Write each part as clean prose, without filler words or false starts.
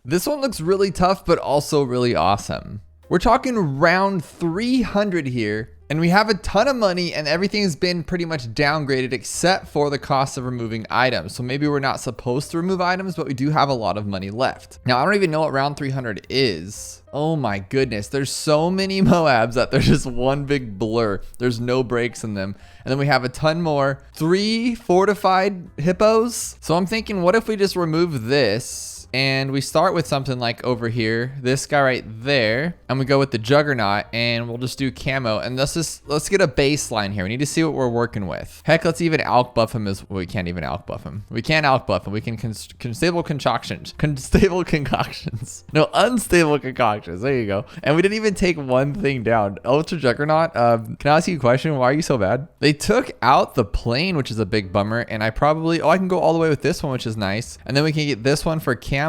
This one looks really tough, but also really awesome. We're talking round 300 here, and we have a ton of money and everything's been pretty much downgraded except for the cost of removing items. So maybe we're not supposed to remove items, but we do have a lot of money left. Now, I don't even know what round 300 is. Oh my goodness, there's so many Moabs that they're just one big blur. There's no breaks in them. And then we have a ton more. 3 fortified hippos. So I'm thinking, what if we just remove this? And we start with something like over here, this guy right there, and we go with the juggernaut, and we'll just do camo. And let's get a baseline here. We need to see what we're working with. Heck, let's even alch buff him as well. We can't even alch buff him. We can't alch buff him. We can unstable concoctions. Unstable concoctions. No, unstable concoctions. There you go. And we didn't even take one thing down. Ultra juggernaut. Can I ask you a question? Why are you so bad? They took out the plane, which is a big bummer. And I probably, I can go all the way with this one, which is nice. And then we can get this one for camo.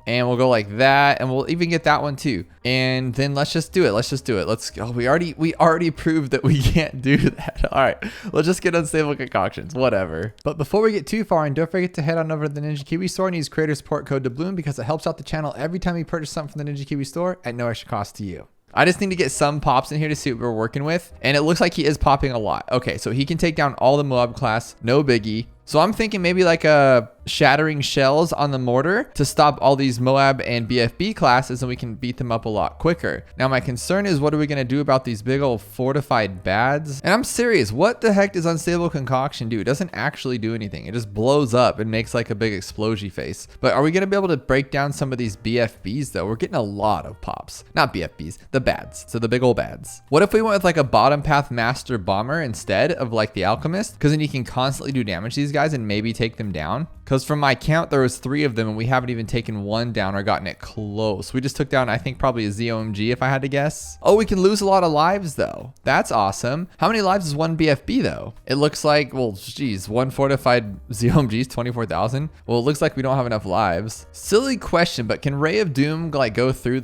And we'll go like that, and we'll even get that one too. And then let's just do it. Let's just do it. Let's go. We already proved that we can't do that. All right, let's just get unstable concoctions, whatever. But before we get too far, and don't forget to head on over to the Ninja Kiwi store and use creator support code Doubloon because it helps out the channel every time you purchase something from the Ninja Kiwi store at no extra cost to you. I just need to get some pops in here to see what we're working with. And it looks like he is popping a lot. Okay, so he can take down all the Moab class, no biggie. So I'm thinking maybe like a shattering shells on the mortar to stop all these Moab and BFB classes, and we can beat them up a lot quicker. Now my concern is, what are we going to do about these big old fortified B.A.Ds? And I'm serious, what the heck does unstable concoction do? It doesn't actually do anything. It just blows up and makes like a big explosion face. But are we going to be able to break down some of these BFBs though? We're getting a lot of pops. Not BFBs, the B.A.Ds. So the big old B.A.Ds. What if we went with like a bottom path master bomber instead of like the alchemist? Because then you can constantly do damage to these guys and maybe take them down. Because from my count, there was 3 of them and we haven't even taken one down or gotten it close. We just took down, I think, probably a ZOMG if I had to guess. Oh, we can lose a lot of lives though. That's awesome. How many lives is one BFB though? It looks like, well, geez, one fortified ZOMG is 24,000. Well, it looks like we don't have enough lives. Silly question, but can Ray of Doom like go through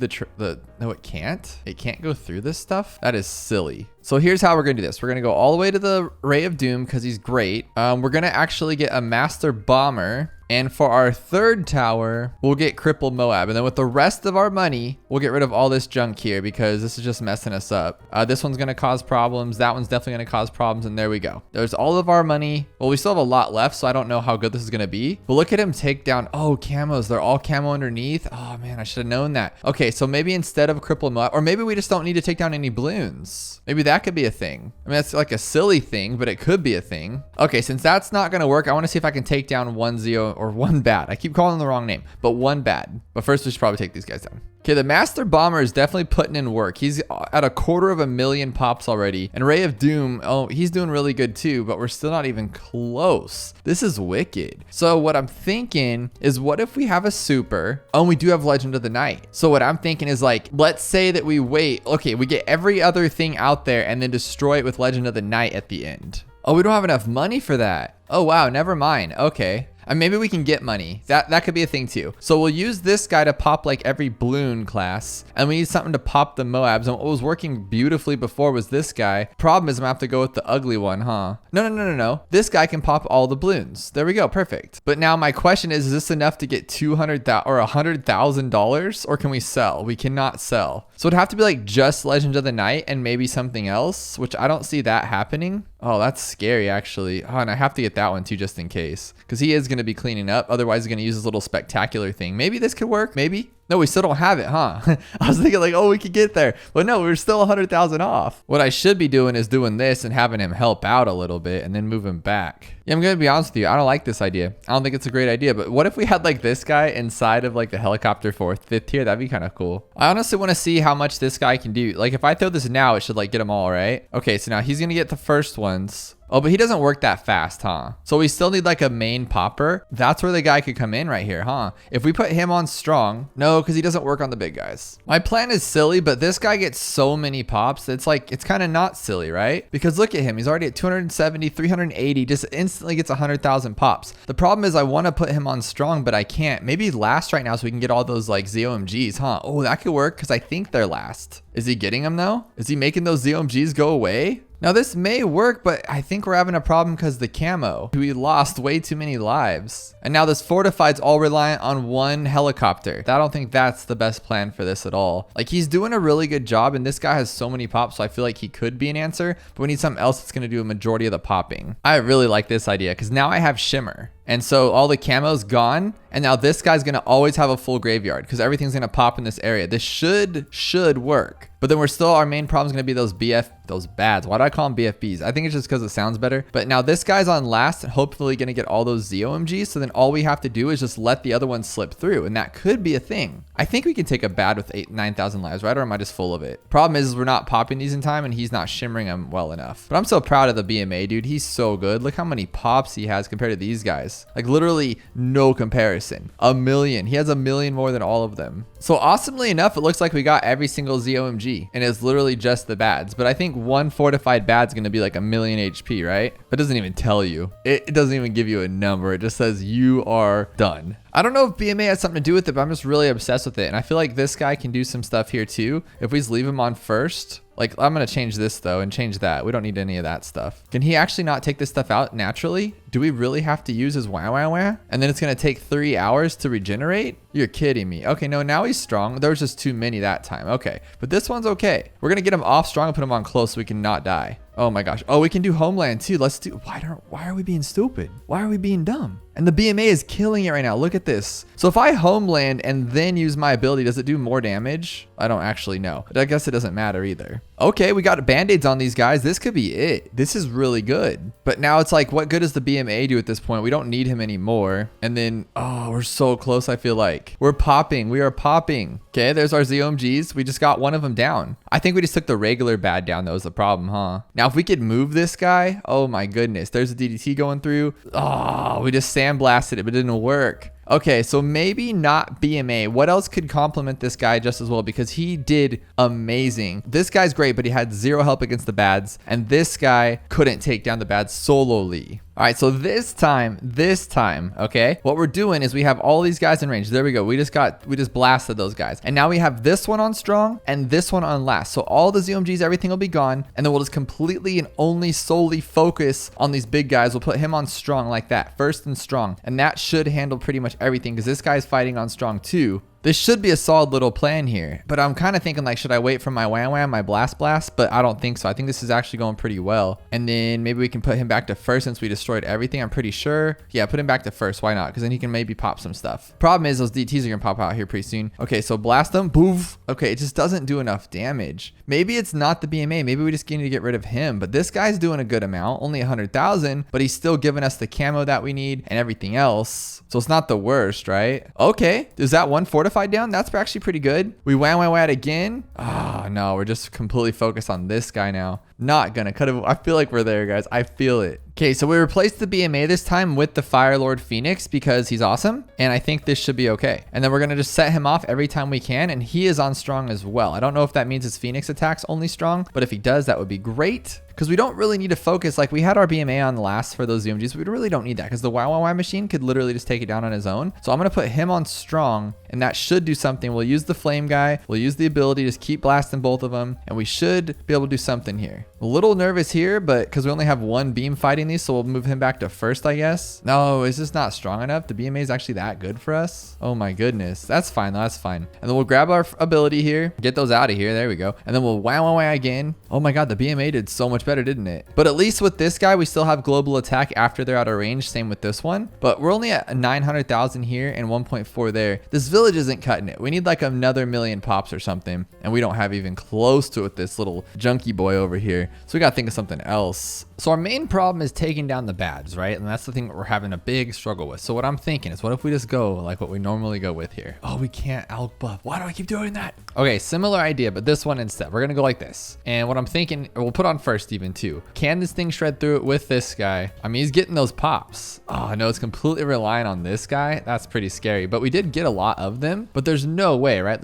no, it can't. It can't go through this stuff. That is silly. So here's how we're gonna do this. We're gonna go all the way to the Ray of Doom because he's great. We're gonna actually get a master bomber. And for our 3rd tower, we'll get crippled Moab. And then with the rest of our money, we'll get rid of all this junk here because this is just messing us up. This one's gonna cause problems. That one's definitely gonna cause problems. And there we go. There's all of our money. Well, we still have a lot left, so I don't know how good this is gonna be. But look at him take down, oh, camos. They're all camo underneath. Oh man, I should have known that. Okay, so maybe instead of crippled Moab, or maybe we just don't need to take down any balloons. Maybe that could be a thing. I mean, that's like a silly thing, but it could be a thing. Okay, since that's not gonna work, I wanna see if I can take down one Zeo or one B.A.D. I keep calling them the wrong name, but one B.A.D. But first, we should probably take these guys down. Okay, the Master Bomber is definitely putting in work. He's at 250,000 pops already. And Ray of Doom, oh, he's doing really good too, but we're still not even close. This is wicked. So what I'm thinking is, what if we have a super? Oh, and we do have Legend of the Night. So what I'm thinking is like, let's say that we wait. Okay, we get every other thing out there and then destroy it with Legend of the Night at the end. Oh, we don't have enough money for that. Oh, wow, never mind. Okay. And maybe we can get money. That could be a thing too. So we'll use this guy to pop like every balloon class. And we need something to pop the Moabs. And what was working beautifully before was this guy. Problem is I'm gonna have to go with the ugly one, huh? No. This guy can pop all the balloons. There we go, perfect. But now my question is this enough to get $200,000 or $100,000? Or can we sell? We cannot sell. So it'd have to be like just Legend of the Night and maybe something else, which I don't see that happening. Oh, that's scary actually. Oh, and I have to get that one too just in case. Because he is going to be cleaning up. Otherwise, he's going to use his little spectacular thing. Maybe this could work. Maybe. No, we still don't have it, huh? I was thinking like, oh, we could get there. But no, we're still 100,000 off. What I should be doing is doing this and having him help out a little bit and then move him back. Yeah, I'm going to be honest with you. I don't like this idea. I don't think it's a great idea. But what if we had like this guy inside of like the helicopter 4th, 5th tier? That'd be kind of cool. I honestly want to see how much this guy can do. Like if I throw this now, it should like get them all, right? Okay, so now he's going to get the first ones. Oh, but he doesn't work that fast, huh? So we still need like a main popper. That's where the guy could come in right here, huh? If we put him on strong, no, because he doesn't work on the big guys. My plan is silly, but this guy gets so many pops. It's like, it's kind of not silly, right? Because look at him. He's already at 270, 380, just instantly gets 100,000 pops. The problem is I want to put him on strong, but I can't. Maybe last right now so we can get all those like ZOMGs, huh? Oh, that could work because I think they're last. Is he getting them though? Is he making those ZOMGs go away? Now this may work, but I think we're having a problem because the camo. We lost way too many lives. And now this Fortified's all reliant on one helicopter. I don't think that's the best plan for this at all. Like, he's doing a really good job, and this guy has so many pops, so I feel like he could be an answer, but we need something else that's going to do a majority of the popping. I really like this idea because now I have shimmer. And so all the camo's gone, and now this guy's gonna always have a full graveyard because everything's gonna pop in this area. This should work. But then our main problem is gonna be those B.A.Ds. Why do I call them BFBs? I think it's just because it sounds better. But now this guy's on last and hopefully gonna get all those ZOMGs. So then all we have to do is just let the other ones slip through, and that could be a thing. I think we can take a bad with 9,000 lives, right? Or am I just full of it? Problem is we're not popping these in time, and he's not shimmering them well enough. But I'm so proud of the BMA, dude. He's so good. Look how many pops he has compared to these guys. Like, literally no comparison. 1 million. He has 1 million more than all of them. So awesomely enough, it looks like we got every single ZOMG, and it's literally just the B.A.Ds. But I think one fortified B.A.Ds is going to be like 1 million HP, right? It doesn't even tell you. It doesn't even give you a number. It just says you are done. I don't know if BMA has something to do with it, but I'm just really obsessed with it. And I feel like this guy can do some stuff here too. If we just leave him on first, like, I'm going to change this though and change that. We don't need any of that stuff. Can he actually not take this stuff out naturally? Do we really have to use his wah wah wah? And then it's going to take 3 hours to regenerate? You're kidding me. Okay, no, now he's strong. There was just too many that time. Okay, but this one's okay. We're going to get him off strong and put him on close so we can not die. Oh my gosh. Oh, we can do homeland too. Let's do, why are we being stupid? Why are we being dumb? And the BMA is killing it right now. Look at this. So if I homeland and then use my ability, does it do more damage? I don't actually know, but I guess it doesn't matter either. Okay, we got band-aids on these guys. This could be it. This is really good. But now it's like, what good does the BMA do at this point? We don't need him anymore. And then, oh, we're so close, I feel like. We're popping. We are popping. Okay, there's our ZOMGs. We just got one of them down. I think we just took the regular bad down. That was the problem, huh? Now, if we could move this guy, oh my goodness. There's a DDT going through. Oh, we just sandblasted it, but it didn't work. Okay, so maybe not BMA. What else could complement this guy just as well? Because he did amazing. This guy's great, but he had 0 help against the B.A.Ds. And this guy couldn't take down the B.A.Ds solely. All right, so this time, okay, what we're doing is we have all these guys in range. There we go. We just blasted those guys. And now we have this one on strong and this one on last. So all the ZOMGs, everything will be gone. And then we'll just completely and only solely focus on these big guys. We'll put him on strong like that, first and strong. And that should handle pretty much everything because this guy's fighting on strong too. This should be a solid little plan here, but I'm kind of thinking like, should I wait for my wham wham, my blast, but I don't think so. I think this is actually going pretty well. And then maybe we can put him back to first since we destroyed everything. I'm pretty sure. Yeah, put him back to first. Why not? Because then he can maybe pop some stuff. Problem is those DTs are going to pop out here pretty soon. Okay, so blast them. Boof. Okay, it just doesn't do enough damage. Maybe it's not the BMA. Maybe we just need to get rid of him, but this guy's doing a good amount, only 100,000, but he's still giving us the camo that we need and everything else. So it's not the worst, right? Okay, is that one fortified down? That's actually pretty good. We wham again. Oh no, we're just completely focused on this guy now. Not gonna cut it. I feel like we're there, guys. I feel it. Okay, so we replaced the BMA this time with the Firelord Phoenix because he's awesome, and I think this should be okay. And then we're gonna just set him off every time we can, and he is on strong as well. I don't know if that means his Phoenix attack's only strong, but if he does, that would be great. Because we don't really need to focus. Like, we had our BMA on last for those ZOMGs. We really don't need that because the YYY machine could literally just take it down on his own. So I'm going to put him on strong, and that should do something. We'll use the flame guy. We'll use the ability to just keep blasting both of them, and we should be able to do something here. A little nervous here, but because we only have one beam fighting these, so we'll move him back to first, I guess. No, is this not strong enough? The BMA is actually that good for us? Oh my goodness. That's fine, though. That's fine. And then we'll grab our ability here, get those out of here. There we go. And then we'll wow again. Oh my god, the BMA did so much better, didn't it? But at least with this guy, we still have global attack after they're out of range. Same with this one. But we're only at 900,000 here and 1.4 there. This village isn't cutting it. We need like another million pops or something. And we don't have even close to it, this little junkie boy over here. So we got to think of something else. So our main problem is taking down the B.A.Ds, right? And that's the thing that we're having a big struggle with. So what I'm thinking is, what if we just go like what we normally go with here? Oh, we can't elk buff. Why do I keep doing that? Okay, similar idea, but this one instead. We're going to go like this. And what I'm thinking, we'll put on first even too. Can this thing shred through it with this guy? I mean, he's getting those pops. Oh, no, it's completely relying on this guy. That's pretty scary. But we did get a lot of them, but there's no way, right?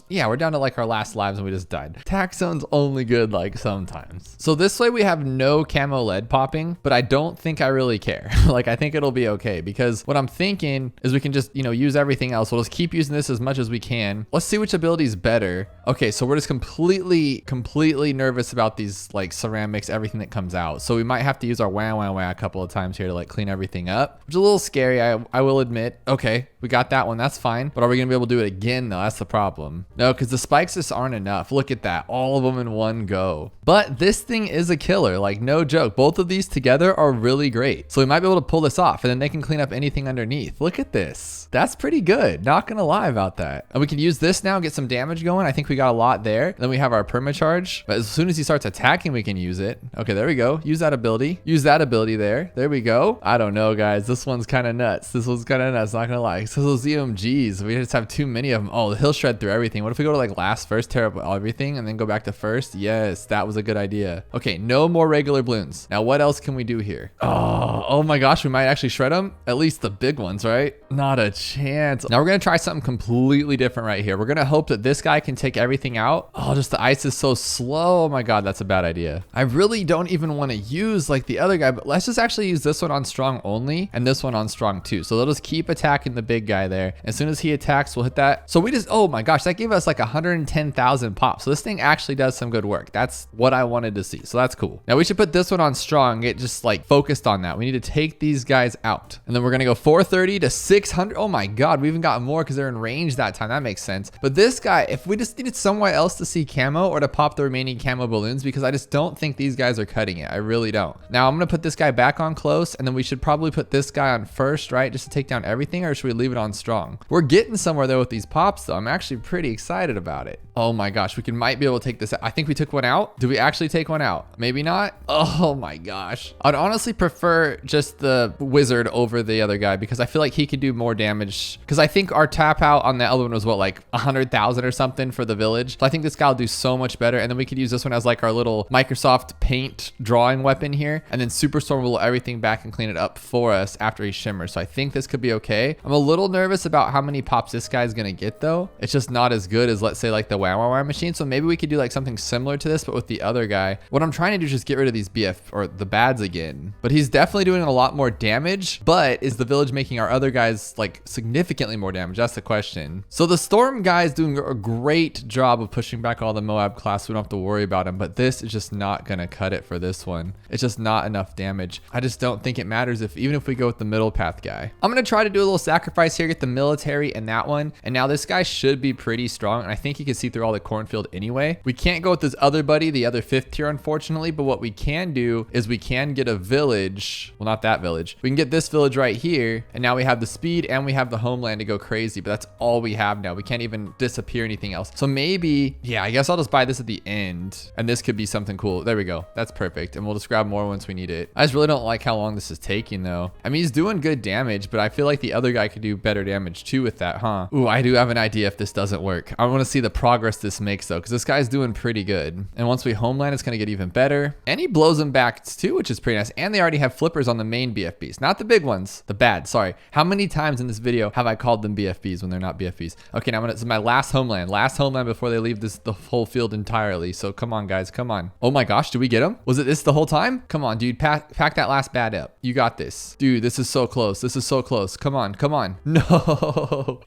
Yeah, we're down to like our last lives and we just died. Attack zone's only good like sometimes. So this way we have no camo-lead popping, but I don't think I really care. Like, I think it'll be okay because what I'm thinking is we can just, use everything else. We'll just keep using this as much as we can. Let's see which ability is better. Okay, so we're just completely nervous about these like ceramics, everything that comes out. So we might have to use our wah a couple of times here to like clean everything up, which is a little scary, I will admit. Okay, we got that one, that's fine. But are we gonna be able to do it again though? That's the problem. No, because the spikes just aren't enough. Look at that, all of them in one go. But this thing is a killer, like no joke. Both of these together are really great. So we might be able to pull this off and then they can clean up anything underneath. Look at this. That's pretty good. Not gonna lie about that. And we can use this now, get some damage going. I think we got a lot there. Then we have our permacharge. But as soon as he starts attacking, we can use it. Okay, there we go. Use that ability. Use that ability there. There we go. I don't know, guys. This one's kind of nuts. This one's kind of nuts, not gonna lie. So those ZOMGs, we just have too many of them. Oh, he'll shred through everything. What if we go to like last first, tear up everything, and then go back to first? Yes, that was a good idea. Okay, no more regular balloons. Now, what else can we do here? Oh my gosh, we might actually shred them. At least the big ones, right? Not a chance. Now we're gonna try something completely different right here. We're gonna hope that this guy can take everything out. Oh, just the ice is so slow. Oh my God, that's a bad idea. I really don't even want to use like the other guy, but let's just actually use this one on strong only and this one on strong too. So they'll just keep attacking the big guy there. As soon as he attacks, we'll hit that. So we just, oh my gosh, that gave us like 110,000 pops. So this thing actually does some good work. That's what I wanted to see. So that's cool. Now we should put this one on strong. Get just like focused on that. We need to take these guys out. And then we're gonna go 430 to 600. Oh my God, we even got more because they're in range that time. That makes sense. But this guy, if we just needed somewhere else to see camo or to pop the remaining camo balloons, because I just don't think these guys are cutting it. I really don't. Now I'm gonna put this guy back on close, and then we should probably put this guy on first, right? Just to take down everything, or should we leave it on strong? We're getting somewhere though with these pops though. I'm actually pretty excited about it. Oh my gosh, might be able to take this out. I think we took one out. Do we actually take one out? Maybe not. Oh my gosh. I'd honestly prefer just the wizard over the other guy because I feel like he could do more damage. Because I think our tap out on the other one was what, like 100,000 or something for the village. So I think this guy will do so much better. And then we could use this one as like our little Microsoft Paint drawing weapon here. And then Superstorm will everything back and clean it up for us after he shimmers. So I think this could be okay. I'm a little nervous about how many pops this guy's gonna get though. It's just not as good as, let's say, like the wow machine. So maybe we could do like something similar to this, but with the other guy. What I'm trying to do is just get rid of these BF or the B.A.Ds again. But he's definitely doing a lot more damage. But is the village making our other guys like significantly more damage? That's the question. So the storm guy is doing a great job of pushing back all the Moab class. We don't have to worry about him, but this is just not gonna cut it for this one. It's just not enough damage. I just don't think it matters even if we go with the middle path guy. I'm gonna try to do a little sacrifice here, get the military and that one. And now this guy should be pretty strong. And I think he can see through all the cornfield anyway. We can't go with this other buddy, the other 5th tier, unfortunately, but what we can do is we can get a village. Well, not that village. We can get this village right here. And now we have the speed and we have the homeland to go crazy, but that's all we have now. We can't even disappear anything else. So maybe, yeah, I guess I'll just buy this at the end and this could be something cool. There we go. That's perfect. And we'll just grab more once we need it. I just really don't like how long this is taking though. I mean, he's doing good damage, but I feel like the other guy could do better damage too with that, huh? Ooh, I do have an idea if this doesn't work. I want to see the progress this makes though, because this guy's doing pretty good. And once we homeland, it's going to get even better. And he blows them back too, which is pretty nice. And they already have flippers on the main BFBs, not the big ones, the B.A.Ds, sorry. How many times in this video have I called them BFBs when they're not BFBs? Okay, now this is my last homeland before they leave the whole field entirely. So come on, guys, come on. Oh my gosh, did we get him? Was it this the whole time? Come on, dude, pack that last B.A.D up. You got this. Dude, this is so close. This is so close. Come on, come on. No,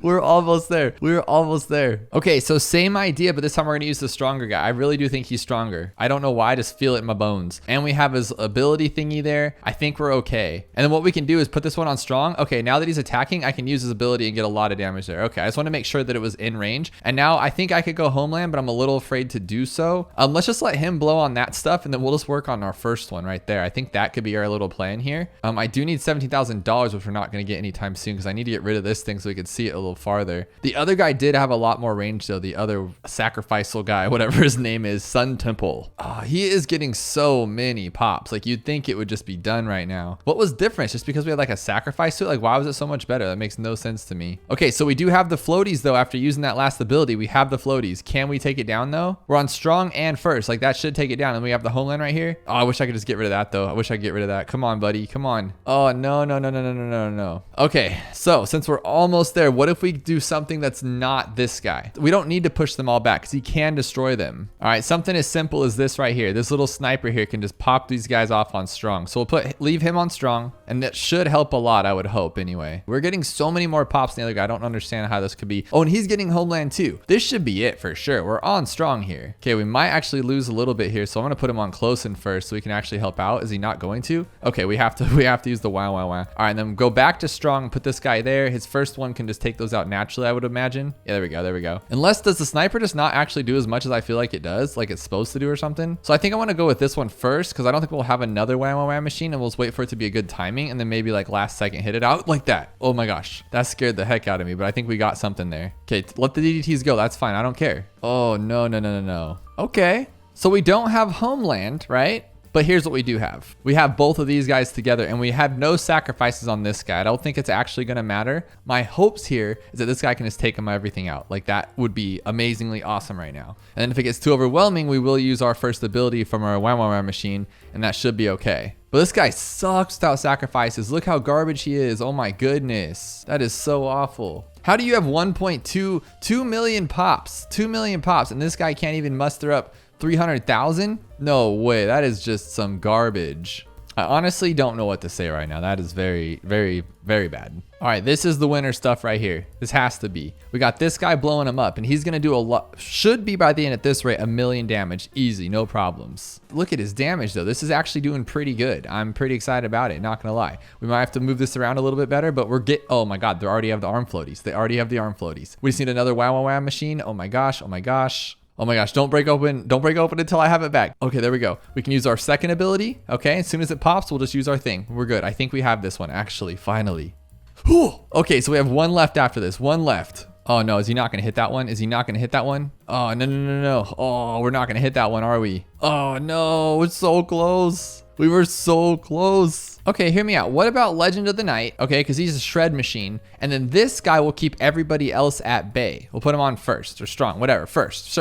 we're almost there. We're almost there. Okay, so same idea, but this time we're gonna use the stronger guy. I really do think he's stronger. I don't know why, I just feel it in my bones. And we have his ability thingy there. I think we're okay. And then what we can do is put this one on strong. Okay, now that he's attacking, I can use his ability and get a lot of damage there. Okay, I just want to make sure that it was in range. And now I think I could go homeland, but I'm a little afraid to do so. Let's just let him blow on that stuff, and then we'll just work on our first one right there. I think that could be our little plan here. I do need $17,000, which we're not going to get anytime soon because I need to get rid of this thing so we can see it a little farther. The other guy did have a lot more range though. The other sacrificial guy, whatever his name is, Sun Temple. Oh, he is getting so many pops. Like you'd think it would just be done right now. What was different? Just because we had like a sacrifice to it? Like why was it so much better? That makes no sense to me. Okay, so we do have the floaties though. After using that last ability, we have the floaties. Can we take it down though? We're on strong and first. Like that should take it down. And we have the homeland right here. Oh, I wish I could just get rid of that though. I wish I could get rid of that. Come on, buddy. Come on. Oh, no. Okay, so since we're almost there, what if we do something that's not this guy? We don't need to push them all back because he can destroy them. All right, something as simple as this right here. This little sniper here can just pop these guys off on strong. So we'll leave him on strong, and that should help a lot, I would hope anyway. We're getting so many more pops than the other guy. I don't understand how this could be. Oh, and he's getting homeland too. This This should be it for sure. We're on strong here. Okay, we might actually lose a little bit here. So I'm gonna put him on close in first so we can actually help out. Is he not going to? Okay, we have to use the wow. All right, and then go back to strong, put this guy there. His first one can just take those out naturally, I would imagine. Yeah, there we go. Unless, does the sniper just not actually do as much as I feel like it does, like it's supposed to do or something? So I think I want to go with this one first because I don't think we'll have another wow machine, and we'll just wait for it to be a good timing and then maybe like last second hit it out like that. Oh my gosh, that scared the heck out of me, but I think we got something there. Okay, let the DDTs go. That's fine. I don't care. Oh, no. Okay, so we don't have homeland, right? But here's what we do have. We have both of these guys together, and we have no sacrifices on this guy. I don't think it's actually going to matter. My hopes here is that this guy can just take him everything out. Like, that would be amazingly awesome right now. And then if it gets too overwhelming, we will use our first ability from our wow machine, and that should be okay. But this guy sucks without sacrifices. Look how garbage he is. Oh my goodness. That is so awful. How do you have 2 million pops, 2 million pops, and this guy can't even muster up 300,000? No way. That is just some garbage. I honestly don't know what to say right now. That is very bad. All right, this is the winner stuff right here. This has to be. We got this guy blowing him up, and he's gonna do a lot. Should be by the end at this rate, 1 million damage, easy, no problems. Look at his damage though. This is actually doing pretty good. I'm pretty excited about it, not gonna lie. We might have to move this around a little bit better, but oh my God, they already have the arm floaties. They already have the arm floaties. We just need another wow machine. Oh my gosh. Oh my gosh, don't break open until I have it back. Okay, there we go. We can use our second ability. Okay, as soon as it pops, we'll just use our thing. We're good. I think we have this one, actually, finally. Whew. Okay, so we have one left after this. One left. Oh no, is he not gonna hit that one? Is he not gonna hit that one? Oh, no. Oh, we're not gonna hit that one, are we? Oh no, it's so close. We were so close. Okay, hear me out. What about Legend of the Night? Okay, because he's a shred machine. And then this guy will keep everybody else at bay. We'll put him on first or strong, whatever. First.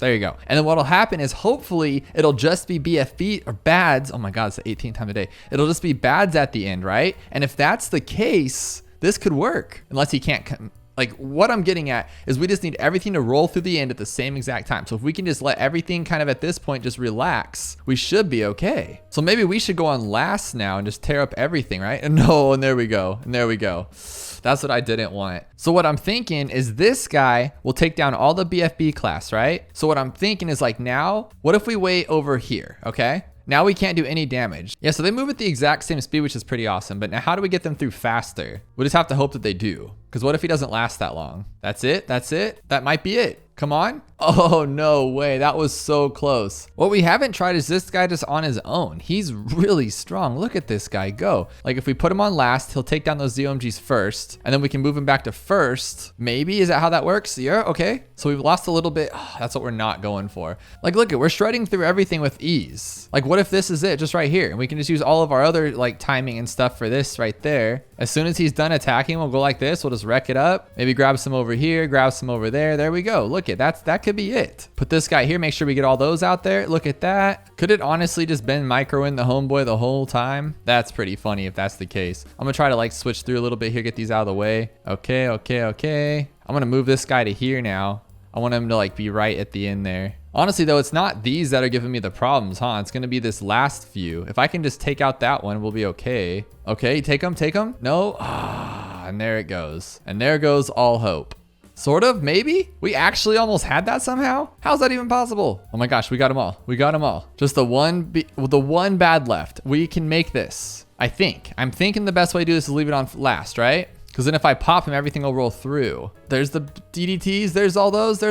There you go. And then what'll happen is hopefully it'll just be BFB or B.A.Ds. Oh my God, it's the 18th time today. It'll just be B.A.Ds at the end, right? And if that's the case, this could work. Unless he can't come. Like, what I'm getting at is we just need everything to roll through the end at the same exact time. So if we can just let everything kind of at this point just relax, we should be okay. So maybe we should go on last now and just tear up everything, right? And no, and there we go. That's what I didn't want. So what I'm thinking is this guy will take down all the BFB class, right? So what I'm thinking is like now, what if we wait over here, okay? Now we can't do any damage. Yeah, so they move at the exact same speed, which is pretty awesome. But now how do we get them through faster? We just have to hope that they do. Because what if he doesn't last that long? That's it? That might be it. Come on. Oh, no way. That was so close. What we haven't tried is this guy just on his own. He's really strong. Look at this guy go. Like if we put him on last, he'll take down those ZOMGs first, and then we can move him back to first. Maybe, is that how that works? Yeah, okay. So we've lost a little bit. Oh, that's what we're not going for. Like, look at, we're shredding through everything with ease. Like what if this is it just right here? And we can just use all of our other like timing and stuff for this right there. As soon as he's done attacking, we'll go like this. We'll just wreck it up. Maybe grab some over here, grab some over there. There we go. Look at that could be it. Put this guy here, make sure we get all those out there. Look at that. Could it honestly just been microing the homeboy the whole time? That's pretty funny if that's the case. I'm gonna try to like switch through a little bit here, get these out of the way. Okay. I'm gonna move this guy to here now. I want him to like be right at the end there. Honestly though, it's not these that are giving me the problems, huh? It's gonna be this last few. If I can just take out that one, we'll be okay. Okay, take him. No, and there it goes. And there goes all hope. Sort of, maybe? We actually almost had that somehow? How's that even possible? Oh my gosh, we got them all. Just the one bad left. We can make this, I think. I'm thinking the best way to do this is leave it on last, right? Because then if I pop him, everything will roll through. There's the DDTs, there's all those.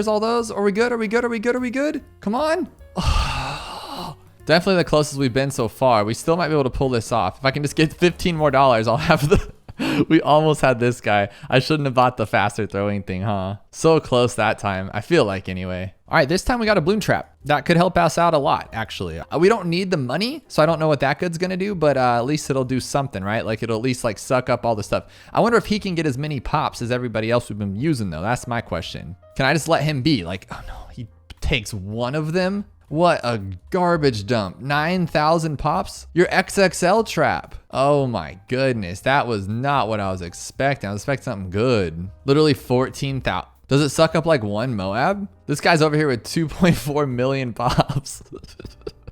Are we good? Come on. Definitely the closest we've been so far. We still might be able to pull this off. If I can just get $15 more, I'll have the... We almost had this guy. I shouldn't have bought the faster throwing thing, huh? So close that time. I feel like anyway. All right, this time we got a bloon trap. That could help us out a lot, actually. We don't need the money, so I don't know what that good's gonna do, but at least it'll do something, right? Like it'll at least like suck up all the stuff. I wonder if he can get as many pops as everybody else we've been using though. That's my question. Can I just let him be? Like, oh no, he takes one of them? What a garbage dump. 9,000 pops? Your XXL trap. Oh my goodness. That was not what I was expecting. I was expecting something good. Literally 14,000. Does it suck up like one Moab? This guy's over here with 2.4 million pops.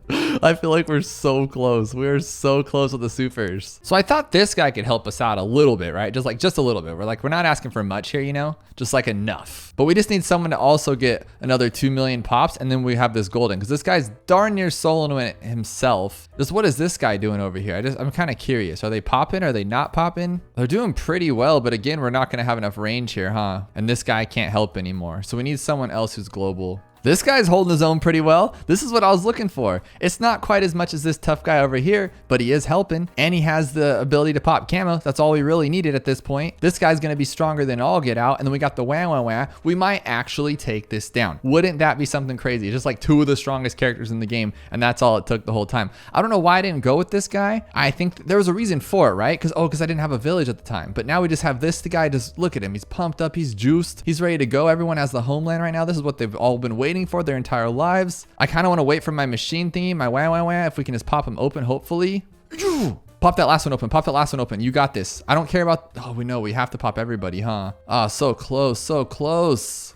I feel like we're so close. We're so close with the supers. So I thought this guy could help us out a little bit, right? Just a little bit. We're not asking for much here, you know, just like enough. But we just need someone to also get another 2 million pops, and then we have this golden, because this guy's darn near soloing it himself. Just what is this guy doing over here? I'm kind of curious. Are they popping? Are they not popping? They're doing pretty well, but again, we're not going to have enough range here, huh? And this guy can't help anymore. So we need someone else who's global. This guy's holding his own pretty well. This is what I was looking for. It's not quite as much as this tough guy over here, but he is helping, and he has the ability to pop camo. That's all we really needed at this point. This guy's gonna be stronger than all get out, and then we got the wah wah wah. We might actually take this down. Wouldn't that be something crazy? Just like 2 of the strongest characters in the game, and that's all it took the whole time. I don't know why I didn't go with this guy. I think there was a reason for it, right? Because I didn't have a village at the time. But now we just have this guy. Just look at him. He's pumped up. He's juiced. He's ready to go. Everyone has the homeland right now. This is what they've all been waiting for their entire lives. I kind of want to wait for my machine thingy, my wah wah wah, if we can just pop them open, hopefully. Pop that last one open. Pop that last one open. You got this. I don't care about... Oh, we know we have to pop everybody, huh? Ah, so close. So close.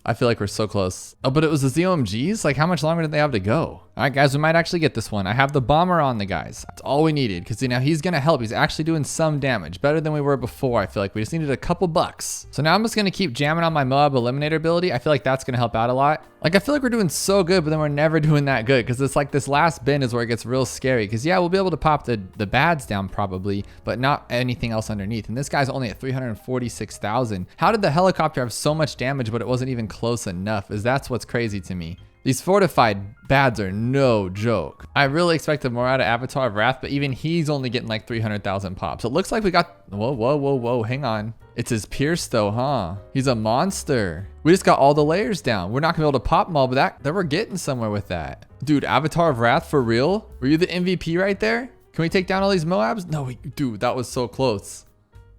I feel like we're so close. Oh, but it was the ZOMGs? Like, how much longer did they have to go? All right, guys, we might actually get this one. I have the bomber on the guys. That's all we needed, because now he's going to help. He's actually doing some damage. Better than we were before, I feel like. We just needed a couple bucks. So now I'm just going to keep jamming on my Moab Eliminator ability. I feel like that's going to help out a lot. Like, I feel like we're doing so good, but then we're never doing that good, because it's like this last bin is where it gets real scary. Because, yeah, we'll be able to pop the B.A.Ds down probably, but not anything else underneath. And this guy's only at 346,000. How did the helicopter have so much damage, but it wasn't even close enough? That's what's crazy to me. These fortified B.A.Ds are no joke. I really expected more out of Avatar of Wrath, but even he's only getting like 300,000 pops. It looks like we got... Whoa, hang on. It's his Pierce though, huh? He's a monster. We just got all the layers down. We're not gonna be able to pop them all, but we're getting somewhere with that. Dude, Avatar of Wrath for real? Were you the MVP right there? Can we take down all these Moabs? No, dude, that was so close.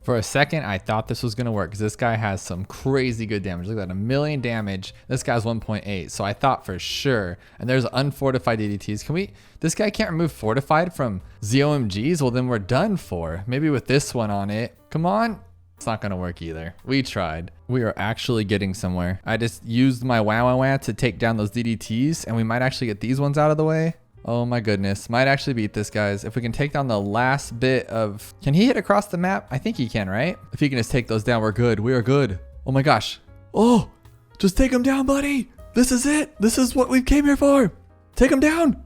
For a second, I thought this was going to work because this guy has some crazy good damage. Look at that, 1 million damage. This guy's 1.8. So I thought for sure. And there's unfortified DDTs. This guy can't remove fortified from ZOMGs? Well, then we're done for. Maybe with this one on it. Come on. It's not going to work either. We tried. We are actually getting somewhere. I just used my wah wah wah to take down those DDTs, and we might actually get these ones out of the way. Oh my goodness. Might actually beat this, guys. If we can take down the last bit of... Can he hit across the map? I think he can, right? If he can just take those down, we're good. We are good. Oh my gosh. Oh, just take him down, buddy. This is it. This is what we came here for. Take him down.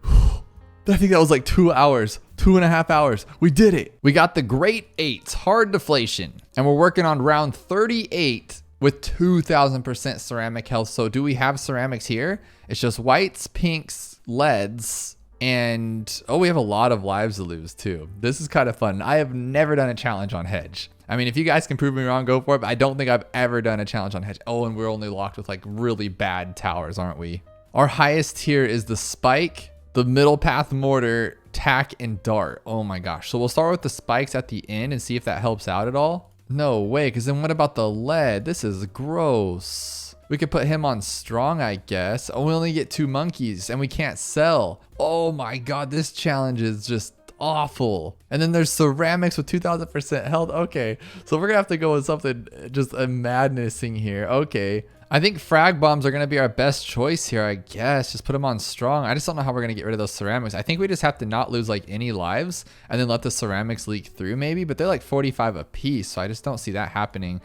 I think that was like 2 hours, 2.5 hours. We did it. We got the great 8s, hard deflation. And we're working on round 38 with 2,000% ceramic health. So do we have ceramics here? It's just whites, pinks, leads, and oh, we have a lot of lives to lose too. This is kind of fun. I have never done a challenge on hedge. I mean, if you guys can prove me wrong, go for it, but I don't think I've ever done a challenge on hedge. Oh, and we're only locked with like really bad towers, aren't we? Our highest tier is the spike, the middle path mortar, tack, and dart. Oh my gosh. So we'll start with the spikes at the end and see if that helps out at all. No way, because then what about the lead? This is gross. We could put him on strong, I guess. Oh, we only get 2 monkeys and we can't sell. Oh my God, this challenge is just awful. And then there's ceramics with 2,000% health. Okay, so we're gonna have to go with something just a madnessing here. Okay. I think frag bombs are going to be our best choice here, I guess. Just put them on strong. I just don't know how we're going to get rid of those ceramics. I think we just have to not lose like any lives and then let the ceramics leak through maybe, but they're like 45 a piece, so I just don't see that happening.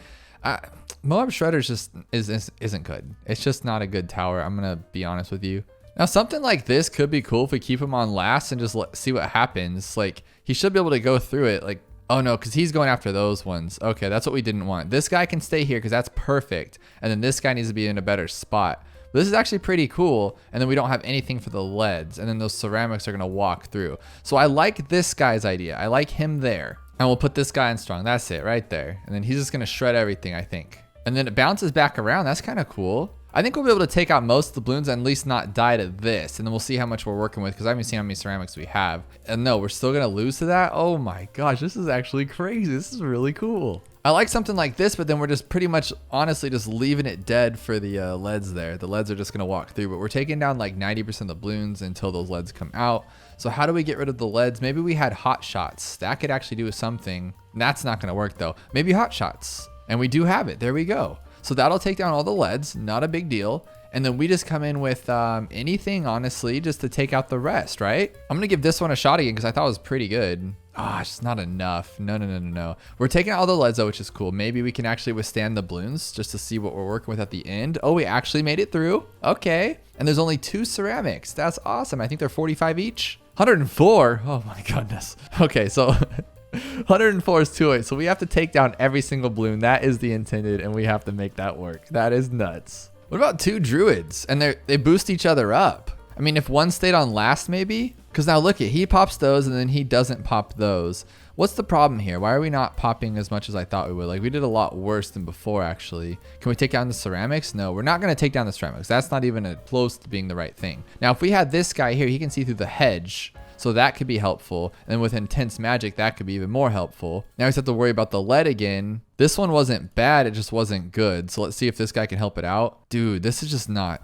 Moab Shredder's just isn't good. It's just not a good tower. I'm going to be honest with you. Now, something like this could be cool if we keep him on last and just see what happens. Like, he should be able to go through it. Like, oh no, because he's going after those ones. Okay, that's what we didn't want. This guy can stay here because that's perfect. And then this guy needs to be in a better spot. But this is actually pretty cool. And then we don't have anything for the leads. And then those ceramics are going to walk through. So I like this guy's idea. I like him there. And we'll put this guy in strong. That's it right there. And then he's just going to shred everything, I think. And then it bounces back around. That's kind of cool. I think we'll be able to take out most of the balloons and at least not die to this. And then we'll see how much we're working with because I haven't seen how many ceramics we have. And no, we're still going to lose to that? Oh my gosh, this is actually crazy. This is really cool. I like something like this, but then we're just pretty much honestly just leaving it dead for the leads there. The leads are just going to walk through, but we're taking down like 90% of the balloons until those leads come out. So how do we get rid of the leads? Maybe we had hot shots. That could actually do something. That's not going to work though. Maybe hot shots. And we do have it. There we go. So that'll take down all the leads, not a big deal. And then we just come in with anything, honestly, just to take out the rest, right? I'm going to give this one a shot again because I thought it was pretty good. Ah, it's just not enough. No. We're taking out all the leads though, which is cool. Maybe we can actually withstand the balloons just to see what we're working with at the end. Oh, we actually made it through. Okay. And there's only 2 ceramics. That's awesome. I think they're 45 each. 104. Oh my goodness. Okay, so 104 is 208. So we have to take down every single balloon. That is the intended, and we have to make that work. That is nuts. What about 2 druids? And they boost each other up. I mean, if one stayed on last, maybe? Because now look he pops those and then he doesn't pop those. What's the problem here? Why are we not popping as much as I thought we would? Like, we did a lot worse than before, actually. Can we take down the ceramics? No, we're not going to take down the ceramics. That's not even close to being the right thing. Now, if we had this guy here, he can see through the hedge. So that could be helpful. And then with intense magic, that could be even more helpful. Now we just have to worry about the lead again. This one wasn't bad, it just wasn't good. So let's see if this guy can help it out. Dude, this is just not.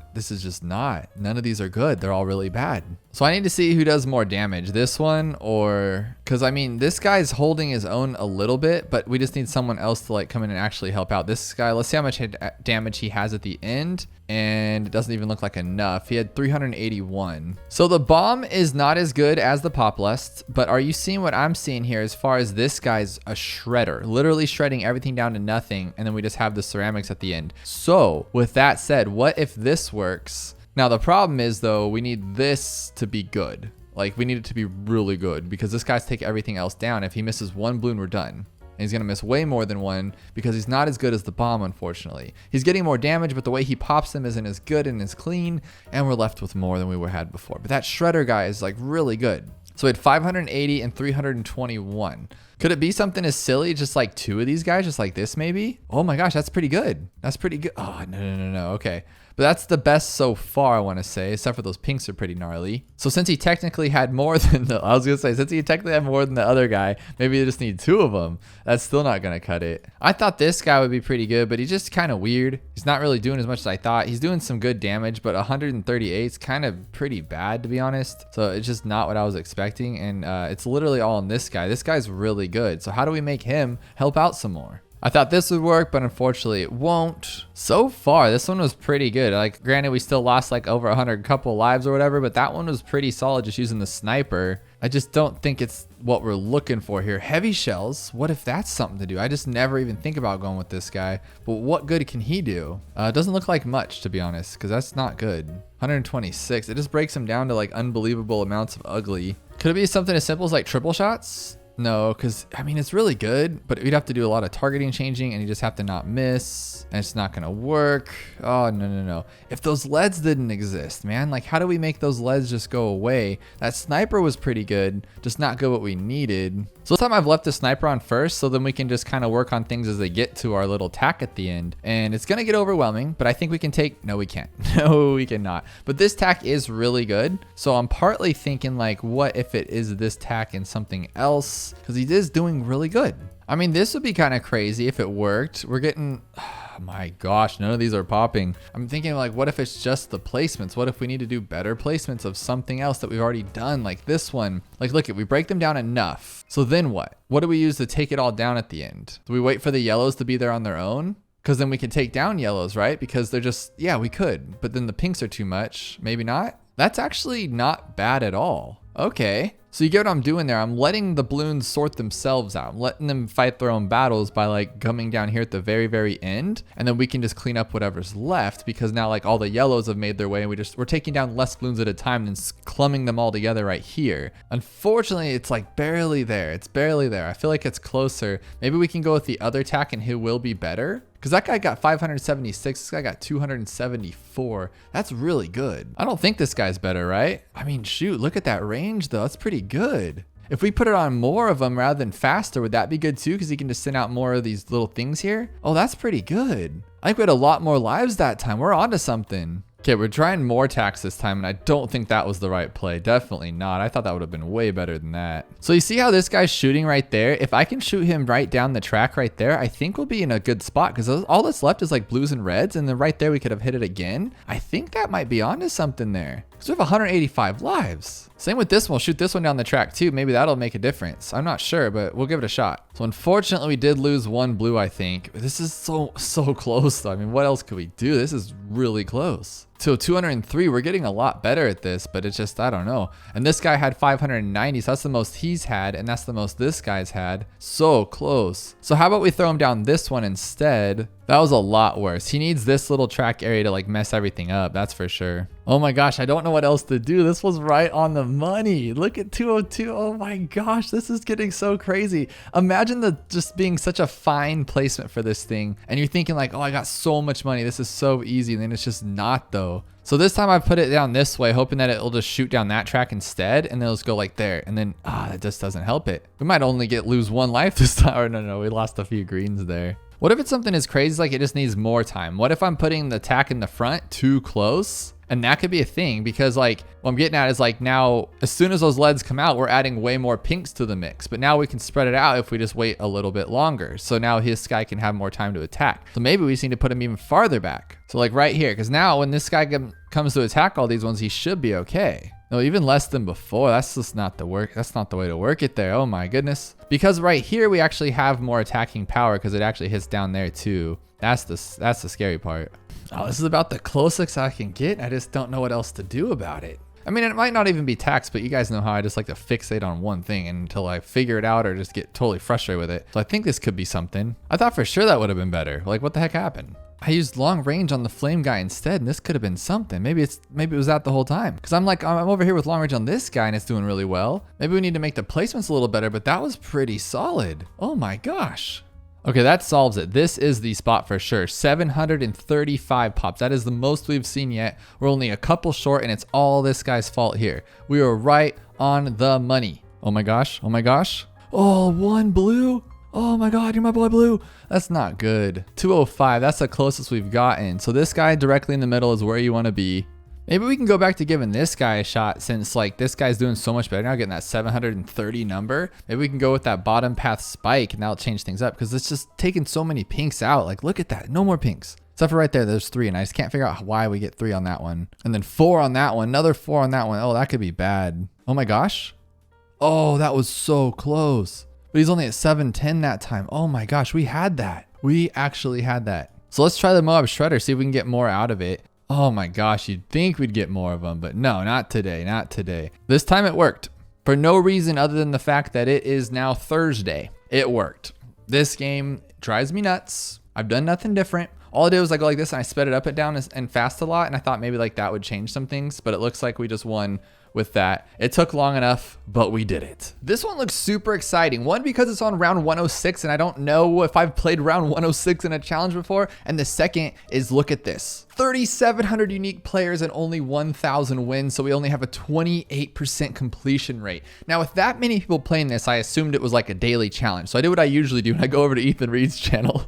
None of these are good. They're all really bad. So I need to see who does more damage, this one or, because I mean, this guy's holding his own a little bit, but we just need someone else to like come in and actually help out. This guy, let's see how much damage he has at the end. And it doesn't even look like enough. He had 381. So the bomb is not as good as the pop lust, but are you seeing what I'm seeing here as far as this guy's a shredder, literally shredding everything down to nothing, and then we just have the ceramics at the end. So with that said, what if this works? Now the problem is though, we need this to be good. Like we need it to be really good because this guy's take everything else down. If he misses one balloon, we're done. And he's going to miss way more than one because he's not as good as the bomb, unfortunately. He's getting more damage, but the way he pops them isn't as good and as clean, and we're left with more than we had before. But that shredder guy is like really good. So we had 580 and 321. Could it be something as silly, just like 2 of these guys, just like this maybe? Oh my gosh, that's pretty good. That's pretty good. Oh, no. Okay. But that's the best so far, I want to say, except for those pinks are pretty gnarly. So since he technically had more than since he technically had more than the other guy, maybe they just need 2 of them. That's still not going to cut it. I thought this guy would be pretty good, but he's just kind of weird. He's not really doing as much as I thought. He's doing some good damage, but 138 is kind of pretty bad, to be honest. So it's just not what I was expecting. And it's literally all on this guy. This guy's really good. So how do we make him help out some more? I thought this would work, but unfortunately it won't. So far, this one was pretty good. Like, granted, we still lost like over 100 couple lives or whatever, but that one was pretty solid just using the sniper. I just don't think it's what we're looking for here. Heavy shells, what if that's something to do? I just never even think about going with this guy, but what good can he do? It doesn't look like much, to be honest, because that's not good. 126, it just breaks him down to like unbelievable amounts of ugly. Could it be something as simple as like triple shots? No, because I mean, it's really good, but we'd have to do a lot of targeting changing and you just have to not miss and it's not going to work. Oh, no. If those leads didn't exist, man, like how do we make those leads just go away? That sniper was pretty good, just not good what we needed. So this time I've left the sniper on first, so then we can just kind of work on things as they get to our little tack at the end. And it's going to get overwhelming, but I think we can take, no, we can't. No, we cannot. But this tack is really good. So I'm partly thinking like, what if it is this tack and something else? Because he is doing really good. I mean, this would be kind of crazy if it worked. We're getting, oh my gosh, none of these are popping. I'm thinking like, what if it's just the placements? What if we need to do better placements of something else that we've already done? Like this one, like look, we break them down enough. So then what? What do we use to take it all down at the end? Do we wait for the yellows to be there on their own? Because then we can take down yellows, right? Because they're just, yeah, we could, but then the pinks are too much. Maybe not. That's actually not bad at all. Okay. So you get what I'm doing there. I'm letting the balloons sort themselves out. I'm letting them fight their own battles by like coming down here at the very, very end. And then we can just clean up whatever's left because now like all the yellows have made their way and we're taking down less balloons at a time than clumping them all together right here. Unfortunately, it's like barely there. It's barely there. I feel like it's closer. Maybe we can go with the other tack and he will be better. Because that guy got 576, this guy got 274. That's really good. I don't think this guy's better, right? I mean, shoot, look at that range though. That's pretty good. If we put it on more of them rather than faster, would that be good too? Because he can just send out more of these little things here. Oh, that's pretty good. I think we had a lot more lives that time. We're onto something. Okay, we're trying more tacks this time, and I don't think that was the right play. Definitely not. I thought that would have been way better than that. So you see how this guy's shooting right there? If I can shoot him right down the track right there, I think we'll be in a good spot because all that's left is like blues and reds, and then right there we could have hit it again. I think that might be onto something there because we have 185 lives. Same with this one. We'll shoot this one down the track too. Maybe that'll make a difference. I'm not sure, but we'll give it a shot. So unfortunately, we did lose one blue, I think. This is so close though. I mean, what else could we do? This is really close. So 203, we're getting a lot better at this, but it's just, I don't know. And this guy had 590, so that's the most he's had, and that's the most this guy's had. So close. So how about we throw him down this one instead? That was a lot worse. He needs this little track area to like mess everything up, that's for sure. Oh my gosh, I don't know what else to do. This was right on the money. Look at 202. Oh my gosh, this is getting so crazy. Imagine just being such a fine placement for this thing, and you're thinking like, oh, I got so much money. This is so easy, and then it's just not though. So this time I put it down this way, hoping that it'll just shoot down that track instead, and then it'll just go like there. And then, that just doesn't help it. We might only lose one life this time. Or no, we lost a few greens there. What if it's something as crazy like it just needs more time? What if I'm putting the attack in the front too close? And that could be a thing, because like what I'm getting at is like now as soon as those leads come out, we're adding way more pinks to the mix, but now we can spread it out if we just wait a little bit longer. So now his guy can have more time to attack. So maybe we just need to put him even farther back. So like right here, because now when this guy comes to attack all these ones, he should be okay. No, even less than before. That's just not the work. That's not the way to work it there. Oh my goodness. Because right here we actually have more attacking power because it actually hits down there too. That's the scary part. Oh, this is about the closest I can get. I just don't know what else to do about it. I mean, it might not even be tax, but you guys know how I just like to fixate on one thing until I figure it out or just get totally frustrated with it. So I think this could be something. I thought for sure that would have been better. Like, what the heck happened? I used long range on the flame guy instead, and this could have been something. Maybe it was that the whole time. Because I'm over here with long range on this guy, and it's doing really well. Maybe we need to make the placements a little better, but that was pretty solid. Oh my gosh. Okay, that solves it. This is the spot for sure. 735 pops. That is the most we've seen yet. We're only a couple short, and it's all this guy's fault here. We are right on the money. Oh my gosh. Oh my gosh. Oh, one blue. Oh my God, you're my boy blue. That's not good. 205, that's the closest we've gotten. So this guy directly in the middle is where you want to be. Maybe we can go back to giving this guy a shot, since like this guy's doing so much better now, getting that 730 number. Maybe we can go with that bottom path spike, and that'll change things up, because it's just taking so many pinks out. Like, look at that, no more pinks. Except for right there, there's 3, and I just can't figure out why we get 3 on that one. And then 4 on that one, another 4 on that one. Oh, that could be bad. Oh my gosh. Oh, that was so close. But he's only at 710 that time. Oh my gosh, we had that. We actually had that. So let's try the Moab Shredder, see if we can get more out of it. Oh my gosh, you'd think we'd get more of them, but no, not today, not today. This time it worked. For no reason other than the fact that it is now Thursday. It worked. This game drives me nuts. I've done nothing different. All I did was I go like this, and I sped it up and down and fast a lot, and I thought maybe like that would change some things, but it looks like we just won with that. It took long enough, but we did it. This one looks super exciting. One, because it's on round 106, and I don't know if I've played round 106 in a challenge before. And the second is, look at this. 3,700 unique players and only 1,000 wins, so we only have a 28% completion rate. Now, with that many people playing this, I assumed it was like a daily challenge. So I did what I usually do, and I go over to Ethan Reed's channel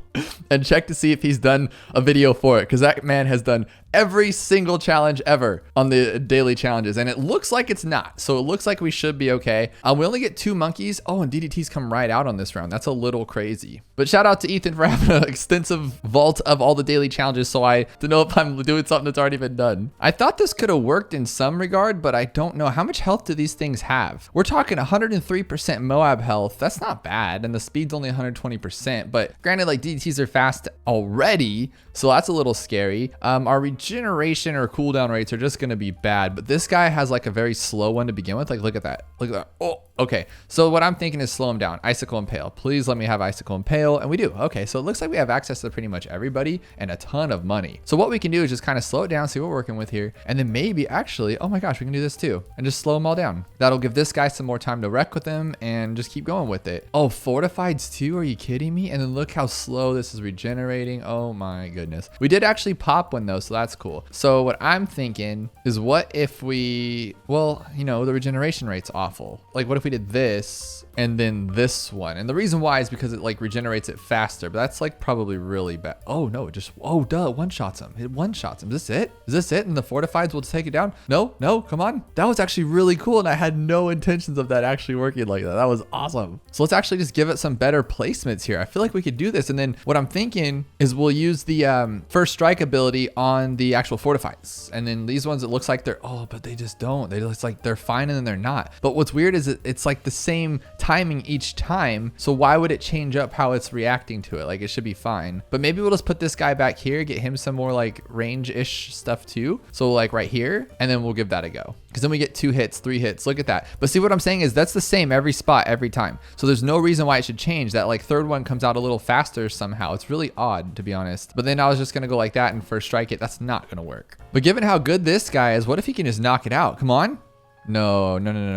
and check to see if he's done a video for it, because that man has done every single challenge ever on the daily challenges, and it looks like it's not. So it looks like we should be okay. We only get 2 monkeys. Oh, and DDTs come right out on this round. That's a little crazy. But shout out to Ethan for having an extensive vault of all the daily challenges, so I don't know if I'm doing something that's already been done. I thought this could have worked in some regard, but I don't know. How much health do these things have? We're talking 103% Moab health. That's not bad, and the speed's only 120%, but granted, like, DDTs are fast already, so that's a little scary. Our regeneration or cooldown rates are just gonna be bad, but this guy has like a very slow one to begin with. Like, look at that. Look at that. Oh, okay. So what I'm thinking is slow him down. Icicle Impale. Please let me have Icicle Impale. And we do. Okay, so it looks like we have access to pretty much everybody and a ton of money. So what we can do is just kind of slow it down, see what we're working with here, and then maybe actually, oh my gosh, we can do this too, and just slow them all down. That'll give this guy some more time to wreck with them and just keep going with it. Oh, Fortifieds too? Are you kidding me? And then look how slow this is regenerating. Oh my goodness. We did actually pop one though, so that's cool. So what I'm thinking is, what if we, well, you know, the regeneration rate's awful. Like, what if we did this and then this one? And the reason why is because it like regenerates it faster, but that's like probably really bad. Oh no, it just, oh duh, one-shots him. It one-shots him. Is this it? Is this it? And the Fortifieds will take it down? No, no, come on. That was actually really cool, and I had no intentions of that actually working like that. That was awesome. So let's actually just give it some better placements here. I feel like we could do this, and then what I'm thinking is we'll use the first strike ability on the actual Fortifieds, and then these ones, it looks like they're, oh, but they just don't It's like they're fine and then they're not. But what's weird is it's like the same timing each time. So why would it change up how it's reacting to it? Like it should be fine. But maybe we'll just put this guy back here, get him some more like range-ish stuff too. So like right here, and then we'll give that a go. Because then we get 2 hits, 3 hits. Look at that. But see what I'm saying is that's the same every spot, every time. So there's no reason why it should change. That like third one comes out a little faster somehow. It's really odd, to be honest. But then I was just going to go like that and first strike it. That's not going to work. But given how good this guy is, what if he can just knock it out? Come on. No.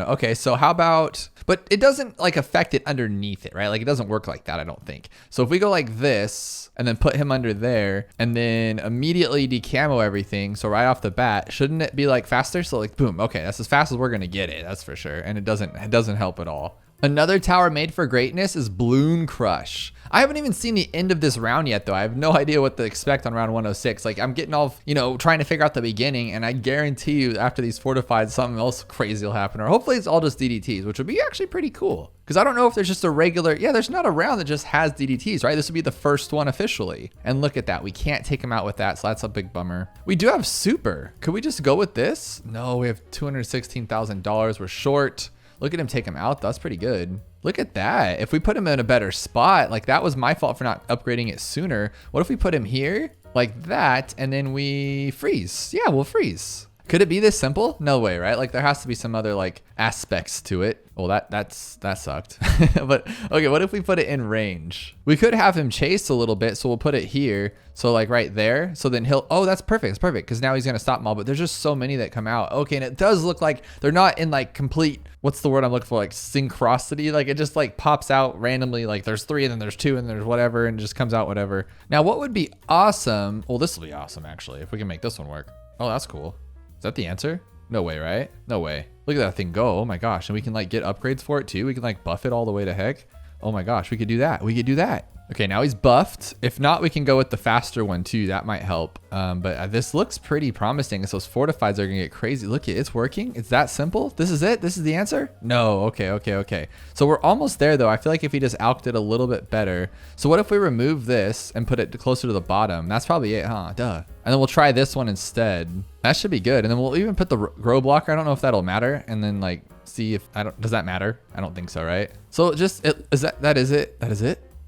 Okay, so how about, but it doesn't like affect it underneath it, right? Like it doesn't work like that, I don't think. So if we go like this and then put him under there and then immediately decamo everything, so right off the bat, shouldn't it be like faster? So like boom, okay, that's as fast as we're gonna get it, that's for sure. And it doesn't help at all. Another tower made for greatness is Bloon Crush. I haven't even seen the end of this round yet though. I have no idea what to expect on round 106. Like I'm getting all, trying to figure out the beginning, and I guarantee you after these fortified, something else crazy will happen. Or hopefully it's all just DDTs, which would be actually pretty cool. Because I don't know if there's just a regular, there's not a round that just has DDTs, right? This would be the first one officially. And look at that, we can't take him out with that, so that's a big bummer. We do have super. Could we just go with this? No, we have $216,000, we're short. Look at him take him out. That's pretty good. Look at that. If we put him in a better spot, like that was my fault for not upgrading it sooner. What if we put him here like that and then we freeze? Yeah, we'll freeze. Could it be this simple? No way, right? Like there has to be some other like aspects to it. Well, that sucked. But okay, what if we put it in range? We could have him chase a little bit, so we'll put it here. So like right there. So then oh, that's perfect. It's perfect because now he's gonna stop them all. But there's just so many that come out. Okay, and it does look like they're not in like complete, what's the word I'm looking for? Like synchronicity. Like it just like pops out randomly. Like there's 3 and then there's 2 and there's whatever, and it just comes out whatever. Now what would be awesome? Well, this will be awesome actually if we can make this one work. Oh, that's cool. Is that the answer? No way, right? No way. Look at that thing go. Oh my gosh. And we can like get upgrades for it too. We can like buff it all the way to heck. Oh my gosh, we could do that. We could do that. Okay, now he's buffed. If not, we can go with the faster one too. That might help. But this looks pretty promising. So those fortifieds are gonna get crazy. Look, it's working. It's that simple. This is it. This is the answer. No. Okay. So we're almost there though. I feel like if he just alked it a little bit better. So what if we remove this and put it closer to the bottom? That's probably it, huh? Duh. And then we'll try this one instead. That should be good. And then we'll even put the grow blocker. I don't know if that'll matter. And then like see if does that matter? I don't think so, right? So just that is it.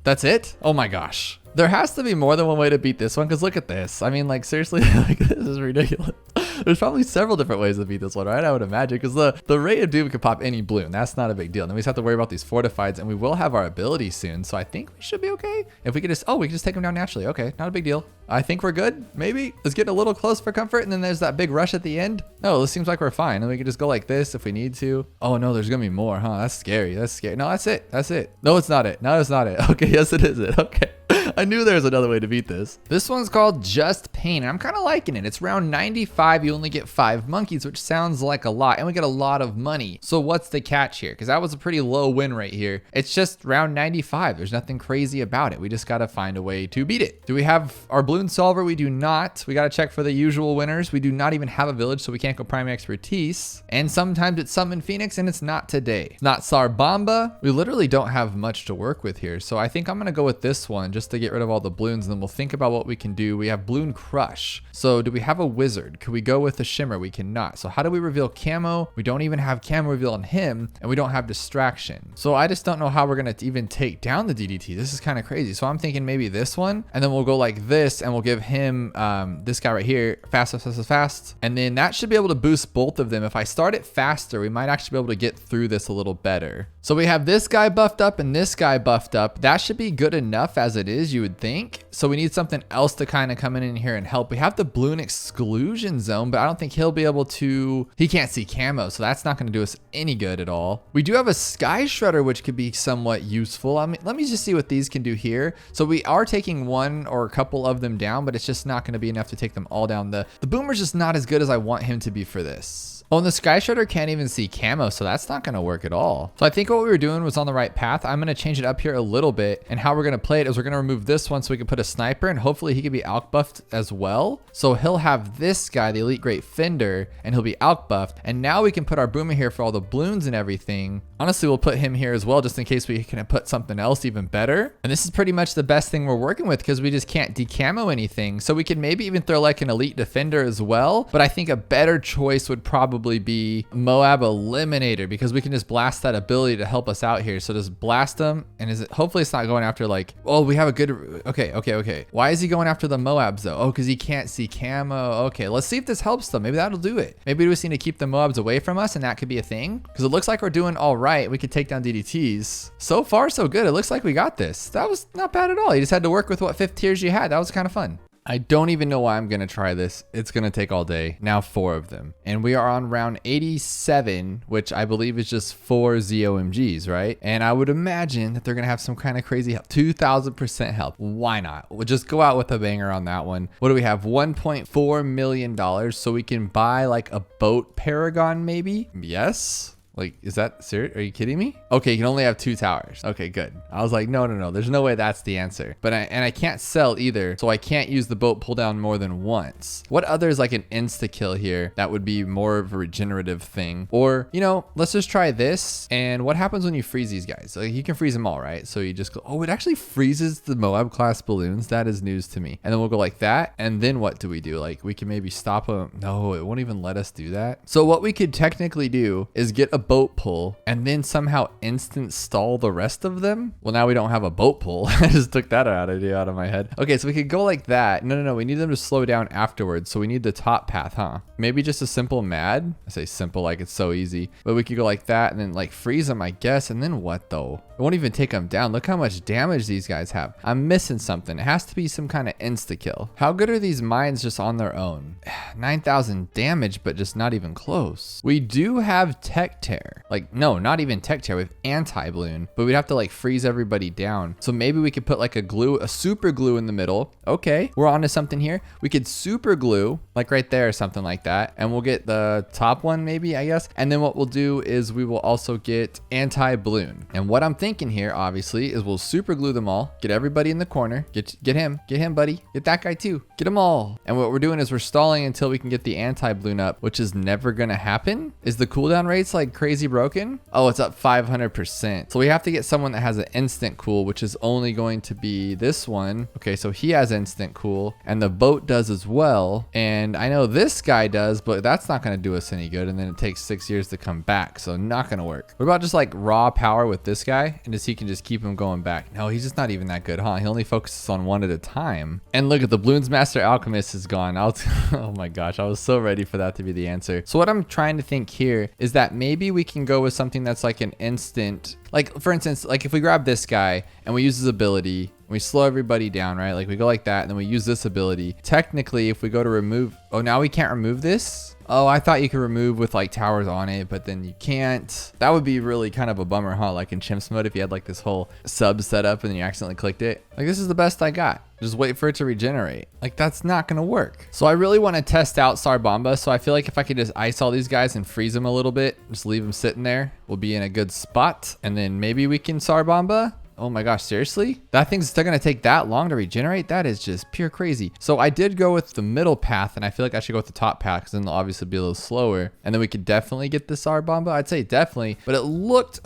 That's it? Oh my gosh. There has to be more than one way to beat this one, because look at this. I mean, like seriously, like this is ridiculous. There's probably several different ways to beat this one, right? I would imagine, because the Ray of Doom could pop any bloon. That's not a big deal. Then we just have to worry about these fortifieds, and we will have our ability soon. So I think we should be okay. If we could just, we can just take them down naturally. Okay, not a big deal. I think we're good. Maybe let's get a little close for comfort, and then there's that big rush at the end. No, this seems like we're fine, and we can just go like this if we need to. Oh no, there's gonna be more, huh? That's scary. That's scary. No, that's it. That's it. No, it's not it. No, it's not it. Okay, yes, it is it. Okay. I knew there was another way to beat this. This one's called Just Pain, and I'm kind of liking it. It's round 95. You only get 5 monkeys, which sounds like a lot, and we get a lot of money. So what's the catch here? Because that was a pretty low win rate here. It's just round 95. There's nothing crazy about it. We just got to find a way to beat it. Do we have our balloon solver? We do not. We got to check for the usual winners. We do not even have a village, so we can't go primary expertise. And sometimes it's Summon Phoenix, and it's not today. It's not Sarbamba. We literally don't have much to work with here. So I think I'm going to go with this one just to get rid of all the balloons, and then we'll think about what we can do. We have Bloon Crush. So do we have a wizard? Could we go with the shimmer? We cannot. So how do we reveal camo? We don't even have camo reveal on him, and we don't have distraction. So I just don't know how we're going to even take down the DDT. This is kind of crazy. So I'm thinking maybe this one, and then we'll go like this, and we'll give him this guy right here, fast. And then that should be able to boost both of them. If I start it faster, we might actually be able to get through this a little better. So we have this guy buffed up and this guy buffed up. That should be good enough as it is, you would think. So we need something else to kind of come in here and help. We have the balloon exclusion zone, but I don't think he'll be able to, he can't see camo, so that's not going to do us any good at all. We do have a sky shredder, which could be somewhat useful. I mean, let me just see what these can do here. So we are taking one or a couple of them down, but it's just not going to be enough to take them all down. The boomer's just not as good as I want him to be for this. Oh, and the Sky Shredder can't even see camo, so that's not going to work at all. So I think what we were doing was on the right path. I'm going to change it up here a little bit, and how we're going to play it is we're going to remove this one so we can put a sniper, and hopefully he can be alk buffed as well. So he'll have this guy, the Elite Great Fender, and he'll be alk buffed. And now we can put our boomer here for all the balloons and everything. Honestly, we'll put him here as well, just in case we can put something else even better. And this is pretty much the best thing we're working with because we just can't decamo anything. So we could maybe even throw like an elite defender as well. But I think a better choice would probably be Moab Eliminator because we can just blast that ability to help us out here. So just blast them. And is it, hopefully it's not going after like, oh, we have a good, okay. Why is he going after the Moabs though? Oh, because he can't see camo. Okay, let's see if this helps them. Maybe that'll do it. Maybe we just need to keep the Moabs away from us and that could be a thing. Because it looks like we're doing all right. We could take down DDTs. So far, so good. It looks like we got this. That was not bad at all. You just had to work with what 5th tiers you had. That was kind of fun. I don't even know why I'm going to try this. It's going to take all day. Now 4 of them. And we are on round 87, which I believe is just 4 ZOMGs, right? And I would imagine that they're going to have some kind of crazy help. 2,000% help. Why not? We'll just go out with a banger on that one. What do we have? $1.4 million. So we can buy like a boat paragon maybe? Yes. Like, is that serious? Are you kidding me? Okay, you can only have 2 towers. Okay, good. I was like, no. There's no way that's the answer. But I can't sell either, so I can't use the boat pull down more than once. What other is like an insta kill here that would be more of a regenerative thing? Or, you know, let's just try this. And what happens when you freeze these guys? Like, you can freeze them all, right? So you just go, oh, it actually freezes the Moab class balloons. That is news to me. And then we'll go like that. And then what do we do? Like, we can maybe stop them. No, it won't even let us do that. So what we could technically do is get a boat pull and then somehow instant stall the rest of them. Well, now we don't have a boat pull. I just took that idea out of my head. Okay, so we could go like that. No. We need them to slow down afterwards. So we need the top path, huh? Maybe just a simple mad. I say simple like it's so easy, but we could go like that and then like freeze them, I guess. And then what though? It won't even take them down. Look how much damage these guys have. I'm missing something. It has to be some kind of insta kill. How good are these mines just on their own? 9,000 damage, but just not even close. We do have tech tear. Like, no, not even tech tear. We have anti-balloon, but we'd have to like freeze everybody down. So maybe we could put like a super glue in the middle. Okay, we're onto something here. We could super glue like right there or something like that. And we'll get the top one maybe, I guess. And then what we'll do is we will also get anti-balloon. And what I'm thinking here, obviously, is we'll super glue them all, get everybody in the corner, get him, buddy, get that guy too, get them all. And what we're doing is we're stalling until we can get the anti-balloon up, which is never gonna happen. Is the cooldown rates like crazy broken? Oh, it's up 500%. So we have to get someone that has an instant cool, which is only going to be this one. Okay, so he has instant cool and the boat does as well. And I know this guy does, but that's not gonna do us any good. And then it takes 6 years to come back, so not gonna work. What about just like raw power with this guy? And just he can just keep him going back. No, he's just not even that good, huh? He only focuses on one at a time. And look at the Bloons Master Alchemist is gone. Oh my gosh, I was so ready for that to be the answer. So what I'm trying to think here is that maybe we can go with something that's like an instant, like for instance, like if we grab this guy and we use his ability, we slow everybody down, right? Like we go like that and then we use this ability. Technically, if we go to remove, oh, now we can't remove this? Oh, I thought you could remove with like towers on it, but then you can't. That would be really kind of a bummer, huh? Like in Chimps mode, if you had like this whole sub set up and then you accidentally clicked it. Like this is the best I got. Just wait for it to regenerate. Like that's not gonna work. So I really want to test out Sarbomba. So I feel like if I could just ice all these guys and freeze them a little bit, just leave them sitting there, we'll be in a good spot. And then maybe we can Sarbomba. Oh my gosh, seriously? That thing's still gonna take that long to regenerate? That is just pure crazy. So I did go with the middle path and I feel like I should go with the top path because then they'll obviously be a little slower. And then we could definitely get the Sarbomba. I'd say definitely, but it looked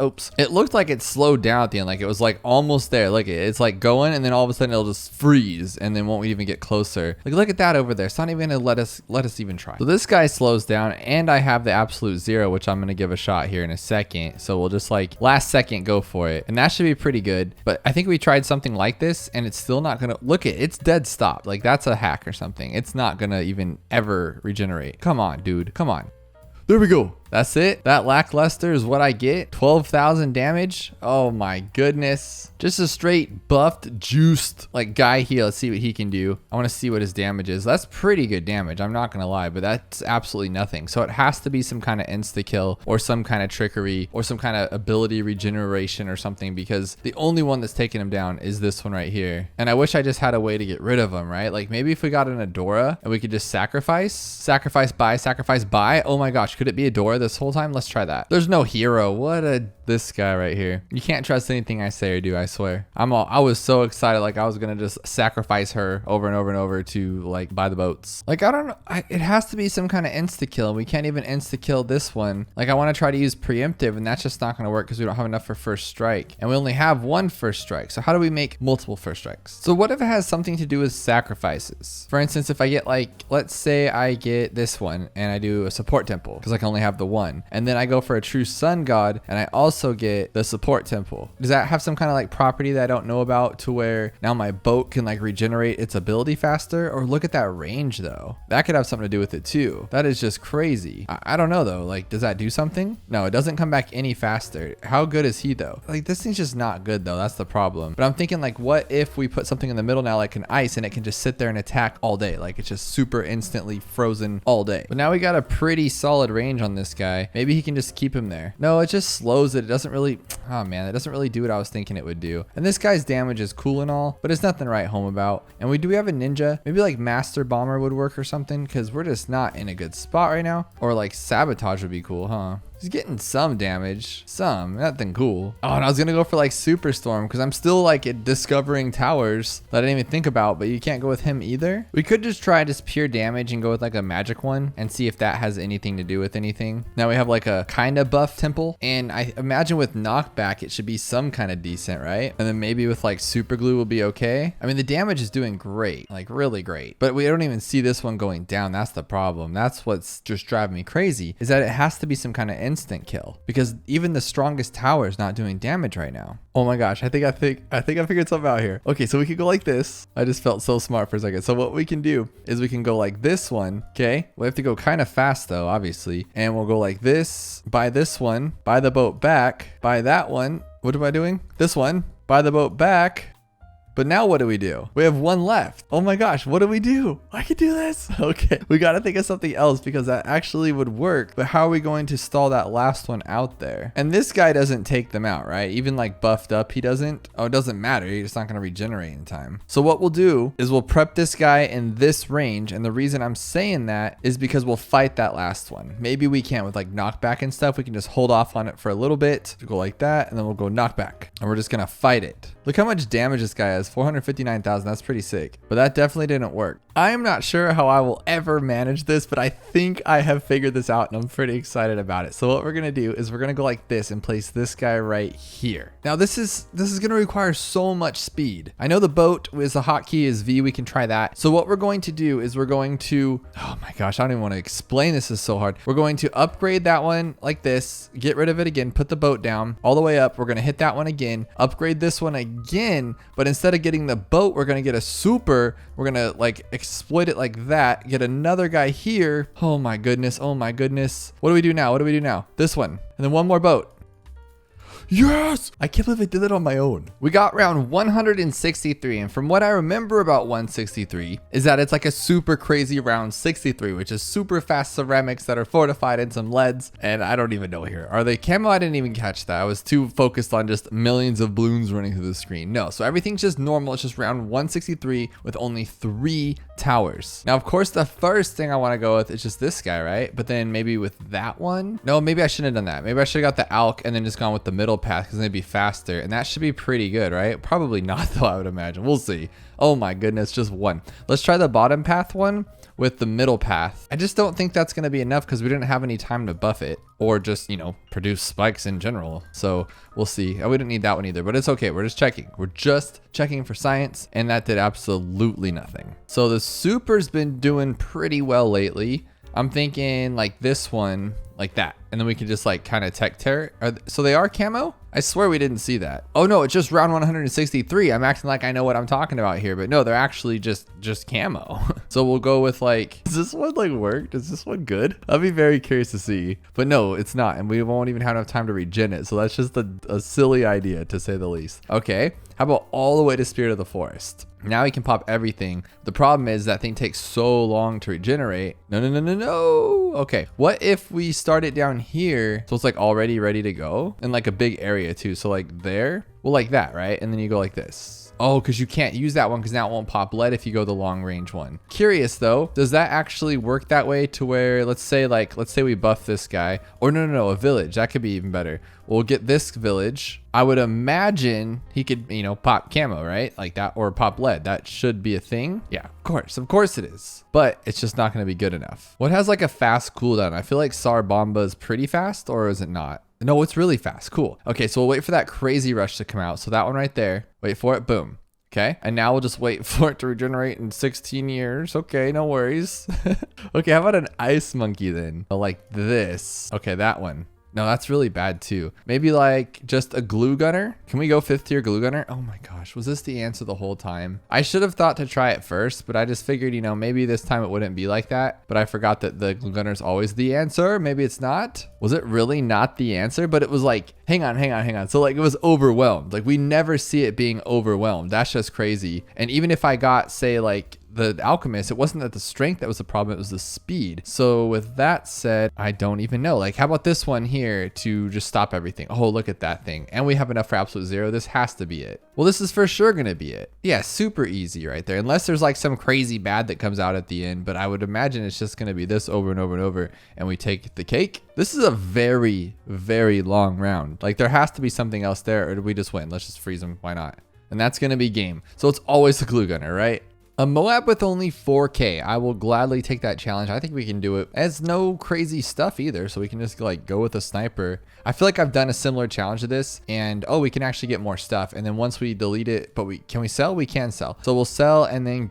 like it slowed down at the end. Like it was like almost there. Look, it's like going and then all of a sudden it'll just freeze and then won't even get closer. Like look at that over there. It's not even gonna let us even try. So this guy slows down and I have the absolute zero, which I'm gonna give a shot here in a second. So we'll just like last second go for it. And that should be pretty good. But I think we tried something like this and it's still not gonna, look it's dead stop. Like that's a hack or something. It's not gonna even ever regenerate. Come on, dude, come on. There we go. That's it. That lackluster is what I get. 12,000 damage. Oh my goodness. Just a straight buffed, juiced like guy here. Let's see what he can do. I want to see what his damage is. That's pretty good damage. I'm not going to lie, but that's absolutely nothing. So it has to be some kind of insta kill or some kind of trickery or some kind of ability regeneration or something, because the only one that's taking him down is this one right here. And I wish I just had a way to get rid of him, right? Like maybe if we got an Adora and we could just sacrifice by. Oh my gosh. Could it be Adora this whole time? Let's try that. There's no hero. What this guy right here. You can't trust anything I say or do, I swear. I was so excited, like I was gonna just sacrifice her over and over and over to like buy the boats. Like, I don't know, it has to be some kind of insta-kill. We can't even insta-kill this one. Like, I wanna try to use preemptive, and that's just not gonna work because we don't have enough for first strike. And we only have one first strike. So how do we make multiple first strikes? So what if it has something to do with sacrifices? For instance, if I get like, let's say I get this one and I do a support temple because I can only have the one. And then I go for a true sun god and I also get the support temple. Does that have some kind of like property that I don't know about to where now my boat can like regenerate its ability faster? Or look at that range though. That could have something to do with it too. That is just crazy. I don't know though. Like, does that do something? No, it doesn't come back any faster. How good is he though? Like, this thing's just not good though. That's the problem. But I'm thinking like, what if we put something in the middle now like an ice and it can just sit there and attack all day? Like, it's just super instantly frozen all day. But now we got a pretty solid range on this guy. Maybe he can just keep him there. No, it just slows it. It doesn't really, oh man, it doesn't really do what I was thinking it would do. And this guy's damage is cool and all, but it's nothing to write home about. And do we have a ninja? Maybe like master bomber would work or something, because we're just not in a good spot right now. Or like sabotage would be cool, huh? He's getting some damage, nothing cool. Oh, and I was gonna go for like Superstorm because I'm still like discovering towers that I didn't even think about, but you can't go with him either. We could just try just pure damage and go with like a magic one and see if that has anything to do with anything. Now we have like a kind of buff temple, and I imagine with knockback, it should be some kind of decent, right? And then maybe with like super glue will be okay. I mean, the damage is doing great, like really great, but we don't even see this one going down. That's the problem. That's what's just driving me crazy, is that it has to be some kind of instant kill, because even the strongest tower is not doing damage right now. Oh my gosh, I think I figured something out here. Okay, so we could go like this. I just felt so smart for a second. So what we can do is we can go like this one. Okay, we have to go kind of fast though, obviously, and we'll go like this, buy this one, buy the boat back, buy that one. What am I doing? This one, buy the boat back. But now what do? We have one left. Oh my gosh, what do we do? I can do this. Okay, we got to think of something else because that actually would work. But how are we going to stall that last one out there? And this guy doesn't take them out, right? Even like buffed up, he doesn't. Oh, it doesn't matter. He's not going to regenerate in time. So what we'll do is we'll prep this guy in this range. And the reason I'm saying that is because we'll fight that last one. Maybe we can't with like knockback and stuff. We can just hold off on it for a little bit. Go like that. And then we'll go knockback. And we're just going to fight it. Look how much damage this guy has. 459,000. That's pretty sick. But that definitely didn't work. I am not sure how I will ever manage this, but I think I have figured this out and I'm pretty excited about it. So what we're going to do is we're going to go like this and place this guy right here. Now this is going to require so much speed. I know the boat is a hotkey is V. We can try that. So what we're going to do is we're going to, oh my gosh, I don't even want to explain this. Is so hard. We're going to upgrade that one like this, get rid of it again, put the boat down all the way up. We're going to hit that one again, upgrade this one again, but instead of getting the boat, we're going to get a super. We're going to like exploit it like that, get another guy here. Oh my goodness. Oh my goodness. What do we do now? This one. And then one more boat. Yes! I can't believe I did it on my own. We got round 163, and from what I remember about 163 is that it's like a super crazy round 63, which is super fast ceramics that are fortified and some leads, and I don't even know here. Are they camo? I didn't even catch that. I was too focused on just millions of balloons running through the screen. No, so everything's just normal. It's just round 163 with only 3 towers. Now, of course, the first thing I want to go with is just this guy, right? But then maybe with that one. No, maybe I shouldn't have done that. Maybe I should have got the Alk and then just gone with the middle path because then it'd be faster, and that should be pretty good, right? Probably not though, I would imagine. We'll see. Oh my goodness, just one. Let's try the bottom path one with the middle path. I just don't think that's going to be enough because we didn't have any time to buff it or just, you know, produce spikes in general. So we'll see. We didn't need that one either, but it's okay. We're just checking. We're just checking for science, and that did absolutely nothing. So the super's been doing pretty well lately. I'm thinking like this one, like that. And then we can just like kind of tech tear. So they are camo? I swear we didn't see that. Oh no, it's just round 163. I'm acting like I know what I'm talking about here, but no, they're actually just camo. So we'll go with like, does this one like work? Is this one good? I'll be very curious to see, but no, it's not. And we won't even have enough time to regen it. So that's just a silly idea to say the least. Okay, how about all the way to Spirit of the Forest? Now we can pop everything. The problem is that thing takes so long to regenerate. No. Okay, what if we start it down here so it's like already ready to go, and like a big area too? So like there, well, like that, right? And then you go like this. Oh, because you can't use that one because now it won't pop lead if you go the long range one. Curious though, does that actually work that way to where, let's say we buff this guy, or no, a village. That could be even better. We'll get this village. I would imagine he could, you know, pop camo, right? Like that, or pop lead. That should be a thing. Yeah, of course it is. But it's just not going to be good enough. What has like a fast cooldown? I feel like Sar Bomba is pretty fast, or is it not? No, it's really fast. Cool. Okay, so we'll wait for that crazy rush to come out. So that one right there, wait for it. Boom. Okay, and now we'll just wait for it to regenerate in 16 years. Okay, no worries. Okay, how about an ice monkey then? Like this. Okay, that one. No, that's really bad too. Maybe like just a glue gunner. Can we go 5th tier glue gunner? Oh my gosh, was this the answer the whole time? I should have thought to try it first, but I just figured, you know, maybe this time it wouldn't be like that. But I forgot that the glue gunner is always the answer. Maybe it's not. Was it really not the answer? But it was like, hang on. So like it was overwhelmed. Like we never see it being overwhelmed. That's just crazy. And even if I got, say, like the alchemist, it wasn't that the strength that was the problem, it was the speed. So with that said, I don't even know. Like how about this one here to just stop everything? Oh, look at that thing. And we have enough for absolute 0. This has to be it. Well, this is for sure gonna be it. Yeah, super easy right there. Unless there's like some crazy bad that comes out at the end, but I would imagine it's just gonna be this over and over and over, and we take the cake. This is a very, very long round. Like there has to be something else there, or do we just win? Let's just freeze them, why not? And that's gonna be game. So it's always the glue gunner, right? A Moab with only 4K. I will gladly take that challenge. I think we can do it. It's no crazy stuff either, so we can just like go with a sniper. I feel like I've done a similar challenge to this, and oh, we can actually get more stuff. And then once we delete it, but can we sell? We can sell. So we'll sell and then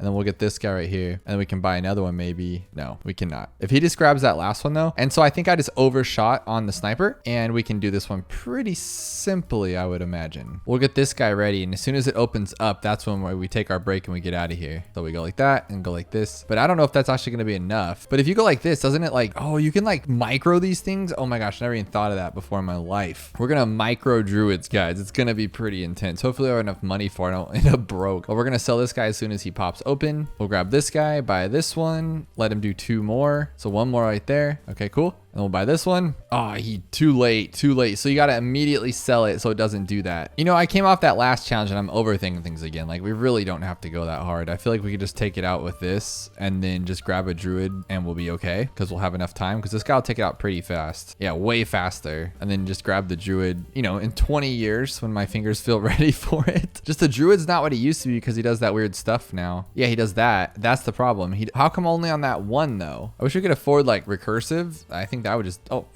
we'll get this guy right here, and then we can buy another one maybe. No, we cannot. If he just grabs that last one though, and so I think I just overshot on the sniper, and we can do this one pretty simply, I would imagine. We'll get this guy ready, and as soon as it opens up, that's when we take our break and we get out of here. So we go like that and go like this, but I don't know if that's actually going to be enough. But if you go like this, doesn't it like, oh, you can like micro these things? Oh my gosh, never even thought of that before in my life. We're gonna micro druids, guys. It's gonna be pretty intense. Hopefully I have enough money for it. I don't end up broke. But we're gonna sell this guy as soon as he pops open. We'll grab this guy, buy this one, let him do 2 more. So 1 more right there. Okay, cool. And we'll buy this one. Oh, too late. So you got to immediately sell it so it doesn't do that. You know, I came off that last challenge and I'm overthinking things again. Like we really don't have to go that hard. I feel like we could just take it out with this and then just grab a druid and we'll be okay because we'll have enough time, because this guy will take it out pretty fast. Yeah, way faster. And then just grab the druid, you know, in 20 years when my fingers feel ready for it. Just the druid's not what he used to be because he does that weird stuff now. Yeah, he does that. That's the problem. How come only on that one though? I wish we could afford like recursive. I think that would just, oh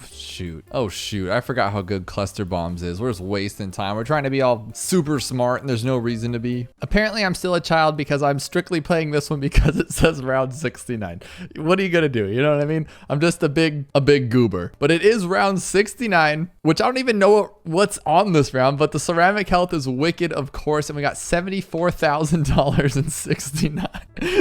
shoot, I forgot how good cluster bombs is. We're just wasting time. We're trying to be all super smart and there's no reason to be. Apparently I'm still a child because I'm strictly playing this one because it says round 69. What are you gonna do? You know what I mean? I'm just a big goober. But it is round 69, which I don't even know what's on this round, but the ceramic health is wicked, of course, and we got $74,000 in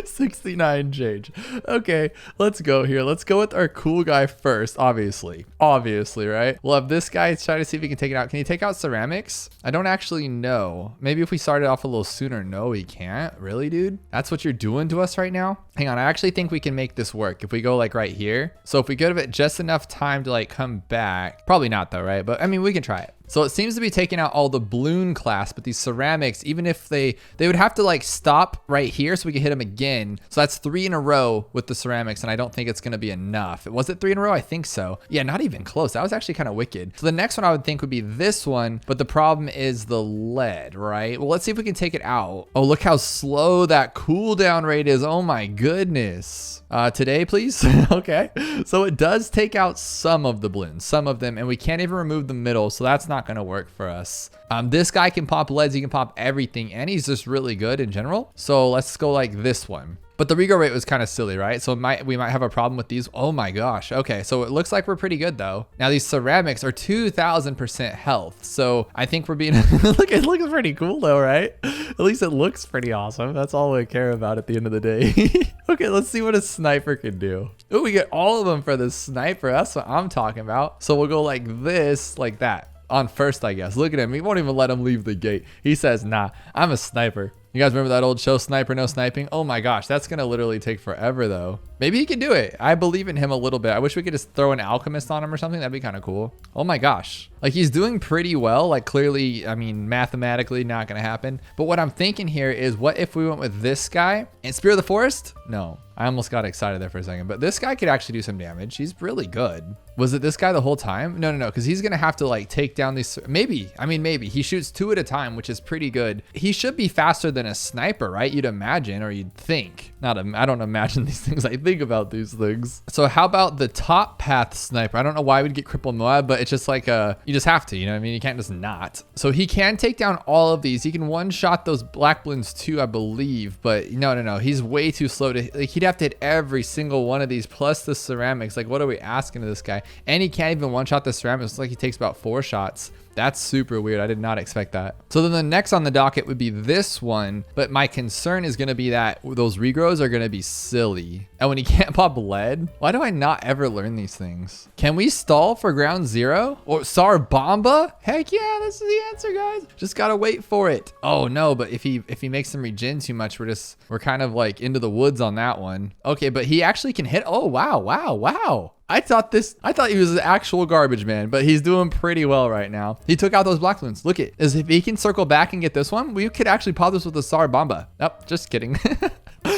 69 change. Okay, let's go here. Let's go with our cool guy first, obviously, right? We'll have this guy try to see if he can take it out. Can he take out ceramics? I don't actually know. Maybe if we started off a little sooner. No, he can't. Really, dude? That's what you're doing to us right now? Hang on, I actually think we can make this work if we go like right here. So if we give it just enough time to like come back, probably not though, right? But I mean, we can try it. So it seems to be taking out all the balloon class, but these ceramics, even if they would have to like stop right here so we could hit them again. So that's 3 in a row with the ceramics, and I don't think it's gonna be enough. Was it 3 in a row? I think so. Yeah, not even close. That was actually kind of wicked. So the next one I would think would be this one, but the problem is the lead, right? Well, let's see if we can take it out. Oh, look how slow that cooldown rate is. Oh my goodness. Today, please. Okay. So it does take out some of the balloons, some of them, and we can't even remove the middle. So that's not going to work for us. This guy can pop leads. He can pop everything, and he's just really good in general. So let's go like this one. But the regrow rate was kind of silly, right? So we might have a problem with these. Oh my gosh. Okay, so it looks like we're pretty good though. Now these ceramics are 2,000% health. So I think we're being, look, it looks pretty cool though, right? At least it looks pretty awesome. That's all we care about at the end of the day. Okay, let's see what a sniper can do. Oh, we get all of them for the sniper. That's what I'm talking about. So we'll go like this, like that. On first, I guess. Look at him. He won't even let him leave the gate. He says, nah, I'm a sniper. You guys remember that old show, Sniper No Sniping? Oh my gosh, that's gonna literally take forever though. Maybe he can do it. I believe in him a little bit. I wish we could just throw an alchemist on him or something. That'd be kind of cool. Oh my gosh. Like he's doing pretty well. Like clearly, I mean, mathematically not going to happen. But what I'm thinking here is what if we went with this guy and Spear of the Forest? No. I almost got excited there for a second, but this guy could actually do some damage. He's really good. Was it this guy the whole time? No, because he's going to have to like take down these. Maybe. He shoots 2 at a time, which is pretty good. He should be faster than a sniper, right? You'd imagine, or you'd think. I don't imagine these things. I think about these things. So how about the top path sniper? I don't know why we'd get crippled Moab, but it's just like you just have to, you know what I mean? You can't just not. So he can take down all of these. He can one-shot those black balloons too, I believe, but no. He's way too slow to, like, he'd have to hit every single one of these plus the ceramics. Like, what are we asking of this guy? And he can't even one-shot the ceramics. It's like he takes about 4 shots. That's super weird. I did not expect that. So then the next on the docket would be this one. But my concern is going to be that those regrows are going to be silly. And when he can't pop lead, why do I not ever learn these things? Can we stall for ground 0? Or Sar Bomba? Heck yeah, this is the answer, guys. Just got to wait for it. Oh no, but if he makes them regen too much, we're kind of like into the woods on that one. Okay, but he actually can hit. Oh, wow. I thought he was an actual garbage man, but he's doing pretty well right now. He took out those black balloons. Look if he can circle back and get this one, we could actually pop this with a Sar Bomba. Nope, just kidding.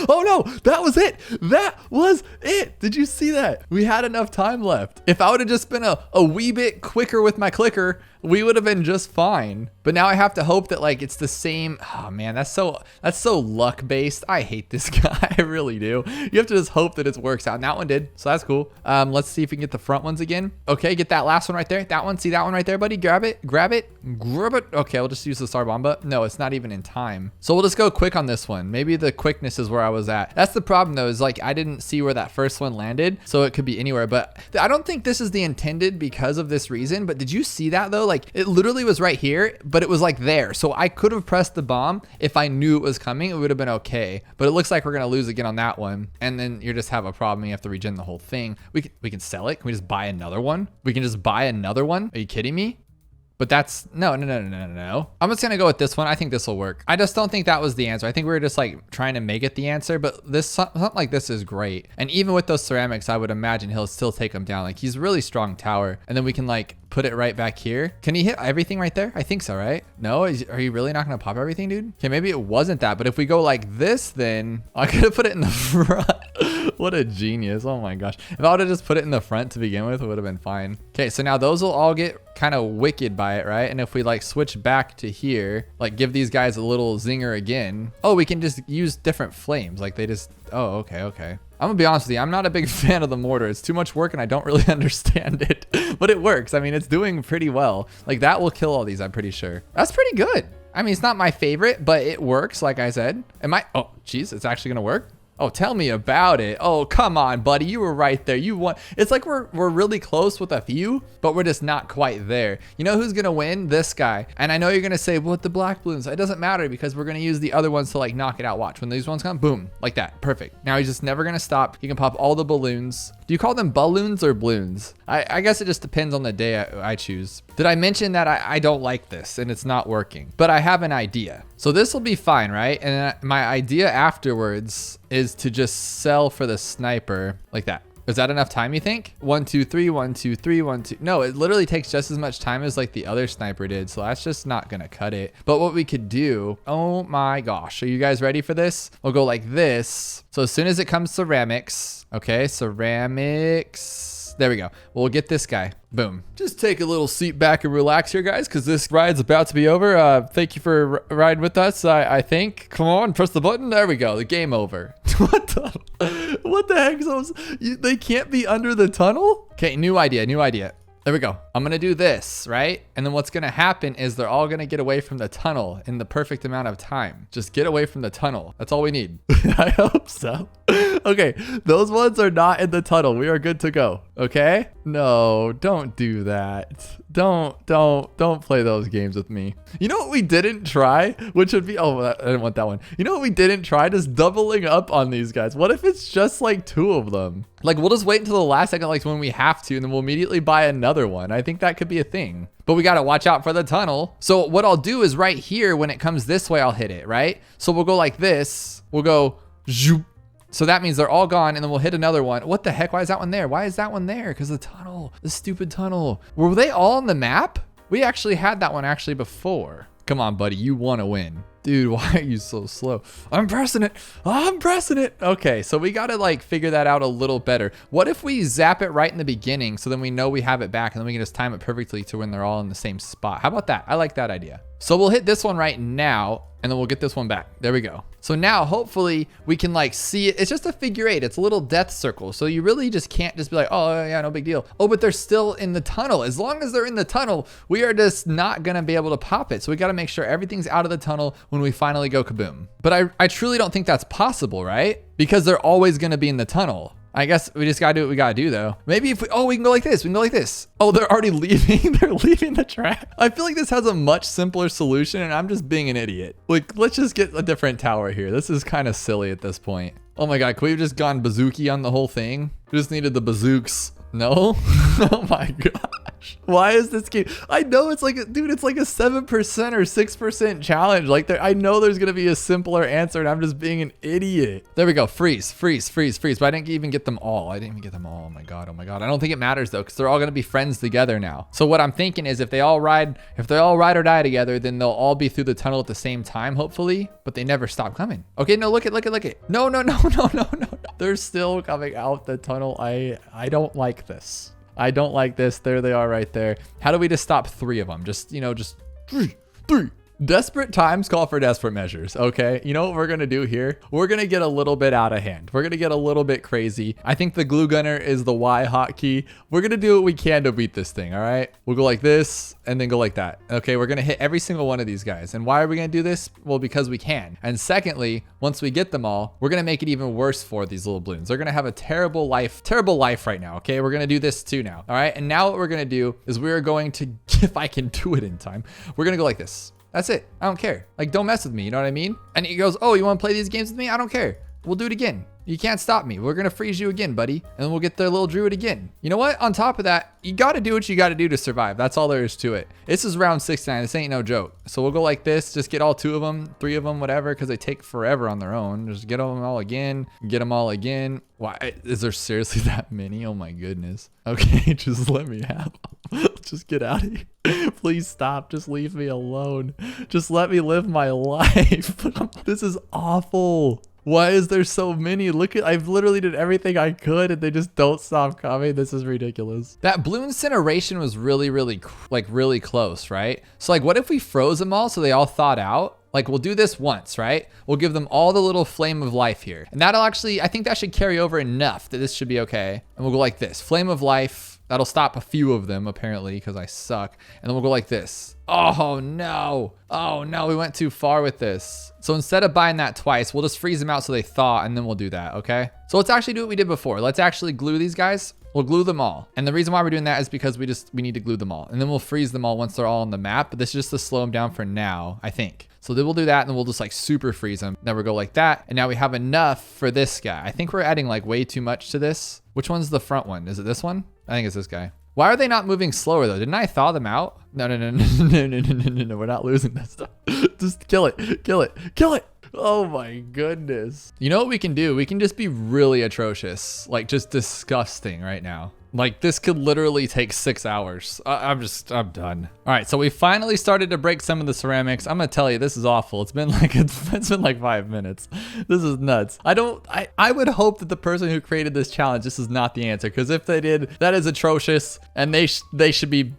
Oh no, that was it. That was it. Did you see that? We had enough time left. If I would have just been a wee bit quicker with my clicker, we would have been just fine. But now I have to hope that like it's the same. Oh man, that's so luck based. I hate this guy. I really do. You have to just hope that it works out. And that one did. So that's cool. Let's see if we can get the front ones again. Okay, get that last one right there. That one. See that one right there, buddy? Grab it. Okay, we'll just use the Sar Bomba. No, it's not even in time. So we'll just go quick on this one. Maybe the quickness is where I was at. That's the problem though, is like I didn't see where that first one landed. So it could be anywhere. But I don't think this is the intended because of this reason. But did you see that though? Like it literally was right here, but it was like there. So I could have pressed the bomb. If I knew it was coming, it would have been okay. But it looks like we're going to lose again on that one. And then you just have a problem. You have to regen the whole thing. We can sell it. Can we just buy another one? We can just buy another one. Are you kidding me? But that's no. I'm just gonna go with this one. I think this will work. I just don't think that was the answer. I think we were just like trying to make it the answer, but something like this is great. And even with those ceramics, I would imagine he'll still take them down. Like he's a really strong tower. And then we can like put it right back here. Can he hit everything right there? I think so, right? No, are you really not gonna pop everything, dude? Okay, maybe it wasn't that, but if we go like this, then I could have put it in the front. What a genius. Oh my gosh. If I would have just put it in the front to begin with, it would have been fine. Okay, so now those will all get kind of wicked by it, right? And if we like switch back to here, like give these guys a little zinger again. Oh, we can just use different flames. Like they just, oh, okay. I'm gonna be honest with you, I'm not a big fan of the mortar. It's too much work and I don't really understand it, but it works. I mean, it's doing pretty well. Like that will kill all these, I'm pretty sure. That's pretty good. I mean, it's not my favorite, but it works, like I said. Oh, geez, it's actually gonna work? Oh, tell me about it. Oh, come on, buddy. You were right there. You won. It's like we're really close with a few, but we're just not quite there. You know who's going to win? This guy. And I know you're going to say, well, with the black balloons, it doesn't matter because we're going to use the other ones to like knock it out. Watch. When these ones come, boom, like that. Perfect. Now he's just never going to stop. He can pop all the balloons. Do you call them balloons or balloons? I guess it just depends on the day I choose. Did I mention that I don't like this and it's not working, but I have an idea. So this will be fine, right? And my idea afterwards is to just sell for the sniper like that. Is that enough time, you think? 1, 2, 3, 1, 2, 3, 1, 2. No, it literally takes just as much time as like the other sniper did. So that's just not gonna cut it. But what we could do, oh my gosh, are you guys ready for this? We'll go like this. So as soon as it comes ceramics, okay, ceramics. There we go. We'll get this guy. Boom. Just take a little seat back and relax here, guys, because this ride's about to be over. Thank you for riding with us, I think. Come on, press the button. There we go. The game over. What the heck? They can't be under the tunnel? Okay, new idea. There we go. I'm going to do this, right? And then what's going to happen is they're all going to get away from the tunnel in the perfect amount of time. Just get away from the tunnel. That's all we need. I hope so. Okay, those ones are not in the tunnel. We are good to go. Okay? No, don't do that. Don't play those games with me. You know what we didn't try? Which would be, oh, I didn't want that one. You know what we didn't try? Just doubling up on these guys. What if it's just like 2 of them? Like we'll just wait until the last second, like when we have to, and then we'll immediately buy another one. I think that could be a thing. But we got to watch out for the tunnel. So what I'll do is right here, when it comes this way, I'll hit it, right? So we'll go like this. We'll go zoop, So that means they're all gone, and then we'll hit another one. What the heck? Why is that one there? Why is that one there? Because the tunnel, the stupid tunnel. Were they all on the map? We actually had that one actually before. Come on, buddy. You want to win. Dude, why are you so slow? I'm pressing it. I'm pressing it. Okay, so we got to like figure that out a little better. What if we zap it right in the beginning so then we know we have it back and then we can just time it perfectly to when they're all in the same spot? How about that? I like that idea. So we'll hit this one right now and then we'll get this one back. There we go. So now hopefully we can like see it. It's just a figure eight. It's a little death circle. So you really just can't just be like, oh yeah, no big deal. Oh, but they're still in the tunnel. As long as they're in the tunnel, we are just not gonna be able to pop it. So we gotta make sure everything's out of the tunnel when we finally go kaboom. But I truly don't think that's possible, right? Because they're always gonna be in the tunnel. I guess we just gotta do what we gotta do though. Maybe if we can go like this. We can go like this. Oh, they're already leaving. They're leaving the track. I feel like this has a much simpler solution and I'm just being an idiot. Like, let's just get a different tower here. This is kind of silly at this point. Oh my God, could we have just gone bazooki on the whole thing? We just needed the bazooks. No? Oh my gosh. Why is this game? I know it's like, dude, it's like a 7% or 6% challenge. Like I know there's going to be a simpler answer and I'm just being an idiot. There we go. Freeze, freeze, freeze, freeze. But I didn't even get them all. I didn't even get them all. Oh my God. Oh my God. I don't think it matters though, because they're all going to be friends together now. So what I'm thinking is if they all ride or die together, then they'll all be through the tunnel at the same time, hopefully, but they never stop coming. Okay. No, look it. No. They're still coming out the tunnel. I don't like this. I don't like this. There they are right there. How do we just stop 3 of them? Just three. Desperate times call for desperate measures, okay? You know what we're gonna do here? We're gonna get a little bit out of hand. We're gonna get a little bit crazy. I think the glue gunner is the Y hotkey. We're gonna do what we can to beat this thing, all right? We'll go like this and then go like that. Okay, we're gonna hit every single one of these guys. And why are we gonna do this? Well, because we can. And secondly, once we get them all, we're gonna make it even worse for these little balloons. They're gonna have a terrible life right now, okay? We're gonna do this too now, all right? And now what we're gonna do is we're going to, if I can do it in time, we're gonna go like this. That's it. I don't care. Like, don't mess with me. You know what I mean? And he goes, oh, you want to play these games with me? I don't care. We'll do it again. You can't stop me. We're going to freeze you again, buddy. And then we'll get the little druid again. You know what? On top of that, you got to do what you got to do to survive. That's all there is to it. This is round 69. This ain't no joke. So we'll go like this. Just get all 2 of them, 3 of them, whatever, because they take forever on their own. Just get them all again. Get them all again. Why? Is there seriously that many? Oh my goodness. Okay, just let me have them. Just get out of here. Please stop. Just leave me alone. Just let me live my life. This is awful. Why is there so many? Look at, I've literally did everything I could and they just don't stop coming. This is ridiculous. That blue incineration was really close, right? So like, what if we froze them all so they all thawed out? Like, we'll do this once, right? We'll give them all the little flame of life here. And that'll actually, I think that should carry over enough that this should be okay. And we'll go like this, flame of life. That'll stop a few of them apparently because I suck. And then we'll go like this. Oh no. Oh no, we went too far with this. So instead of buying that twice, we'll just freeze them out so they thaw and then we'll do that, okay? So let's actually do what we did before. Let's actually glue these guys. We'll glue them all. And the reason why we're doing that is because we need to glue them all. And then we'll freeze them all once they're all on the map. But this is just to slow them down for now, I think. So then we'll do that and then we'll just like super freeze them. Then we'll go like that. And now we have enough for this guy. I think we're adding like way too much to this. Which one's the front one? Is it this one? I think it's this guy. Why are they not moving slower though? Didn't I thaw them out? No. We're not losing this stuff. Just kill it. Oh my goodness. You know what we can do? We can just be really atrocious. Like just disgusting right now. Like this could literally take 6 hours. I'm done. All right, so we finally started to break some of the ceramics. I'm gonna tell you, this is awful. It's been like 5 minutes. This is nuts. I would hope that the person who created this challenge, this is not the answer, because if they did, that is atrocious, and they should be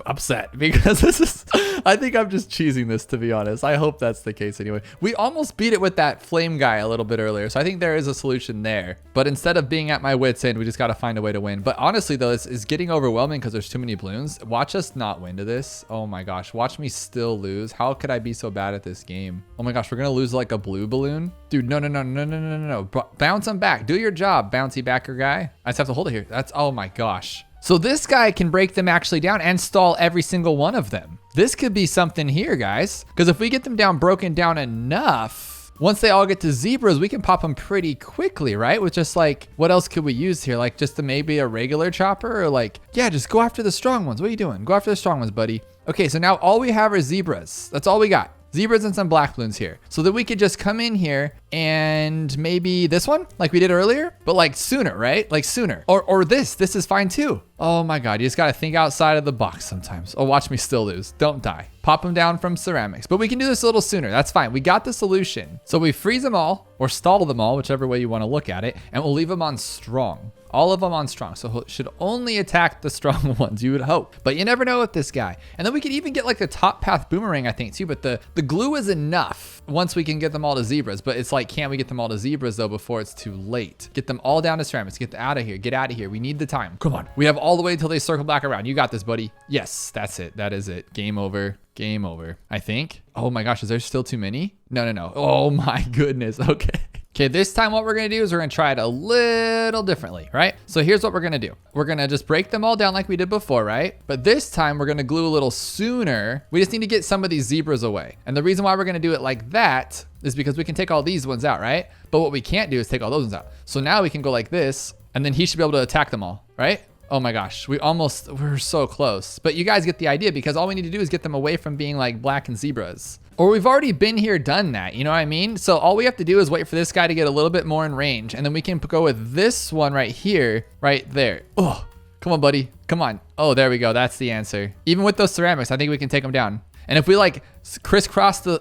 upset because this is. I think I'm just cheesing this, to be honest. I hope that's the case anyway. We almost beat it with that flame guy a little bit earlier, so I think there is a solution there. But instead of being at my wit's end, we just gotta find a way to win. But honestly though, this is getting overwhelming because there's too many balloons. Watch us not win to this. Oh my gosh, watch me still lose. How could I be so bad at this game? Oh my gosh, we're gonna lose like a blue balloon. Dude, no. Bounce them back. Do your job, bouncy backer guy. I just have to hold it here. Oh my gosh. So this guy can break them actually down and stall every single one of them. This could be something here, guys. Because if we get them broken down enough, once they all get to zebras, we can pop them pretty quickly, right? With just like, what else could we use here? Like just maybe a regular chopper or like, yeah, just go after the strong ones. What are you doing? Go after the strong ones, buddy. Okay, so now all we have are zebras. That's all we got. zebras and some black balloons here so that we could just come in here and maybe this one like we did earlier, but like sooner, right? Like sooner. Or this is fine too. Oh my God, you just gotta think outside of the box sometimes. Oh, watch me still lose. Don't die. Pop them down from ceramics, but we can do this a little sooner. That's fine. We got the solution. So we freeze them all or stall them all, whichever way you wanna look at it, and we'll leave them on strong. All of them on strong. So it should only attack the strong ones, you would hope. But you never know with this guy. And then we could even get like the top path boomerang, I think too, but the glue is enough once we can get them all to zebras. But it's like, can't we get them all to zebras though before it's too late? Get them all down to ceramics. Get out of here. Get out of here. We need the time. Come on. We have all the way until they circle back around. You got this, buddy. Yes, that's it. That is it. Game over. Game over, I think. Oh my gosh, is there still too many? No. Oh my goodness. Okay. Okay, this time what we're gonna do is we're gonna try it a little differently, right? So here's what we're gonna do. We're gonna just break them all down like we did before, right? But this time we're gonna glue a little sooner. We just need to get some of these zebras away. And the reason why we're gonna do it like that is because we can take all these ones out, right? But what we can't do is take all those ones out. So now we can go like this, and then he should be able to attack them all, right? Oh my gosh, we're so close. But you guys get the idea because all we need to do is get them away from being like black and zebras. Or we've already been here, done that, you know what I mean? So all we have to do is wait for this guy to get a little bit more in range, and then we can go with this one right here, right there. Oh, come on, buddy, come on. Oh, there we go, that's the answer. Even with those ceramics, I think we can take them down. And if we like crisscross the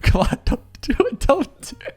come on, don't do it.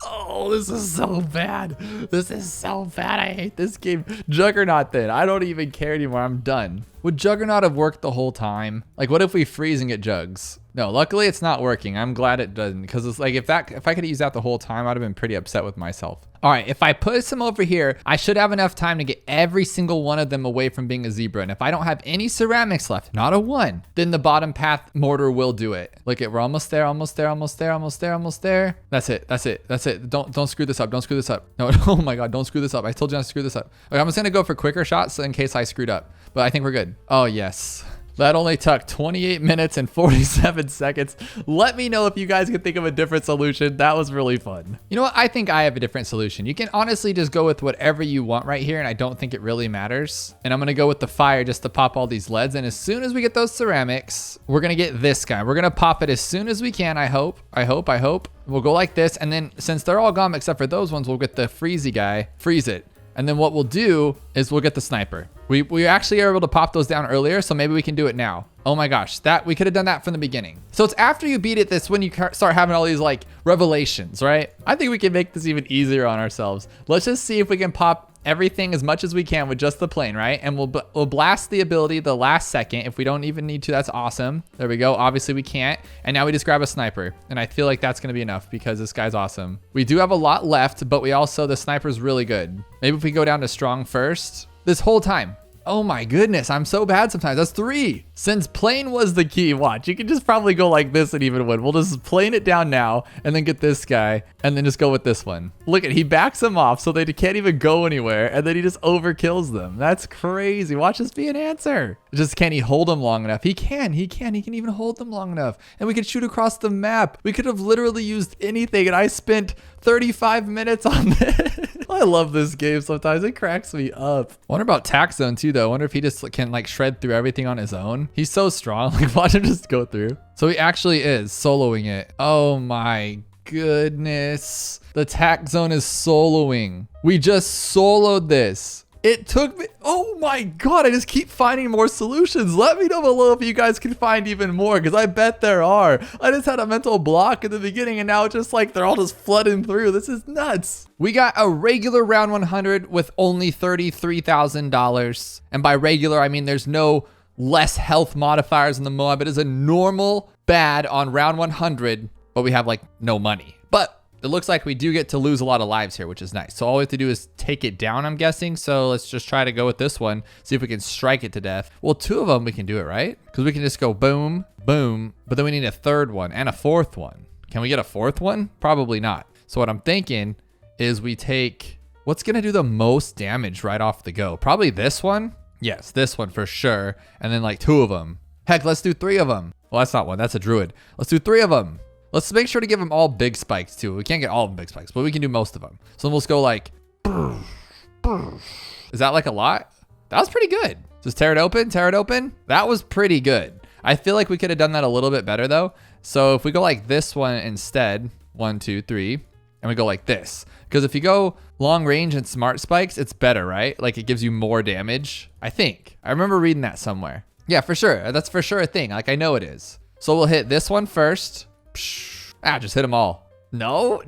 Oh, this is so bad. This is so bad. I hate this game. Juggernaut then. I don't even care anymore. I'm done. Would Juggernaut have worked the whole time? Like, what if we freeze and get jugs? No, luckily it's not working. I'm glad it doesn't, because it's like if I could have used that the whole time, I'd have been pretty upset with myself. All right, if I put some over here, I should have enough time to get every single one of them away from being a zebra. And if I don't have any ceramics left, not a one, then the bottom path mortar will do it. Look at, we're almost there, almost there, almost there, almost there, almost there. That's it, that's it, that's it. Don't screw this up, don't screw this up. No, oh my God, don't screw this up. I told you not to screw this up. Okay, I'm just gonna go for quicker shots in case I screwed up, but I think we're good. Oh yes. That only took 28 minutes and 47 seconds. Let me know if you guys can think of a different solution. That was really fun. You know what? I think I have a different solution. You can honestly just go with whatever you want right here, and I don't think it really matters. And I'm gonna go with the fire just to pop all these leads. And as soon as we get those ceramics, we're gonna get this guy. We're gonna pop it as soon as we can, I hope. We'll go like this, and then since they're all gone except for those ones, we'll get the freezy guy, freeze it. And then what we'll do is we'll get the sniper. We actually are able to pop those down earlier, so maybe we can do it now. Oh my gosh, we could have done that from the beginning. So it's after you beat it, that's when you start having all these like revelations, right? I think we can make this even easier on ourselves. Let's just see if we can pop everything as much as we can with just the plane, right? And we'll blast the ability the last second. If we don't even need to, that's awesome. There we go. Obviously we can't. And now we just grab a sniper. And I feel like that's gonna be enough because this guy's awesome. We do have a lot left, but the sniper's really good. Maybe if we go down to strong first, this whole time. Oh my goodness, I'm so bad sometimes. That's 3. Since plane was the key, watch, you can just probably go like this and even win. We'll just plane it down now and then get this guy and then just go with this one. Look at, he backs them off so they can't even go anywhere, and then he just overkills them. That's crazy. Watch this be an answer. Just can he hold them long enough? He can even hold them long enough. And we could shoot across the map. We could have literally used anything, and I spent 35 minutes on this. I love this game sometimes. It cracks me up. I wonder about Tax Zone too, though. I wonder if he just can like shred through everything on his own. He's so strong. Like, watch him just go through. So he actually is soloing it. Oh my goodness. The Tax Zone is soloing. We just soloed this. It took me, oh my God, I just keep finding more solutions. Let me know below if you guys can find even more, because I bet there are. I just had a mental block at the beginning, and now it's just like they're all just flooding through. This is nuts. We got a regular round 100 with only $33,000. And by regular, I mean there's no less health modifiers in the MOAB. It is a normal bad on round 100, but we have like no money. But it looks like we do get to lose a lot of lives here, which is nice. So all we have to do is take it down, I'm guessing. So let's just try to go with this one, see if we can strike it to death. Well, 2 of them we can do it, right? Because we can just go boom, boom, but then we need a 3rd one and a 4th one. Can we get a 4th one? Probably not. So what I'm thinking is we take, what's gonna do the most damage right off the go? Probably this one. Yes, this one for sure. And then like 2 of them. Heck, let's do 3 of them. Well, that's not one, that's a druid. Let's do 3 of them. Let's make sure to give them all big spikes too. We can't get all of them big spikes, but we can do most of them. So let's go like, is that like a lot? That was pretty good. Just tear it open, tear it open. That was pretty good. I feel like we could have done that a little bit better though. So if we go like this one instead, 1, 2, 3, and we go like this, because if you go long range and smart spikes, it's better, right? Like it gives you more damage, I think. I remember reading that somewhere. Yeah, for sure. That's for sure a thing. Like I know it is. So we'll hit this one first. Just hit them all. No.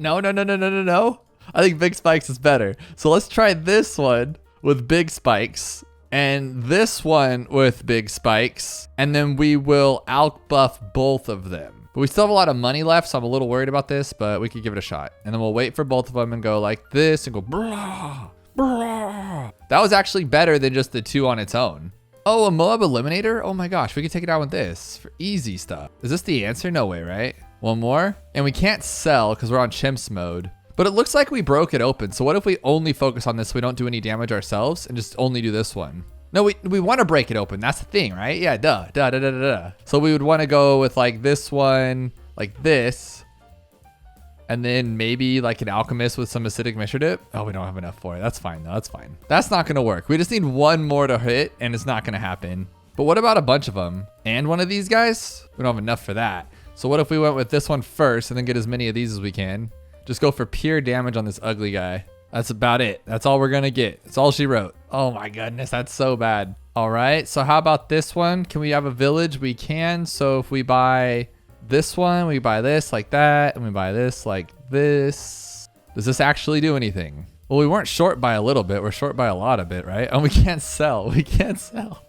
I think big spikes is better. So let's try this one with big spikes and this one with big spikes. And then we will outbuff both of them. But we still have a lot of money left, so I'm a little worried about this, but we could give it a shot. And then we'll wait for both of them and go like this and go brah, brah. That was actually better than just the 2 on its own. Oh, a Moab Eliminator? Oh my gosh, we could take it out with this for easy stuff. Is this the answer? No way, right? One more. And we can't sell because we're on chimps mode. But it looks like we broke it open. So what if we only focus on this so we don't do any damage ourselves and just only do this one? No, we want to break it open. That's the thing, right? Yeah, duh. So we would want to go with like this one, like this. And then maybe like an alchemist with some acidic mixture dip. Oh, we don't have enough for it. That's fine though, that's fine. That's not gonna work. We just need one more to hit and it's not gonna happen. But what about a bunch of them? And one of these guys? We don't have enough for that. So what if we went with this one first and then get as many of these as we can? Just go for pure damage on this ugly guy. That's about it. That's all we're gonna get. That's all she wrote. Oh my goodness, that's so bad. All right, so how about this one? Can we have a village? We can. So if we buy this one, we buy this like that, and we buy this like this. Does this actually do anything? Well, we weren't short by a little bit. We're short by a lot of it, right? Oh, we can't sell. We can't sell.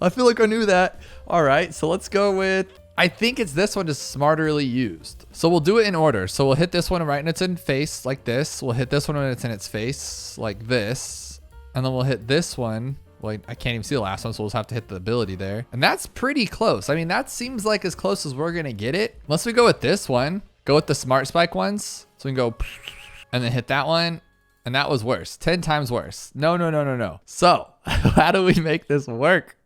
I feel like I knew that. All right, so let's go with, I think it's this one, just smarterly used. So we'll do it in order. So we'll hit this one right in its face like this. We'll hit this one when it's in its face like this. And then we'll hit this one. Well, I can't even see the last one, so we'll just have to hit the ability there. And that's pretty close. I mean, that seems like as close as we're gonna get it. Unless we go with this one, go with the smart spike ones. So we can go and then hit that one. And that was worse, 10 times worse. No. So how do we make this work?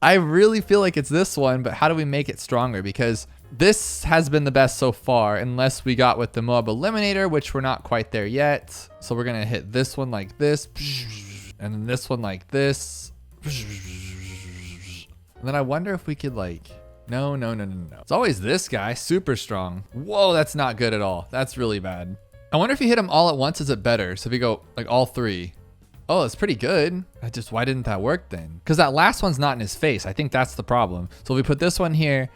I really feel like it's this one, but how do we make it stronger? Because this has been the best so far, unless we got with the Moab Eliminator, which we're not quite there yet. So we're gonna hit this one like this. And then this one like this. And then I wonder if we could like, no. It's always this guy, super strong. Whoa, that's not good at all. That's really bad. I wonder if you hit them all at once, is it better? So if you go like all 3. Oh, it's pretty good. Why didn't that work then? Because that last one's not in his face. I think that's the problem. So if we put this one here,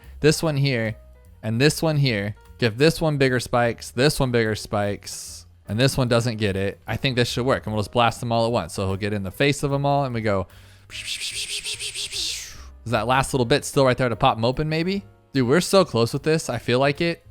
and this one here, give this one bigger spikes, this one bigger spikes, and this one doesn't get it, I think this should work. And we'll just blast them all at once. So he'll get in the face of them all and we go. Is that last little bit still right there to pop them open maybe? Dude, we're so close with this. I feel like it.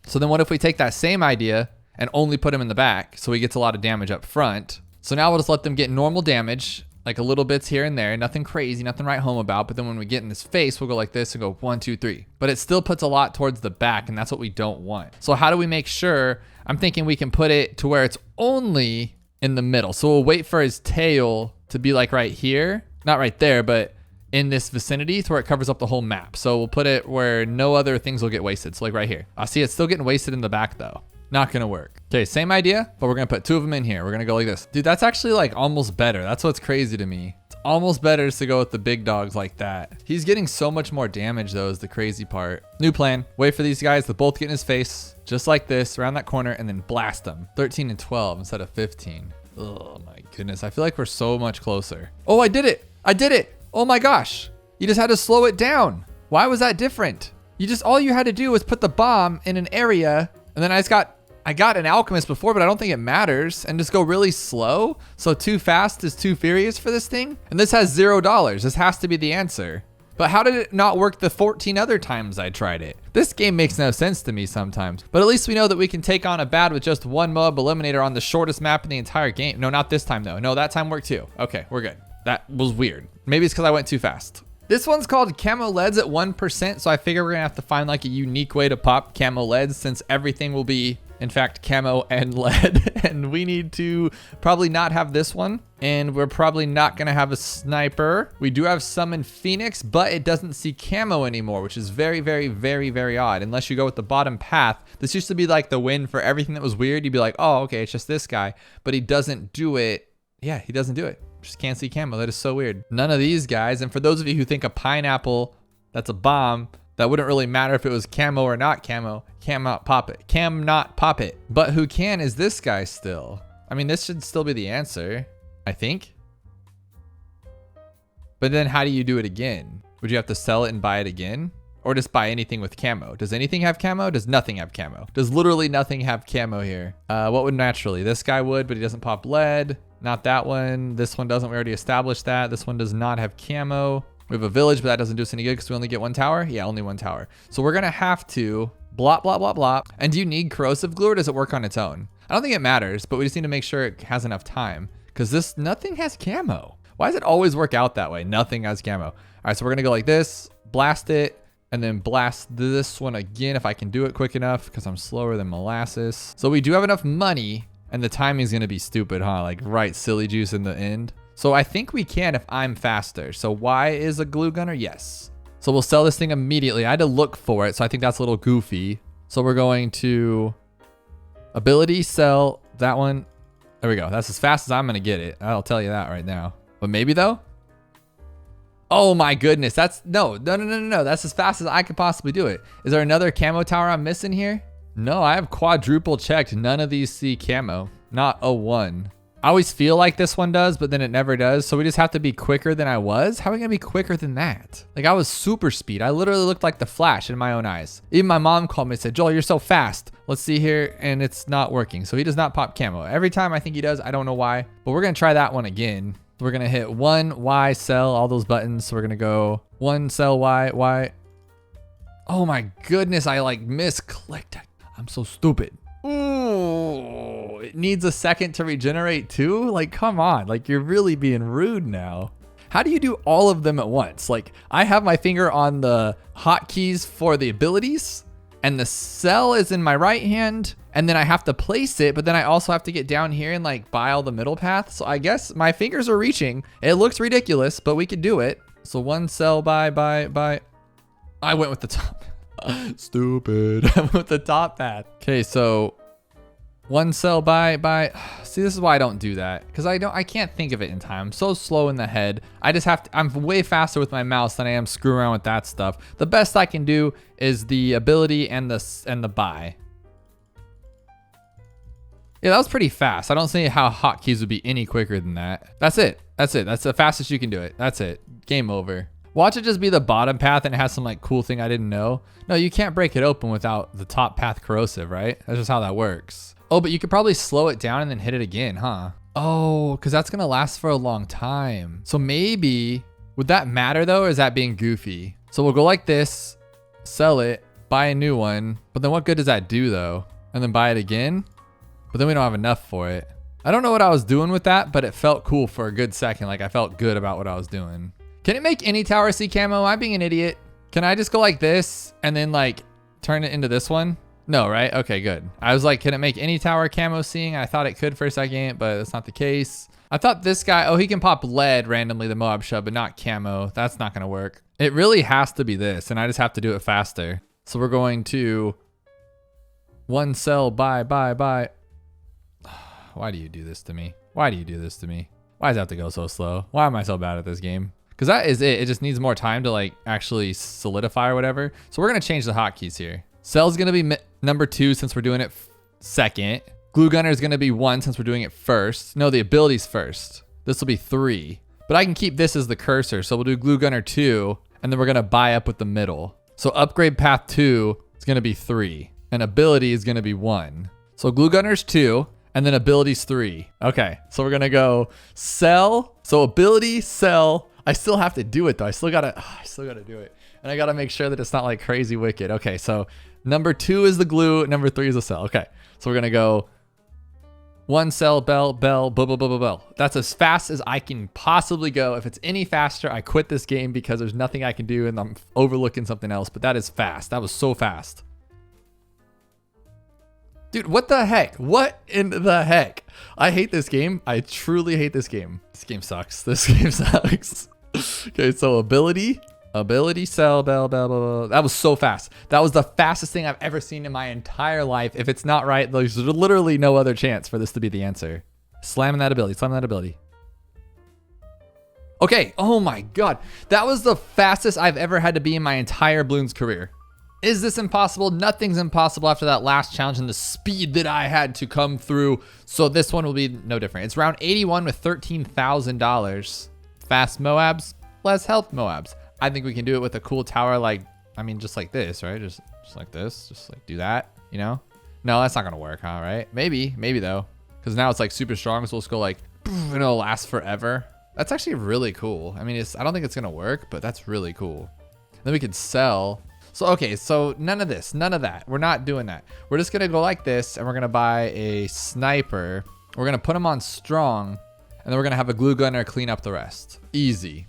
So then what if we take that same idea and only put him in the back so he gets a lot of damage up front? So now we'll just let them get normal damage, like a little bits here and there, nothing crazy, nothing to write home about. But then when we get in his face, we'll go like this and go 1, 2, 3. But it still puts a lot towards the back, and that's what we don't want. So how do we make sure? I'm thinking we can put it to where it's only in the middle. So we'll wait for his tail to be like right here, not right there, but in this vicinity to where it covers up the whole map. So we'll put it where no other things will get wasted. So like right here. I see it's still getting wasted in the back though. Not gonna work. Okay, same idea, but we're gonna put 2 of them in here. We're gonna go like this. Dude, that's actually like almost better. That's what's crazy to me. It's almost better to go with the big dogs like that. He's getting so much more damage though, is the crazy part. New plan, wait for these guys to both get in his face, just like this, around that corner, and then blast them. 13 and 12 instead of 15. Oh my goodness, I feel like we're so much closer. Oh, I did it. Oh my gosh. You just had to slow it down. Why was that different? All you had to do was put the bomb in an area, and then I got an alchemist before, but I don't think it matters, and just go really slow. So too fast is too furious for this thing. And this has $0. This has to be the answer. But how did it not work the 14 other times I tried it? This game makes no sense to me sometimes. But at least we know that we can take on a bad with just 1 Moab Eliminator on the shortest map in the entire game. No, not this time though. No, that time worked too. Okay, we're good. That was weird. Maybe it's because I went too fast. This one's called camo-leads at 1%. So I figure we're gonna have to find like a unique way to pop camo-leads, since everything will be, in fact, camo and lead. And we need to probably not have this one. And we're probably not gonna have a sniper. We do have summon Phoenix, but it doesn't see camo anymore, which is very, very, very, very odd. Unless you go with the bottom path. This used to be like the win for everything that was weird. You'd be like, oh, okay, it's just this guy. But he doesn't do it. Yeah, he doesn't do it. Just can't see camo. That is so weird. None of these guys. And for those of you who think a pineapple, that's a bomb, That wouldn't really matter if it was camo or not camo. Cam not pop it. Cam not pop it. But who can is this guy still. I mean, this should still be the answer, I think. But then how do you do it again? Would you have to sell it and buy it again? Or just buy anything with camo? Does anything have camo? Does nothing have camo? Does literally nothing have camo here? What would naturally? This guy would, but he doesn't pop lead. Not that one. This one doesn't. We already established that. This one does not have camo. We have a village, but that doesn't do us any good because we only get one tower. Yeah, only one tower. So we're going to have to blop, blop, blop, blop. And do you need corrosive glue or does it work on its own? I don't think it matters, but we just need to make sure it has enough time because this, nothing has camo. Why does it always work out that way? Nothing has camo. All right, so we're going to go like this, blast it. And then blast this one again if I can do it quick enough because I'm slower than molasses. So we do have enough money and the timing is going to be stupid, huh? Like right silly juice in the end. So I think we can if I'm faster. So Y is a glue gunner? Yes. So we'll sell this thing immediately. I had to look for it. So I think that's a little goofy. So we're going to ability, sell that one. There we go. That's as fast as I'm going to get it. I'll tell you that right now. But maybe though. Oh my goodness, that's no. That's as fast as I could possibly do it. Is there another camo tower I'm missing here? No, I have quadruple checked. None of these see camo, not a one. I always feel like this one does, but then it never does. So we just have to be quicker than I was. How are we gonna be quicker than that? Like I was super speed. I literally looked like the Flash in my own eyes. Even my mom called me and said, Joel, you're so fast. Let's see here. And it's not working. So he does not pop camo. Every time I think he does, I don't know why, but we're gonna try that one again. We're going to hit 1, Y, sell, all those buttons. So we're going to go 1, sell, Y, Y. Oh my goodness. I like misclicked. I'm so stupid. Ooh, it needs a second to regenerate too. Like, come on. Like you're really being rude now. How do you do all of them at once? Like I have my finger on the hotkeys for the abilities and the sell is in my right hand. And then I have to place it, but then I also have to get down here and like buy all the middle path. So I guess my fingers are reaching. It looks ridiculous, but we could do it. So 1, sell, buy. I went with the top. Stupid. I went with the top path. Okay, so 1, sell, buy. See, this is why I don't do that because I can't think of it in time. I'm so slow in the head. I just have to, I'm way faster with my mouse than I am screwing around with that stuff. The best I can do is the ability and the buy. Yeah, that was pretty fast. I don't see how hotkeys would be any quicker than that. That's it. That's the fastest you can do it. That's it. Game over. Watch it just be the bottom path and it has some like cool thing I didn't know. No, you can't break it open without the top path corrosive, right? That's just how that works. Oh, but you could probably slow it down and then hit it again, huh? Oh, because that's going to last for a long time. So maybe, would that matter though? Or is that being goofy? So we'll go like this, sell it, buy a new one. But then what good does that do though? And then buy it again? But then we don't have enough for it. I don't know what I was doing with that, but it felt cool for a good second. Like I felt good about what I was doing. Can it make any tower see camo? Am I being an idiot? Can I just go like this and then like turn it into this one? No, right? Okay, good. I was like, can it make any tower camo seeing? I thought it could for a second, but that's not the case. I thought this guy, oh, he can pop lead randomly, the Moab shove, but not camo. That's not gonna work. It really has to be this, and I just have to do it faster. So we're going to 1, sell, buy. Why do you do this to me? Why do you do this to me? Why does it have to go so slow? Why am I so bad at this game? Because that is it. It just needs more time to like actually solidify or whatever. So we're going to change the hotkeys here. Cell's going to be number 2 since we're doing it second. Glue gunner is going to be 1 since we're doing it first. No, the abilities first. This will be 3. But I can keep this as the cursor. So we'll do glue gunner 2 and then we're going to buy up with the middle. So upgrade path 2 is going to be 3 and ability is going to be 1. So glue gunner's 2. And then abilities 3. Okay, so we're gonna go sell. So ability, sell. I still have to do it though. I still gotta do it. And I gotta make sure that it's not like crazy wicked. Okay, so number 2 is the glue. Number 3 is the sell. Okay, so we're gonna go 1, sell, bell. That's as fast as I can possibly go. If it's any faster, I quit this game because there's nothing I can do and I'm overlooking something else. But that is fast. That was so fast. Dude, what the heck? What in the heck? I hate this game. I truly hate this game. This game sucks. This game sucks. Okay, so ability, sell, bell. That was so fast. That was the fastest thing I've ever seen in my entire life. If it's not right, there's literally no other chance for this to be the answer. Slamming that ability. Okay, oh my God. That was the fastest I've ever had to be in my entire Bloons career. Is this impossible? Nothing's impossible after that last challenge and the speed that I had to come through. So this one will be no different. It's round 81 with $13,000. Fast Moabs, less health Moabs. I think we can do it with a cool tower like, I mean, just like this, right? Just like this, just like do that, you know? No, that's not gonna work, huh, right? Maybe though. Because now it's like super strong, so let's go like, and it'll last forever. That's actually really cool. I mean, I don't think it's gonna work, but that's really cool. Then we could sell. So, okay, so none of this, none of that. We're not doing that. We're just gonna go like this and we're gonna buy a sniper. We're gonna put him on strong and then we're gonna have a glue gunner clean up the rest. Easy,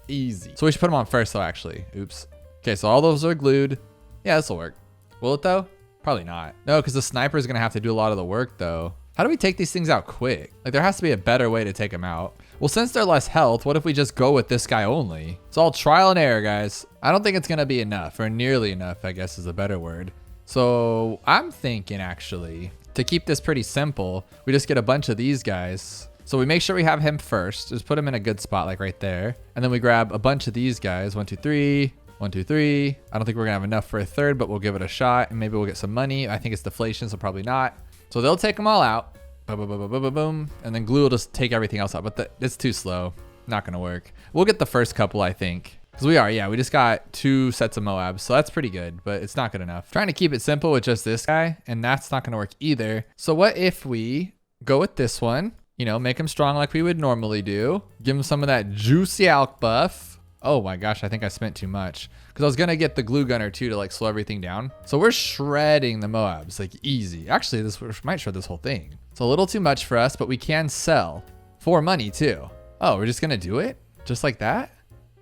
easy. So we should put him on first though, actually. Oops. Okay, so all those are glued. Yeah, this will work. Will it though? Probably not. No, because the sniper is gonna have to do a lot of the work though. How do we take these things out quick? Like there has to be a better way to take them out. Well, since they're less health, what if we just go with this guy only? It's all trial and error, guys. I don't think it's gonna be enough, or nearly enough, I guess is a better word. So I'm thinking actually, to keep this pretty simple, we just get a bunch of these guys. So we make sure we have him first, just put him in a good spot like right there. And then we grab a bunch of these guys, 1, 2, 3, 1, 2, 3. I don't think we're gonna have enough for a third, but we'll give it a shot and maybe we'll get some money. I think it's deflation, so probably not. So they'll take them all out. Boom, boom, boom, boom, boom, boom. And then glue will just take everything else out, but it's too slow. Not gonna work. We'll get the first couple, I think. Because we just got 2 sets of Moabs, so that's pretty good, but it's not good enough. Trying to keep it simple with just this guy, and that's not gonna work either. So what if we go with this one, you know, make him strong like we would normally do, give him some of that juicy alk buff. Oh my gosh, I think I spent too much. Because I was gonna get the glue gunner too to like slow everything down. So we're shredding the Moabs, like easy. Actually, this might shred this whole thing. It's a little too much for us, but we can sell for money too. Oh, we're just gonna do it? Just like that?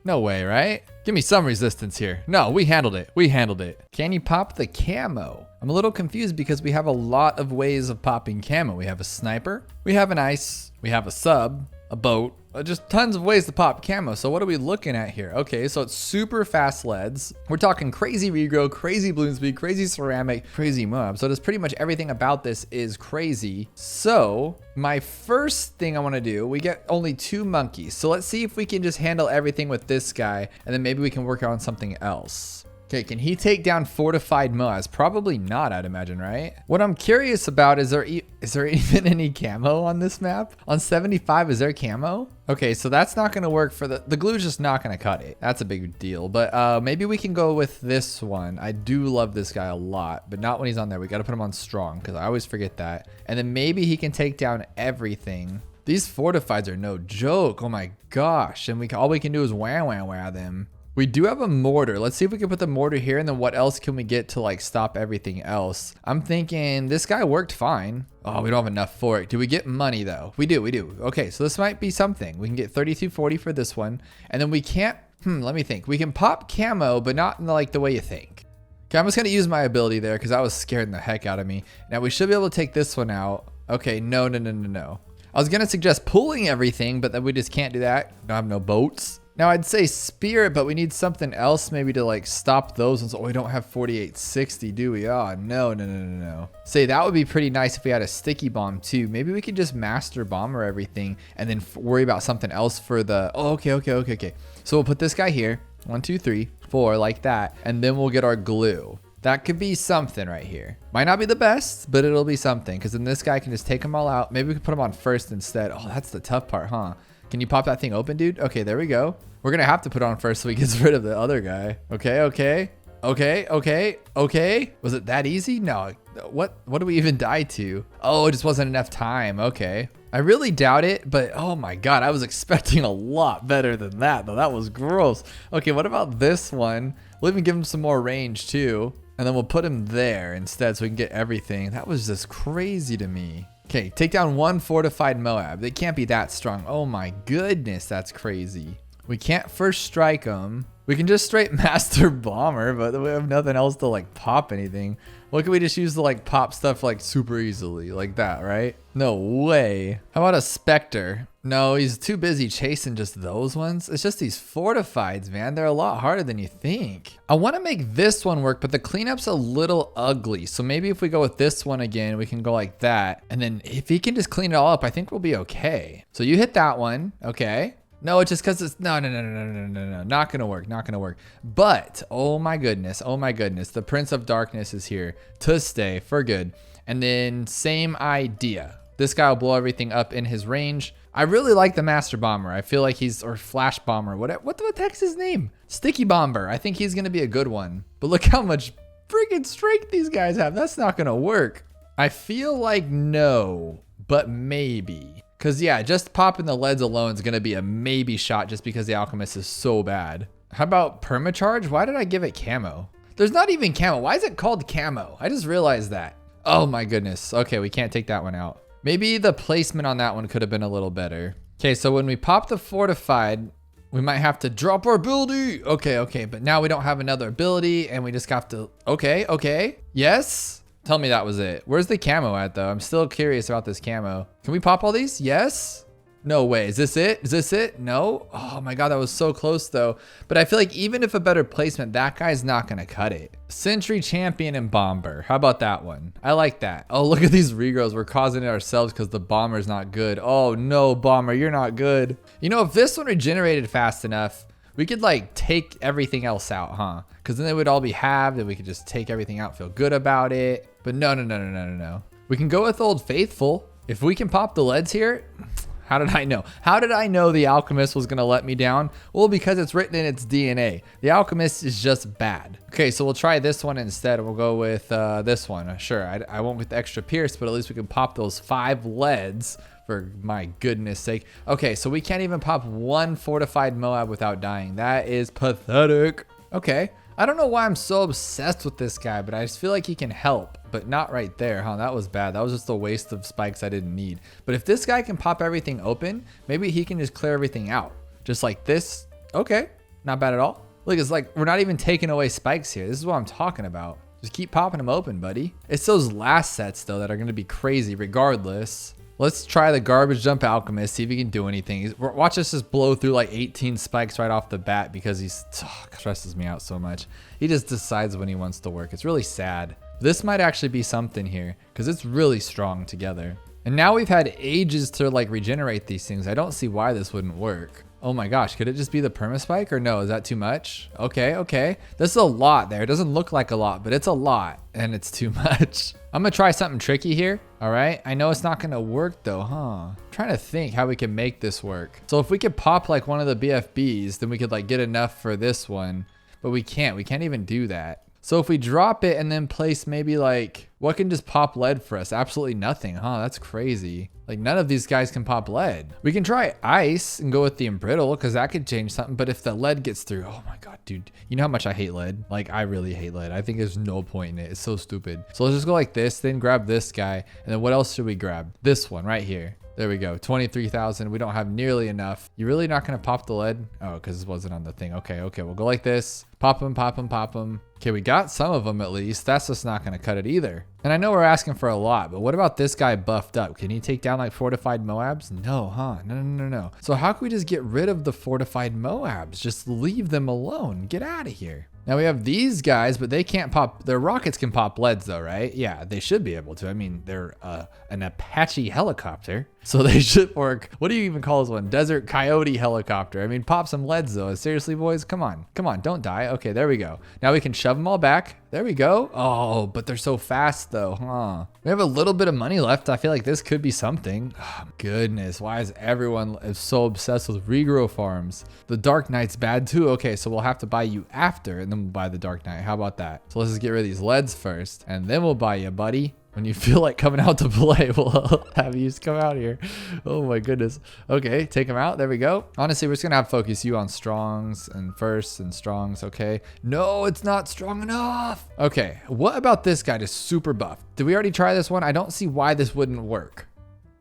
No way, right? Give me some resistance here. No, we handled it. We handled it. Can you pop the camo? I'm a little confused because we have a lot of ways of popping camo. We have a sniper, we have an ice, we have a sub, a boat, just tons of ways to pop camo. So what are we looking at here? Okay, so it's super fast leads. We're talking crazy regrow, crazy bloom speed, crazy ceramic, crazy mob. So just pretty much everything about this is crazy. So my first thing I want to do, we get only 2 monkeys. So let's see if we can just handle everything with this guy and then maybe we can work on something else. Okay, can he take down fortified Moas? Probably not, I'd imagine, right? What I'm curious about is there even any camo on this map? On 75, is there camo? Okay, so that's not gonna work for the glue's just not gonna cut it. That's a big deal, but maybe we can go with this one. I do love this guy a lot, but not when he's on there. We gotta put him on strong because I always forget that. And then maybe he can take down everything. These fortifieds are no joke. Oh my gosh. And all we can do is wah them. We do have a mortar. Let's see if we can put the mortar here and then what else can we get to like stop everything else? I'm thinking this guy worked fine. Oh, we don't have enough for it. Do we get money though? We do. Okay, so this might be something. We can get 3240 for this one. And then we can't, let me think. We can pop camo, but not in like the way you think. Okay, I'm just gonna use my ability there because that was scaring the heck out of me. Now we should be able to take this one out. Okay, no. I was gonna suggest pulling everything, but then we just can't do that. Don't have no boats. Now I'd say spirit, but we need something else maybe to like stop those ones. Oh, we don't have 4860, do we? Oh, no. Say that would be pretty nice if we had a sticky bomb too. Maybe we could just master bomber everything and then worry about something else for the, oh, okay. So we'll put this guy here, 1, 2, 3, 4 like that. And then we'll get our glue. That could be something right here. Might not be the best, but it'll be something. Cause then this guy can just take them all out. Maybe we could put them on first instead. Oh, that's the tough part, huh? Can you pop that thing open, dude? Okay, there we go. We're gonna have to put it on first so he gets rid of the other guy. Okay. Was it that easy? No. What do we even die to? Oh, it just wasn't enough time. Okay. I really doubt it, but oh my God, I was expecting a lot better than that, though. That was gross. Okay, what about this one? We'll even give him some more range too. And then we'll put him there instead so we can get everything. That was just crazy to me. Okay, take down 1 fortified Moab. They can't be that strong. Oh my goodness, that's crazy. We can't first strike them. We can just straight master bomber, but we have nothing else to like pop anything. What can we just use to like pop stuff like super easily like that, right? No way. How about a Spectre? No, he's too busy chasing just those ones. It's just these fortifieds, man. They're a lot harder than you think. I want to make this one work, but the cleanup's a little ugly. So maybe if we go with this one again, we can go like that. And then if he can just clean it all up, I think we'll be okay. So you hit that one. Okay. No, it's just because it's no, not gonna work, not gonna work. But oh my goodness, the Prince of Darkness is here to stay for good. And then same idea. This guy will blow everything up in his range. I really like the Master Bomber. I feel like he's, or Flash Bomber, what the heck's his name? Sticky Bomber. I think he's gonna be a good one. But look how much freaking strength these guys have. That's not gonna work. I feel like no, but maybe. Cause yeah, just popping the leads alone is gonna be a maybe shot just because the Alchemist is so bad. How about Permacharge? Why did I give it camo? There's not even camo. Why is it called camo? I just realized that. Oh my goodness. Okay, we can't take that one out. Maybe the placement on that one could have been a little better. Okay, so when we pop the Fortified, we might have to drop our ability. Okay, but now we don't have another ability and we just have to, okay. Yes? Tell me that was it. Where's the camo at though? I'm still curious about this camo. Can we pop all these? Yes? No way. Is this it? Is this it? No? Oh my God, that was so close though. But I feel like even if a better placement, that guy's not gonna cut it. Sentry Champion and Bomber. How about that one? I like that. Oh, look at these regrowths. We're causing it ourselves because the Bomber's not good. Oh no, Bomber, you're not good. You know, if this one regenerated fast enough, we could like take everything else out, huh? Because then they would all be halved and we could just take everything out, feel good about it. But no. We can go with Old Faithful. If we can pop the leads here, how did I know? How did I know the Alchemist was gonna let me down? Well, because it's written in its DNA. The Alchemist is just bad. Okay, so we'll try this one instead. We'll go with this one. Sure, I won't with the extra Pierce, but at least we can pop those 5 leads. For my goodness sake. Okay, so we can't even pop one Fortified Moab without dying. That is pathetic. Okay, I don't know why I'm so obsessed with this guy, but I just feel like he can help, but not right there, huh? That was bad. That was just a waste of spikes I didn't need. But if this guy can pop everything open, maybe he can just clear everything out. Just like this. Okay, not bad at all. Look, it's like we're not even taking away spikes here. This is what I'm talking about. Just keep popping them open, buddy. It's those last sets though that are gonna be crazy regardless. Let's try the Garbage Jump Alchemist, see if he can do anything. Watch us just blow through like 18 spikes right off the bat because he stresses me out so much. He just decides when he wants to work. It's really sad. This might actually be something here because it's really strong together. And now we've had ages to like regenerate these things. I don't see why this wouldn't work. Oh my gosh, could it just be the permaspike or no? Is that too much? Okay. This is a lot there. It doesn't look like a lot, but it's a lot and it's too much. I'm gonna try something tricky here. All right, I know it's not gonna work though, huh? I'm trying to think how we can make this work. So if we could pop like one of the BFBs, then we could like get enough for this one, but we can't even do that. So if we drop it and then place maybe like, what can just pop lead for us? Absolutely nothing, huh? That's crazy. Like none of these guys can pop lead. We can try ice and go with the embrittle because that could change something. But if the lead gets through, oh my God, dude, you know how much I hate lead? Like I really hate lead. I think there's no point in it. It's so stupid. So let's just go like this, then grab this guy. And then what else should we grab? This one right here. There we go, 23,000. We don't have nearly enough. You're really not gonna pop the lead? Oh, because this wasn't on the thing. Okay, we'll go like this. Pop them. Okay, we got some of them at least. That's just not gonna cut it either. And I know we're asking for a lot, but what about this guy buffed up? Can he take down like Fortified Moabs? No, huh? No. So how can we just get rid of the Fortified Moabs? Just leave them alone. Get out of here. Now we have these guys, but they can't pop, their rockets can pop leads though, right? Yeah, they should be able to. I mean, they're an Apache helicopter, so they should work. What do you even call this one? Desert Coyote helicopter. I mean, pop some leads though. Seriously, boys, come on, don't die. Okay, there we go. Now we can shove them all back. There we go. Oh, but they're so fast though, huh? We have a little bit of money left. I feel like this could be something. Oh, goodness, why is everyone so obsessed with regrow farms? The Dark Knight's bad too. Okay, so we'll have to buy you after and then we'll buy the Dark Knight. How about that? So let's just get rid of these leads first and then we'll buy you, buddy. When you feel like coming out to play, we'll have you just come out here. Oh my goodness. Okay, take them out. There we go. Honestly, we're just gonna have focus you on strongs and firsts and strongs, okay? No, it's not strong enough. Okay, what about this guy to super buff? Did we already try this one? I don't see why this wouldn't work.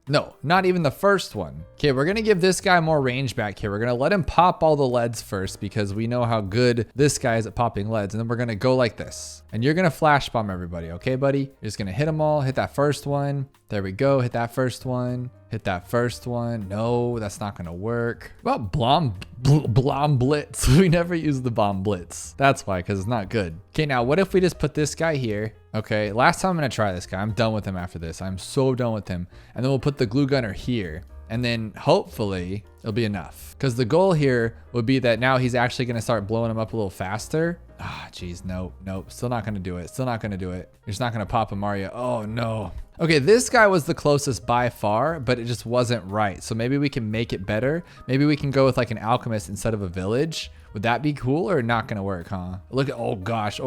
No, not even the first one. Okay, we're gonna give this guy more range back here. We're gonna let him pop all the leads first because we know how good this guy is at popping leads. And then we're gonna go like this. And you're gonna flash bomb everybody, okay, buddy? You're just gonna hit them all, hit that first one. There we go, hit that first one. Hit that first one. No, that's not gonna work. What about Blom Blitz? We never use the Bomb Blitz. That's why, because it's not good. Okay, now what if we just put this guy here? Okay, last time I'm gonna try this guy. I'm done with him after this. I'm so done with him. And then we'll put the glue gunner here. And then hopefully it'll be enough. Because the goal here would be that now he's actually going to start blowing him up a little faster. Ah, geez, nope. Still not going to do it. Still not going to do it. You're just not going to pop a Mario. Oh, no. Okay, this guy was the closest by far, but it just wasn't right. So maybe we can make it better. Maybe we can go with like an alchemist instead of a village. Would that be cool or not gonna work, huh? Look at, oh gosh.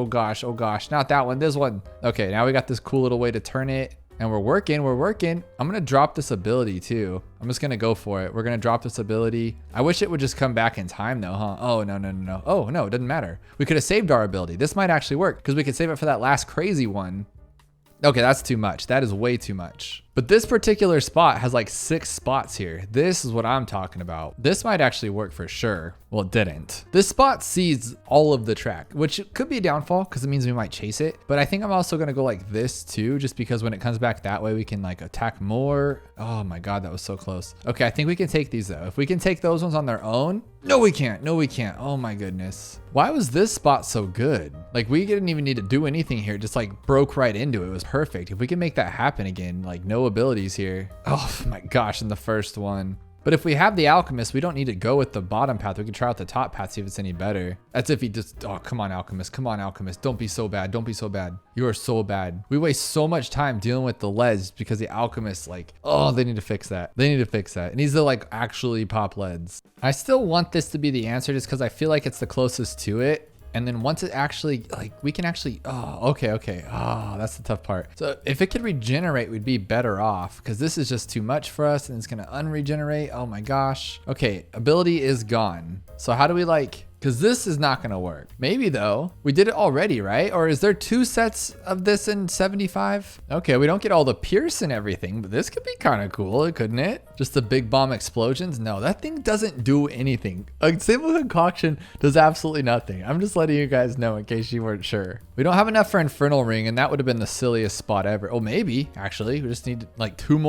Not that one, this one. Okay, now we got this cool little way to turn it. And we're working. I'm gonna drop this ability too. I'm just gonna go for it. We're gonna drop this ability. I wish it would just come back in time though, huh? Oh, no. Oh, no, it doesn't matter. We could have saved our ability. This might actually work because we could save it for that last crazy one. Okay, that's too much. That is way too much. But this particular spot has like 6 spots here. This is what I'm talking about. This might actually work for sure. Well, it didn't. This spot sees all of the track, which could be a downfall because it means we might chase it. But I think I'm also gonna go like this too, just because when it comes back that way, we can like attack more. Oh my God, that was so close. Okay, I think we can take these though. If we can take those ones on their own. No, we can't. Oh my goodness. Why was this spot so good? Like we didn't even need to do anything here. It just like broke right into it. It was perfect. If we can make that happen again, like no abilities here. Oh my gosh, in the first one. But if we have the alchemist, we don't need to go with the bottom path. We can try out the top path, see if it's any better. That's if he just, oh, come on, alchemist. Don't be so bad. You are so bad. We waste so much time dealing with the leads because the alchemist, like, oh, they need to fix that. It needs to like actually pop leads. I still want this to be the answer just because I feel like it's the closest to it. And then once it actually, like, we can actually, oh, okay. Oh, that's the tough part. So if it could regenerate, we'd be better off because this is just too much for us and it's going to unregenerate. Oh my gosh. Okay, ability is gone. So how do we like, because this is not going to work. Maybe though, we did it already, right? Or is there 2 sets of this in 75? Okay, we don't get all the pierce and everything, but this could be kind of cool, couldn't it? Just the big bomb explosions? No, that thing doesn't do anything. A simple concoction does absolutely nothing. I'm just letting you guys know in case you weren't sure. We don't have enough for Infernal Ring, and that would have been the silliest spot ever. Oh, maybe, actually. We just need like 2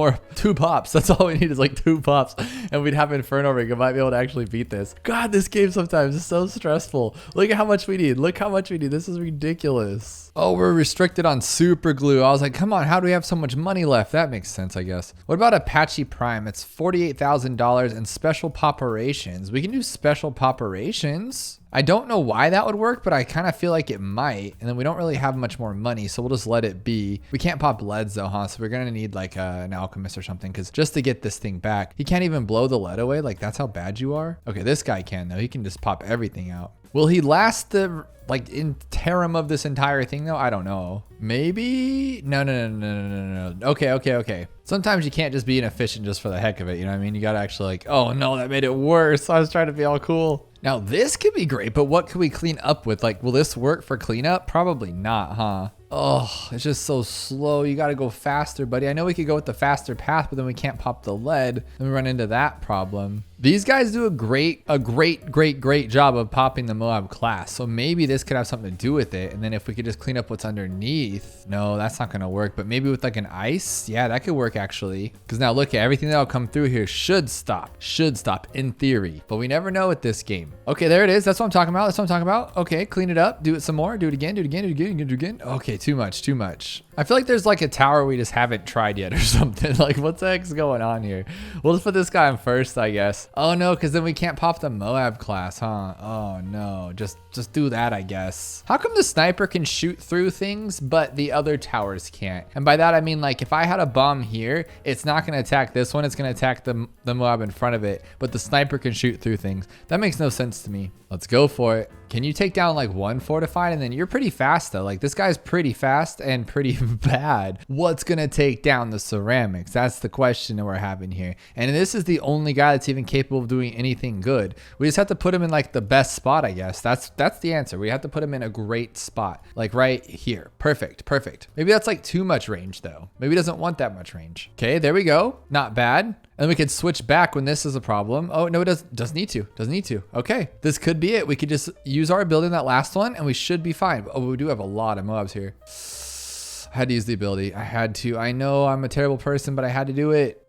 pops. That's all we need is like 2 pops, and we'd have Infernal Ring. I might be able to actually beat this. God, this game sometimes is so stressful. Look at how much we need. This is ridiculous. Oh, we're restricted on super glue. I was like, come on, how do we have so much money left? That makes sense, I guess. What about Apache Prime? It's $48,000 and special poperations. We can do special poperations. I don't know why that would work, but I kind of feel like it might. And then we don't really have much more money, so we'll just let it be. We can't pop leads though, huh? So we're gonna need like an alchemist or something, because just to get this thing back, he can't even blow the lead away. Like that's how bad you are. Okay, this guy can though. He can just pop everything out. Will he last the like interim of this entire thing though? I don't know. Maybe? No. Okay. Sometimes you can't just be inefficient just for the heck of it. You know what I mean? You gotta actually like, oh no, that made it worse. I was trying to be all cool. Now this could be great, but what could we clean up with? Like, will this work for cleanup? Probably not, huh? Oh, it's just so slow. You gotta go faster, buddy. I know we could go with the faster path, but then we can't pop the lead. Then we run into that problem. These guys do a great job of popping the Moab class. So maybe this could have something to do with it. And then if we could just clean up what's underneath. No, that's not gonna work. But maybe with like an ice, yeah, that could work actually. Because now look at everything that'll come through here should stop in theory. But we never know with this game. Okay, there it is. That's what I'm talking about. Okay, clean it up. Do it some more. Do it again. Okay, too much. I feel like there's like a tower we just haven't tried yet or something. Like what the heck's going on here? We'll just put this guy on first, I guess. Oh no, because then we can't pop the Moab class, huh? Oh no, just do that, I guess. How come the sniper can shoot through things, but the other towers can't? And by that, I mean like if I had a bomb here, it's not gonna attack this one, it's gonna attack the Moab in front of it, but the sniper can shoot through things. That makes no sense to me. Let's go for it. Can you take down like one fortified? And then you're pretty fast though. Like this guy's pretty fast and pretty bad. What's gonna take down the ceramics? That's the question that we're having here. And this is the only guy that's even capable of doing anything good. We just have to put him in like the best spot, I guess. That's the answer. We have to put him in a great spot. Like right here. Perfect. Maybe that's like too much range though. Maybe he doesn't want that much range. Okay, there we go. Not bad. And we could switch back when this is a problem. Oh, no, it doesn't need to. Okay, this could be it. We could just use our ability in that last one and we should be fine. Oh, we do have a lot of Moabs here. I had to use the ability. I had to. I know I'm a terrible person, but I had to do it.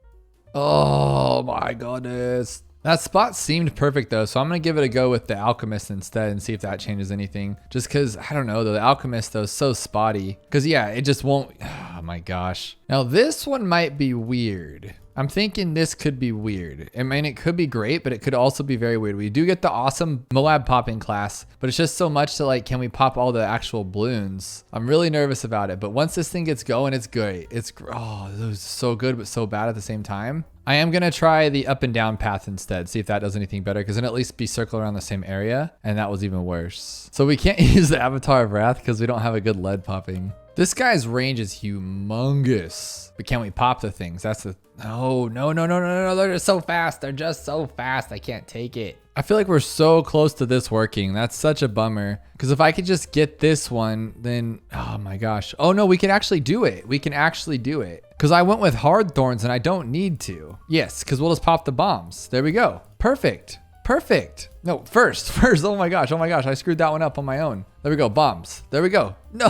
Oh my goodness. That spot seemed perfect though, so I'm gonna give it a go with the alchemist instead and see if that changes anything. Just cause, I don't know though, the alchemist though is so spotty. Cause yeah, it just won't, oh my gosh. Now this one might be weird. I'm thinking this could be weird. I mean, it could be great, but it could also be very weird. We do get the awesome Moab popping class, but it's just so much to like, can we pop all the actual balloons? I'm really nervous about it, but once this thing gets going, it's great. Oh, this is so good, but so bad at the same time. I am gonna try the up and down path instead, see if that does anything better, because then at least be circled around the same area, and that was even worse. So we can't use the Avatar of Wrath because we don't have a good lead popping. This guy's range is humongous, but can we pop the things? That's the, no, they're just so fast. They're just so fast. I can't take it. I feel like we're so close to this working. That's such a bummer. Because if I could just get this one, then, oh my gosh. Oh no, we can actually do it. We can actually do it. Because I went with hard thorns and I don't need to. Yes, because we'll just pop the bombs. There we go. Perfect. Perfect. No, first. Oh my gosh. I screwed that one up on my own. There we go. Bombs. There we go. No.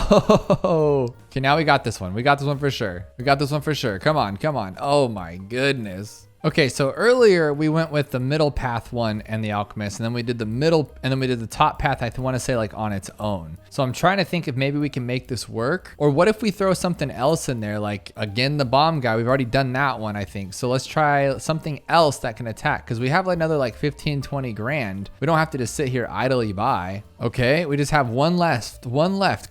Okay, now we got this one. We got this one for sure. Come on. Oh my goodness. Okay, so earlier we went with the middle path one and the alchemist, and then we did the middle, and then we did the top path, I want to say like on its own. So I'm trying to think if maybe we can make this work, or what if we throw something else in there, like again, the bomb guy. We've already done that one, I think. So let's try something else that can attack, because we have like another like 15, 20 grand. We don't have to just sit here idly by. Okay, we just have one left.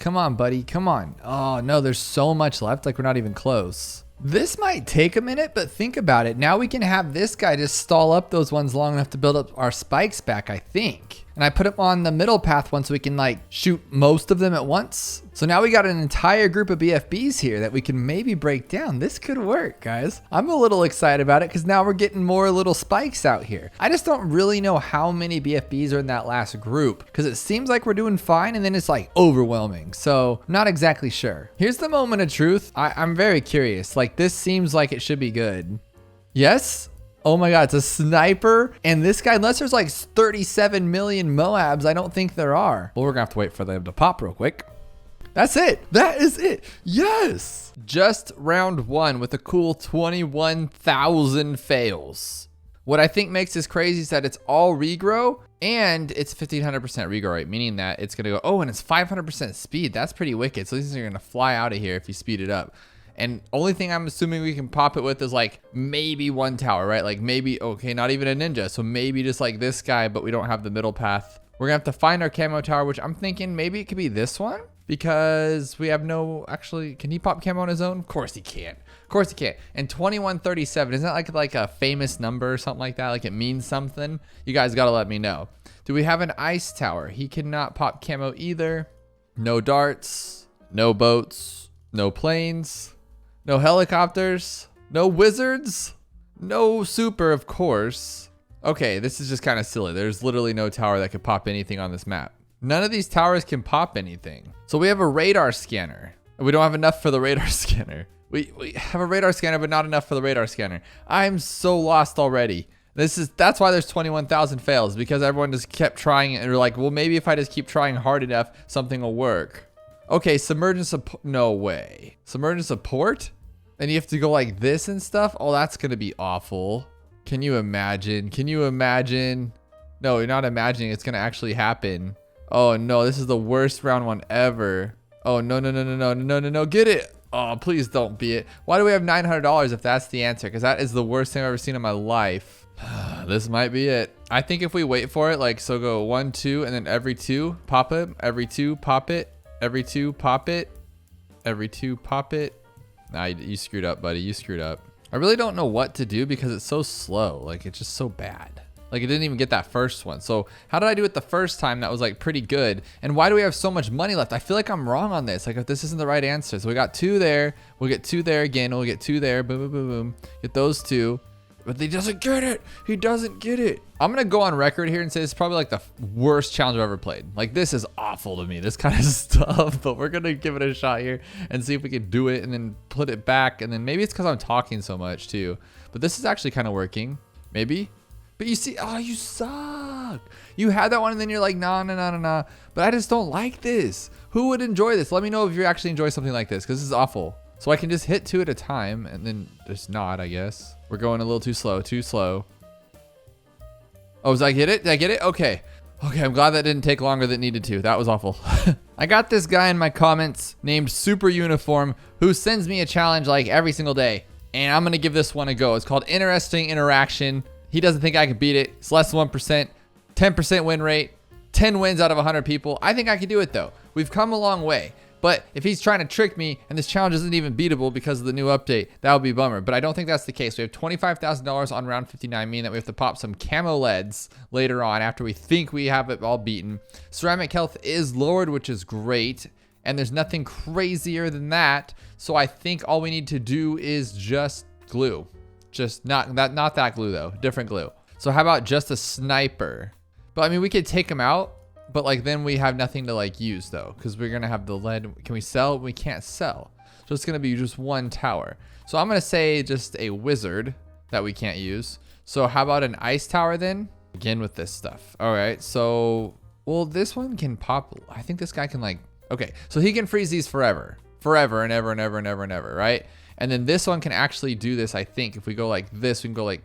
Come on, buddy, come on. Oh no, there's so much left, like we're not even close. This might take a minute, but think about it. Now we can have this guy just stall up those ones long enough to build up our spikes back, I think. And I put him on the middle path one so we can like shoot most of them at once. So now we got an entire group of BFBs here that we can maybe break down. This could work, guys. I'm a little excited about it because now we're getting more little spikes out here. I just don't really know how many BFBs are in that last group because it seems like we're doing fine and then it's like overwhelming. So I'm not exactly sure. Here's the moment of truth. I'm very curious. Like this seems like it should be good. Yes? Oh my God, it's a sniper. And this guy, unless there's like 37 million Moabs, I don't think there are. Well, we're gonna have to wait for them to pop real quick. That's it. That is it. Yes. Just round one with a cool 21,000 fails. What I think makes this crazy is that it's all regrow and it's 1500% regrow rate, meaning that it's gonna go, oh, and it's 500% speed. That's pretty wicked. So these things are gonna fly out of here if you speed it up. And only thing I'm assuming we can pop it with is like maybe one tower, right? Like maybe, okay, not even a ninja. So maybe just like this guy, but we don't have the middle path. We're gonna have to find our camo tower, which I'm thinking maybe it could be this one because we have no, actually, can he pop camo on his own? Of course he can't. Of course he can't. And 2137, isn't that like a famous number or something like that? Like it means something? You guys gotta let me know. Do we have an ice tower? He cannot pop camo either. No darts, no boats, no planes. No helicopters, no wizards, no super, of course. Okay, this is just kind of silly. There's literally no tower that could pop anything on this map. None of these towers can pop anything. So we have a radar scanner. We don't have enough for the radar scanner. We have a radar scanner, but not enough for the radar scanner. I'm so lost already. That's why there's 21,000 fails, because everyone just kept trying and they're like, well, maybe if I just keep trying hard enough, something will work. Okay, submergent support, no way. Submergent support? And you have to go like this and stuff? Oh, that's gonna be awful. Can you imagine? Can you imagine? No, you're not imagining, it's gonna actually happen. Oh no, this is the worst round one ever. Oh no, get it. Oh, please don't be it. Why do we have $900 if that's the answer? Because that is the worst thing I've ever seen in my life. This might be it. I think if we wait for it, like, so go 1, 2, and then every 2, pop it, every 2, pop it. Every 2, pop it. Every 2, pop it. Nah, you screwed up, buddy. You screwed up. I really don't know what to do because it's so slow. Like, it's just so bad. Like, it didn't even get that first one. So how did I do it the first time? That was like pretty good. And why do we have so much money left? I feel like I'm wrong on this. Like, if this isn't the right answer. So we got 2 there. We'll get 2 there again. We'll get 2 there. Boom, boom, boom, boom. Get those 2. But he doesn't get it. He doesn't get it. I'm going to go on record here and say this is probably like the worst challenge I've ever played. Like, this is awful to me, this kind of stuff. But we're going to give it a shot here and see if we can do it and then put it back. And then maybe it's because I'm talking so much too. But this is actually kind of working. Maybe. But you see, oh, you suck. You had that one and then you're like, nah. But I just don't like this. Who would enjoy this? Let me know if you actually enjoy something like this, because this is awful. So I can just hit 2 at a time and then just not, I guess. We're going a little too slow. Oh, did I get it? Did I get it? Okay. Okay, I'm glad that didn't take longer than it needed to. That was awful. I got this guy in my comments named Super Uniform who sends me a challenge like every single day. And I'm going to give this one a go. It's called Interesting Interaction. He doesn't think I can beat it. It's less than 1%, 10% win rate, 10 wins out of 100 people. I think I can do it though. We've come a long way. But if he's trying to trick me and this challenge isn't even beatable because of the new update, that would be a bummer. But I don't think that's the case. We have $25,000 on round 59, meaning that we have to pop some camo-leads later on after we think we have it all beaten. Ceramic health is lowered, which is great. And there's nothing crazier than that. So I think all we need to do is just glue. Just not that glue though, different glue. So how about just a sniper? But I mean, we could take him out. But like then we have nothing to like use though, because we're gonna have the lead. Can we sell? We can't sell. So it's gonna be just one tower. So I'm gonna say just a wizard that we can't use. So how about an ice tower then? Again with this stuff. All right, so, well, this one can pop. I think this guy can like, okay, so he can freeze these forever and ever and ever and ever and ever, right? And then this one can actually do this. I think if we go like this, we can go like,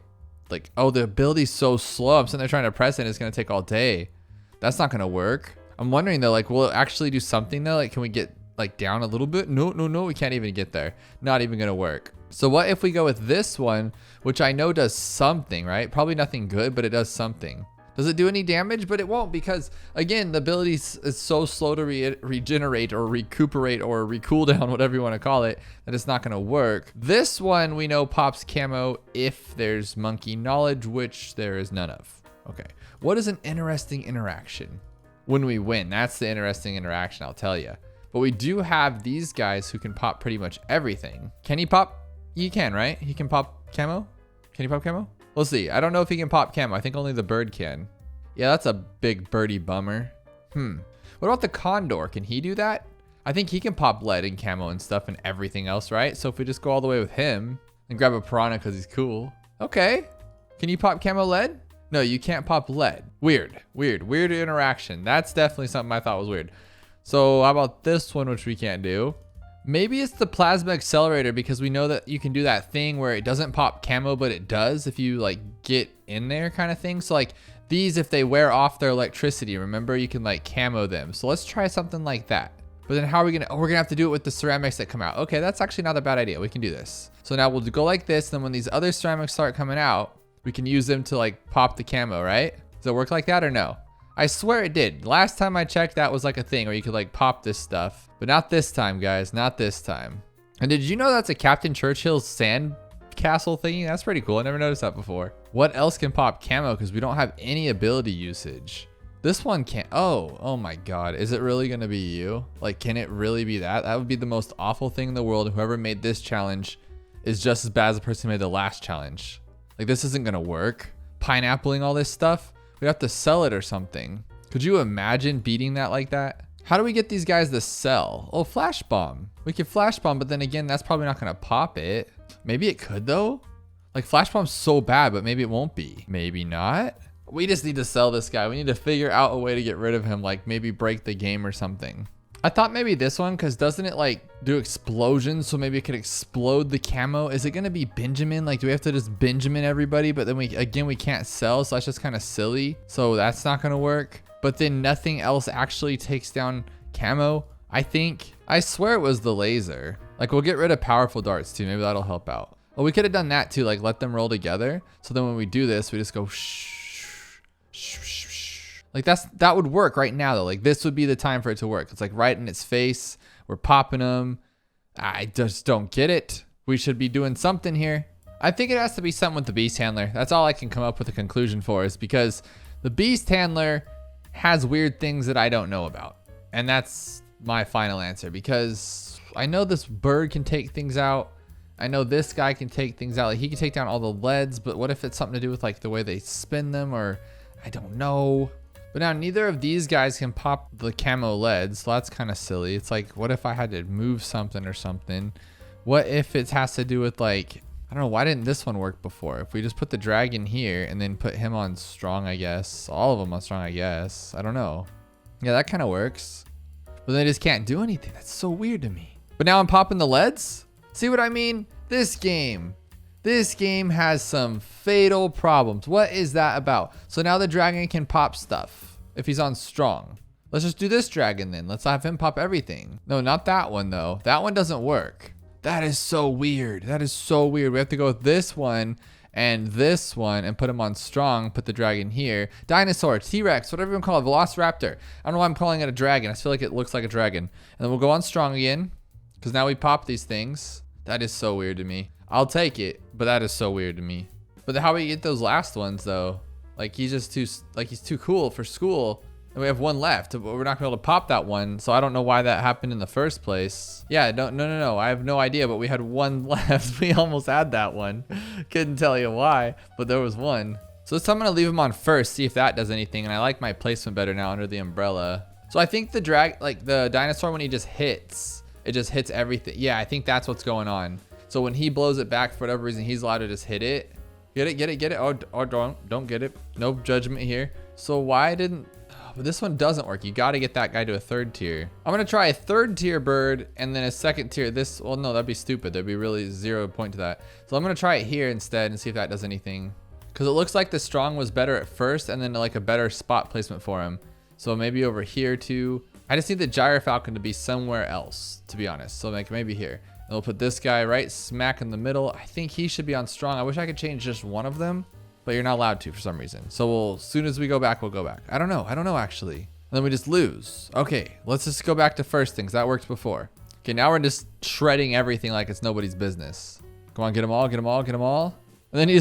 oh, the ability's so slow. I'm sitting there trying to press it and it's gonna take all day. That's not gonna work. I'm wondering though, like, will it actually do something though? Like, can we get like down a little bit? No, we can't even get there. Not even gonna work. So what if we go with this one, which I know does something, right? Probably nothing good, but it does something. Does it do any damage? But it won't, because again, the ability is so slow to regenerate or recuperate or recool down, whatever you want to call it, that it's not gonna work. This one we know pops camo if there's monkey knowledge, which there is none of. Okay. What is an interesting interaction? When we win, that's the interesting interaction, I'll tell you. But we do have these guys who can pop pretty much everything. Can he pop? He can, right? He can pop camo? Can he pop camo? We'll see. I don't know if he can pop camo. I think only the bird can. Yeah, that's a big birdie bummer. What about the condor? Can he do that? I think he can pop lead and camo and stuff and everything else, right? So if we just go all the way with him and grab a piranha because he's cool. Okay. Can you pop camo lead? No, you can't pop lead. Weird interaction. That's definitely something I thought was weird. So how about this one, which we can't do? Maybe it's the plasma accelerator, because we know that you can do that thing where it doesn't pop camo, but it does if you like get in there kind of thing. So like these, if they wear off their electricity, remember you can like camo them. So let's try something like that. But then how are we gonna, we're gonna have to do it with the ceramics that come out. Okay, that's actually not a bad idea. We can do this. So now we'll go like this. Then when these other ceramics start coming out, we can use them to like pop the camo, right? Does it work like that or no? I swear it did. Last time I checked, that was like a thing where you could like pop this stuff, but not this time, guys, not this time. And did you know that's a Captain Churchill's sand castle thingy? That's pretty cool. I never noticed that before. What else can pop camo? Because we don't have any ability usage. This one can't. Oh my God. Is it really gonna be you? Like, can it really be that? That would be the most awful thing in the world. Whoever made this challenge is just as bad as the person who made the last challenge. Like, this isn't gonna work. Pineappling all this stuff. We have to sell it or something. Could you imagine beating that like that? How do we get these guys to sell? Oh, flash bomb. We could flash bomb, but then again, that's probably not gonna pop it. Maybe it could though. Like, flash bomb's so bad, but maybe it won't be. Maybe not. We just need to sell this guy. We need to figure out a way to get rid of him. Like maybe break the game or something. I thought maybe this one, because doesn't it like do explosions? So maybe it could explode the camo. Is it gonna be Benjamin? Like, do we have to just Benjamin everybody? But then we can't sell, so that's just kind of silly. So that's not gonna work. But then nothing else actually takes down camo, I think. I swear it was the laser. Like, we'll get rid of powerful darts too. Maybe that'll help out. Oh, we could have done that too. Like, let them roll together. So then when we do this, we just go shh. Like that would work right now though. Like, this would be the time for it to work. It's like right in its face. We're popping them. I just don't get it. We should be doing something here. I think it has to be something with the beast handler. That's all I can come up with a conclusion for, is because the beast handler has weird things that I don't know about. And that's my final answer, because I know this bird can take things out. I know this guy can take things out. Like, he can take down all the leads, but what if it's something to do with like the way they spin them, or I don't know. But now neither of these guys can pop the camo leads, so that's kind of silly. It's like, what if I had to move something or something? What if it has to do with like, I don't know, why didn't this one work before? If we just put the dragon here and then put him on strong, I guess. All of them on strong, I guess. I don't know. Yeah, that kind of works. But they just can't do anything. That's so weird to me. But now I'm popping the leads? See what I mean? This game has some fatal problems. What is that about? So now the dragon can pop stuff if he's on strong. Let's just do this dragon then. Let's have him pop everything. No, not that one though. That one doesn't work. That is so weird. That is so weird. We have to go with this one and put them on strong. Put the dragon here. Dinosaur, T-Rex, whatever you want to call it. Velociraptor. I don't know why I'm calling it a dragon. I feel like it looks like a dragon. And then we'll go on strong again because now we pop these things. That is so weird to me. I'll take it, but that is so weird to me. But how do we get those last ones though? Like he's just he's too cool for school. And we have one left, but we're not gonna be able to pop that one. So I don't know why that happened in the first place. Yeah, no. I have no idea, but we had one left. We almost had that one. Couldn't tell you why, but there was one. So I'm gonna leave him on first, see if that does anything. And I like my placement better now under the umbrella. So I think the the dinosaur, when he just hits, it just hits everything. Yeah, I think that's what's going on. So when he blows it back for whatever reason, he's allowed to just hit it. Get it. Oh, don't get it. No judgment here. So why didn't... But this one doesn't work. You got to get that guy to a third tier. I'm going to try a third tier bird and then a second tier. Well, no, that'd be stupid. There'd be really 0 point to that. So I'm going to try it here instead and see if that does anything. Because it looks like the strong was better at first and then like a better spot placement for him. So maybe over here too. I just need the gyrofalcon to be somewhere else, to be honest. So like maybe here. And we'll put this guy right smack in the middle. I think he should be on strong. I wish I could change just one of them. But you're not allowed to for some reason. So as soon as we go back, we'll go back. I don't know actually. And then we just lose. Okay, let's just go back to first things. That worked before. Okay, now we're just shredding everything like it's nobody's business. Come on, get them all. And then he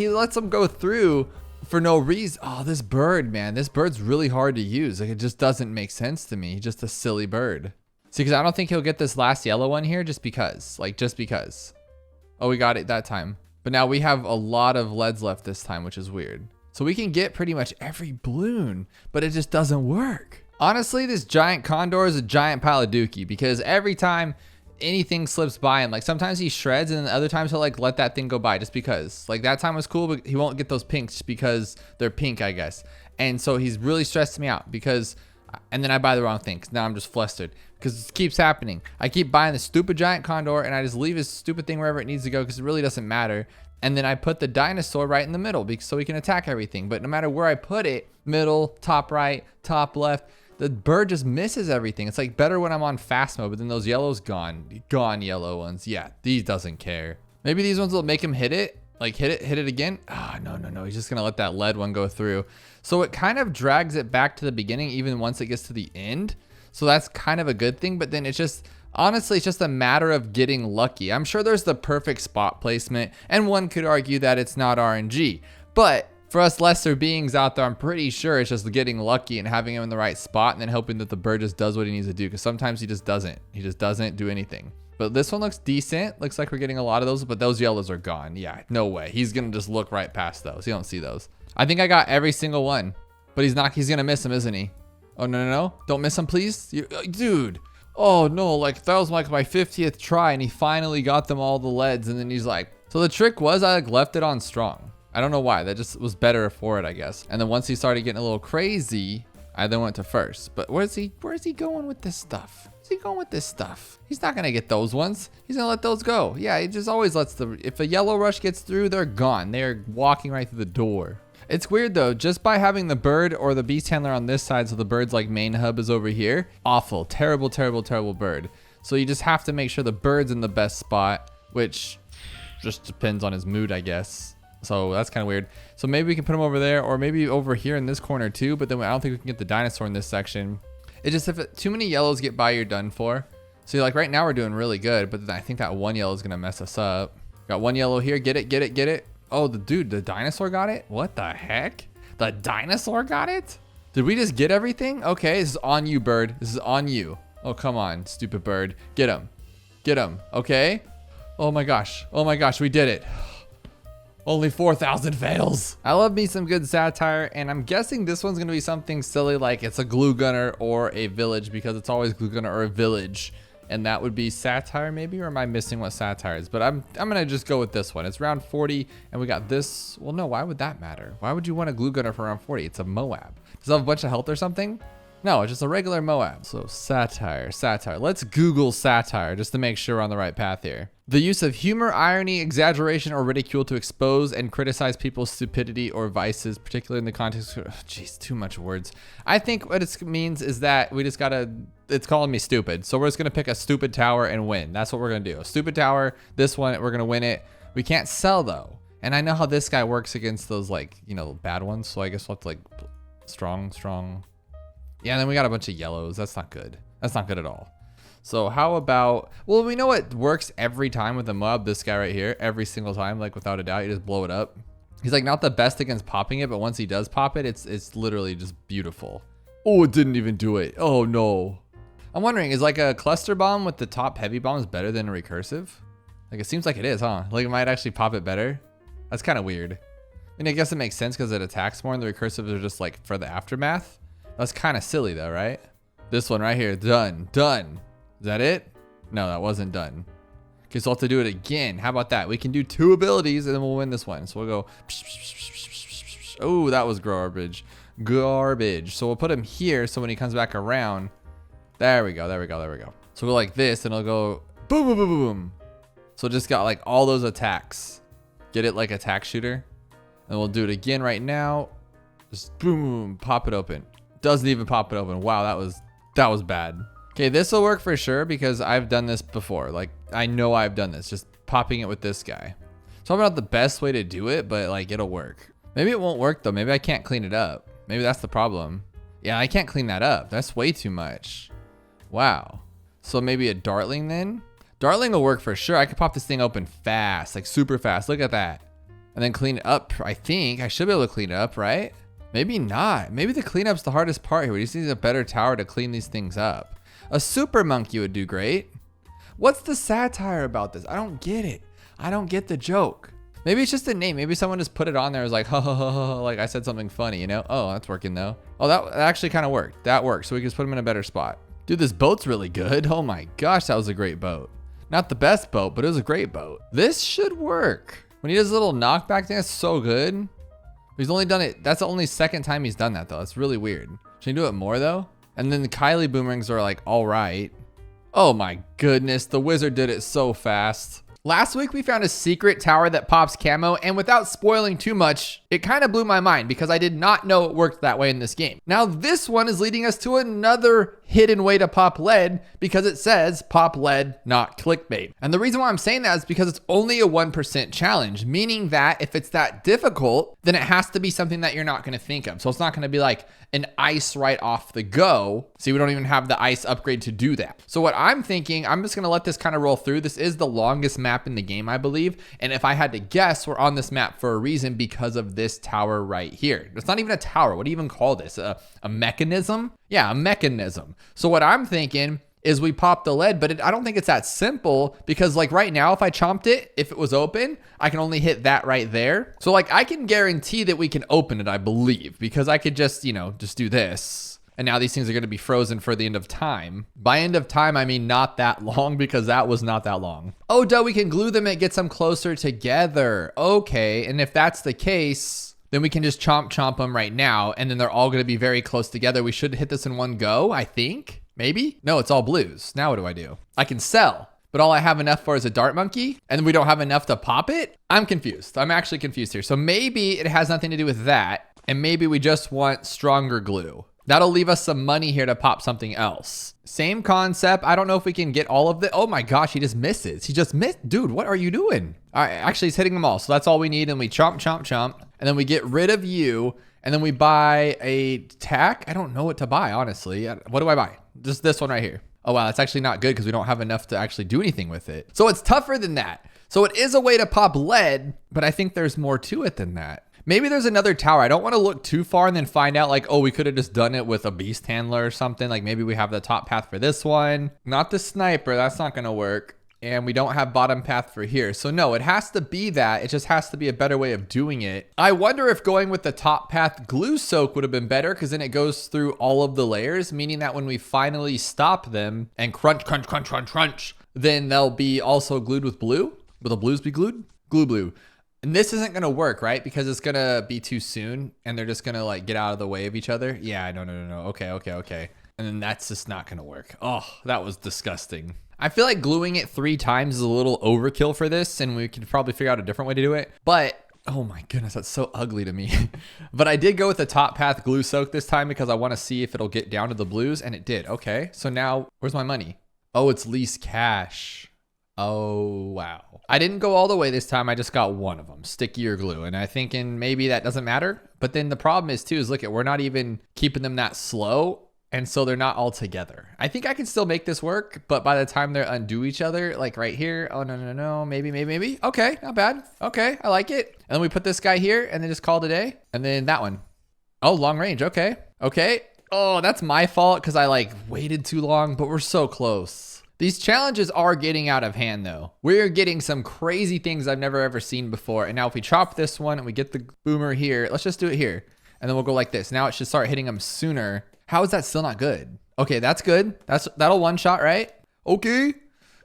lets them go through for no reason. Oh, this bird, man. This bird's really hard to use. Like it just doesn't make sense to me. He's just a silly bird. See, because I don't think he'll get this last yellow one here just because. Oh, we got it that time. But now we have a lot of leads left this time, which is weird. So we can get pretty much every balloon, but it just doesn't work. Honestly, this giant condor is a giant pile of dookie because every time anything slips by him, like sometimes he shreds and then other times he'll like let that thing go by just because. Like that time was cool, but he won't get those pinks just because they're pink, I guess. And so he's really stressed me out because, and then I buy the wrong thing because now I'm just flustered because it keeps happening. I keep buying the stupid giant condor and I just leave his stupid thing wherever it needs to go because it really doesn't matter. And then I put the dinosaur right in the middle so he can attack everything. But no matter where I put it, middle, top right, top left, the bird just misses everything. It's like better when I'm on fast mode, but then those yellows gone yellow ones. Yeah, these doesn't care. Maybe these ones will make him hit it. Like hit it again. Ah, no. He's just gonna let that lead one go through. So it kind of drags it back to the beginning even once it gets to the end. So that's kind of a good thing, but then it's just, honestly, it's just a matter of getting lucky. I'm sure there's the perfect spot placement, and one could argue that it's not RNG. But for us lesser beings out there, I'm pretty sure it's just getting lucky and having him in the right spot and then hoping that the bird just does what he needs to do, because sometimes he just doesn't. He just doesn't do anything. But this one looks decent. Looks like we're getting a lot of those, but those yellows are gone. Yeah, no way. He's gonna just look right past those. You don't see those. I think I got every single one, but he's gonna miss them, isn't he? Oh, no. Don't miss him, please. Dude. Oh, no. Like, that was like my 50th try, and he finally got them all the leads, and then he's like... So the trick was I like left it on strong. I don't know why. That just was better for it, I guess. And then once he started getting a little crazy, I then went to first. But where's he going with this stuff? Where's he going with this stuff? He's not going to get those ones. He's going to let those go. Yeah, he just always lets if a yellow rush gets through, they're gone. They're walking right through the door. It's weird though, just by having the bird or the beast handler on this side, so the bird's like main hub is over here. Awful, terrible bird. So you just have to make sure the bird's in the best spot, which just depends on his mood, I guess. So that's kind of weird. So maybe we can put him over there, or maybe over here in this corner too, but then I don't think we can get the dinosaur in this section. It's just if too many yellows get by, you're done for. So like right now we're doing really good, but then I think that one yellow is gonna mess us up. Got one yellow here, get it. Oh, the dinosaur got it? What the heck? The dinosaur got it? Did we just get everything? Okay, this is on you, bird. This is on you. Oh, come on, stupid bird. Get him. Okay. Oh my gosh, we did it. Only 4,000 fails. I love me some good satire, and I'm guessing this one's gonna be something silly like it's a glue gunner or a village, because it's always glue gunner or a village. And that would be satire maybe, or am I missing what satire is? But I'm gonna just go with this one. It's round 40 and we got this. Well, no, why would that matter? Why would you want a glue gunner for round 40? It's a Moab. Does it have a bunch of health or something? No, it's just a regular Moab. So satire. Let's Google satire just to make sure we're on the right path here. The use of humor, irony, exaggeration, or ridicule to expose and criticize people's stupidity or vices, particularly in the context of, geez, too much words. I think what it means is that we just gotta it's calling me stupid. So we're just gonna pick a stupid tower and win. That's what we're gonna do. A stupid tower, this one, we're gonna win it. We can't sell though. And I know how this guy works against those like, you know, bad ones. So I guess we'll have to like strong. Yeah, and then we got a bunch of yellows. That's not good. That's not good at all. So how about, well, we know it works every time with the mob, this guy right here, every single time, like without a doubt, you just blow it up. He's like not the best against popping it, but once he does pop it, it's literally just beautiful. Oh, it didn't even do it. Oh no. I'm wondering, is like a cluster bomb with the top heavy bombs better than a recursive? Like it seems like it is, huh? Like it might actually pop it better. That's kind of weird. I mean, I guess it makes sense because it attacks more and the recursives are just like for the aftermath. That's kind of silly though, right? This one right here, done. Is that it? No, that wasn't done. Okay, so I'll have to do it again. How about that? We can do 2 abilities and then we'll win this one. So we'll go. Oh, that was garbage. So we'll put him here so when he comes back around, there we go. So we'll go like this and it'll go boom, boom, boom, boom, boom. So just got like all those attacks. Get it like attack shooter. And we'll do it again right now. Just boom, pop it open. Doesn't even pop it open. Wow, that was bad. Okay, this will work for sure because I've done this before. Like, I know I've done this, just popping it with this guy. So I'm not the best way to do it, but like, it'll work. Maybe it won't work though. Maybe I can't clean it up. Maybe that's the problem. Yeah, I can't clean that up. That's way too much. Wow. So maybe a Dartling then? Dartling will work for sure. I could pop this thing open fast, like super fast. Look at that. And then clean it up. I think I should be able to clean it up, right? Maybe not. Maybe the cleanup's the hardest part here. We just need a better tower to clean these things up. A super monkey would do great. What's the satire about this? I don't get it. I don't get the joke. Maybe it's just a name. Maybe someone just put it on there as like, ha ha ha ha, like I said something funny, you know? Oh, that's working though. Oh, that actually kind of worked. That worked. So we can just put him in a better spot. Dude, this boat's really good. Oh my gosh, that was a great boat. Not the best boat, but it was a great boat. This should work. When he does a little knockback thing, that's so good. He's only done it. That's the only second time he's done that though. It's really weird. Should he do it more though? And then the Kylie boomerangs are like, all right. Oh my goodness, the wizard did it so fast. Last week we found a secret tower that pops camo, and without spoiling too much, it kind of blew my mind because I did not know it worked that way in this game. Now this one is leading us to another hidden way to pop lead because it says pop lead, not clickbait. And the reason why I'm saying that is because it's only a 1% challenge, meaning that if it's that difficult, then it has to be something that you're not going to think of. So it's not going to be like an ice right off the go. See, we don't even have the ice upgrade to do that. So what I'm thinking, I'm just going to let this kind of roll through. This is the longest map in the game, I believe. And if I had to guess, we're on this map for a reason because of this tower right here. It's not even a tower. What do you even call this? A mechanism? Yeah, a mechanism. So what I'm thinking is we pop the lead, but I don't think it's that simple because like right now, if I chomped it, if it was open, I can only hit that right there. So like I can guarantee that we can open it, I believe, because I could just, you know, just do this. And now these things are going to be frozen for the end of time. By end of time, I mean not that long because that was not that long. Oh, duh, we can glue them and get them closer together. Okay, and if that's the case, then we can just chomp them right now. And then they're all going to be very close together. We should hit this in one go, I think. Maybe? No, it's all blues. Now what do I do? I can sell, but all I have enough for is a dart monkey and we don't have enough to pop it? I'm confused. I'm actually confused here. So maybe it has nothing to do with that. And maybe we just want stronger glue. That'll leave us some money here to pop something else. Same concept. I don't know if we can get all of the, oh my gosh, he just misses. He just missed. Dude, what are you doing? All right, actually he's hitting them all. So that's all we need. And we chomp. And then we get rid of you. And then we buy a tack. I don't know what to buy, honestly. What do I buy? Just this one right here. Oh, wow. That's actually not good because we don't have enough to actually do anything with it. So it's tougher than that. So it is a way to pop lead, but I think there's more to it than that. Maybe there's another tower. I don't want to look too far and then find out like, oh, we could have just done it with a beast handler or something. Like maybe we have the top path for this one. Not the sniper. That's not going to work. And we don't have bottom path for here. So no, it has to be that. It just has to be a better way of doing it. I wonder if going with the top path glue soak would have been better because then it goes through all of the layers, meaning that when we finally stop them and crunch, then they'll be also glued with blue. Will the blues be glued? Glue. And this isn't going to work, right? Because it's going to be too soon and they're just going to like get out of the way of each other. Yeah, no. Okay. And then that's just not going to work. Oh, that was disgusting. I feel like gluing it 3 times is a little overkill for this and we could probably figure out a different way to do it. But Oh my goodness, that's so ugly to me. But I did go with the top path glue soak this time because I want to see if it'll get down to the blues, and it did. Okay, so now where's my money? Oh, it's lease cash. Oh, wow. I didn't go all the way this time. I just got one of them, sticky or glue. And I thinking maybe that doesn't matter. But then the problem is too, is look at, we're not even keeping them that slow. And so they're not all together. I think I can still make this work, but by the time they undo each other, like right here, oh no, maybe. Okay, not bad. Okay, I like it. And then we put this guy here and then just call it a day. And then that one. Oh, long range, okay. Oh, that's my fault because I like waited too long, but we're so close. These challenges are getting out of hand though. We're getting some crazy things I've never ever seen before. And now if we chop this one and we get the boomer here, let's just do it here. And then we'll go like this. Now it should start hitting them sooner. How is that still not good? Okay, that's good. That'll one shot, right? Okay.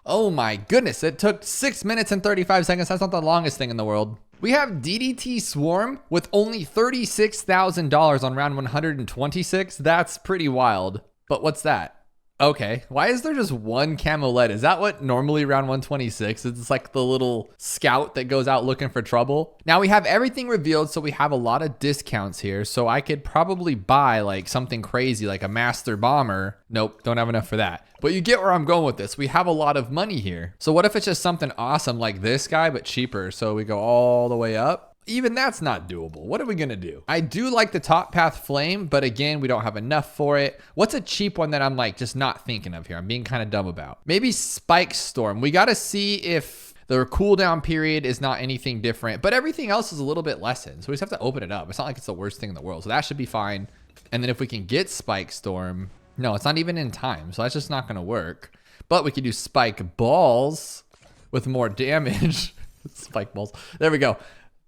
Oh my goodness, it took 6 minutes and 35 seconds. That's not the longest thing in the world. We have DDT Swarm with only $36,000 on round 126. That's pretty wild. But what's that? Okay, why is there just one camo-lead? Is that what normally round 126? It's like the little scout that goes out looking for trouble. Now we have everything revealed, so we have a lot of discounts here. So I could probably buy like something crazy like a master bomber. Nope, don't have enough for that. But you get where I'm going with this. We have a lot of money here. So what if it's just something awesome like this guy, but cheaper? So we go all the way up. Even that's not doable. What are we gonna do? I do like the top path flame, but again, we don't have enough for it. What's a cheap one that I'm like just not thinking of here? I'm being kind of dumb about. Maybe Spike Storm. We gotta see if the cooldown period is not anything different, but everything else is a little bit lessened. So we just have to open it up. It's not like it's the worst thing in the world. So that should be fine. And then if we can get Spike Storm, no, it's not even in time. So that's just not gonna work. But we could do Spike Balls with more damage. Spike Balls, there we go.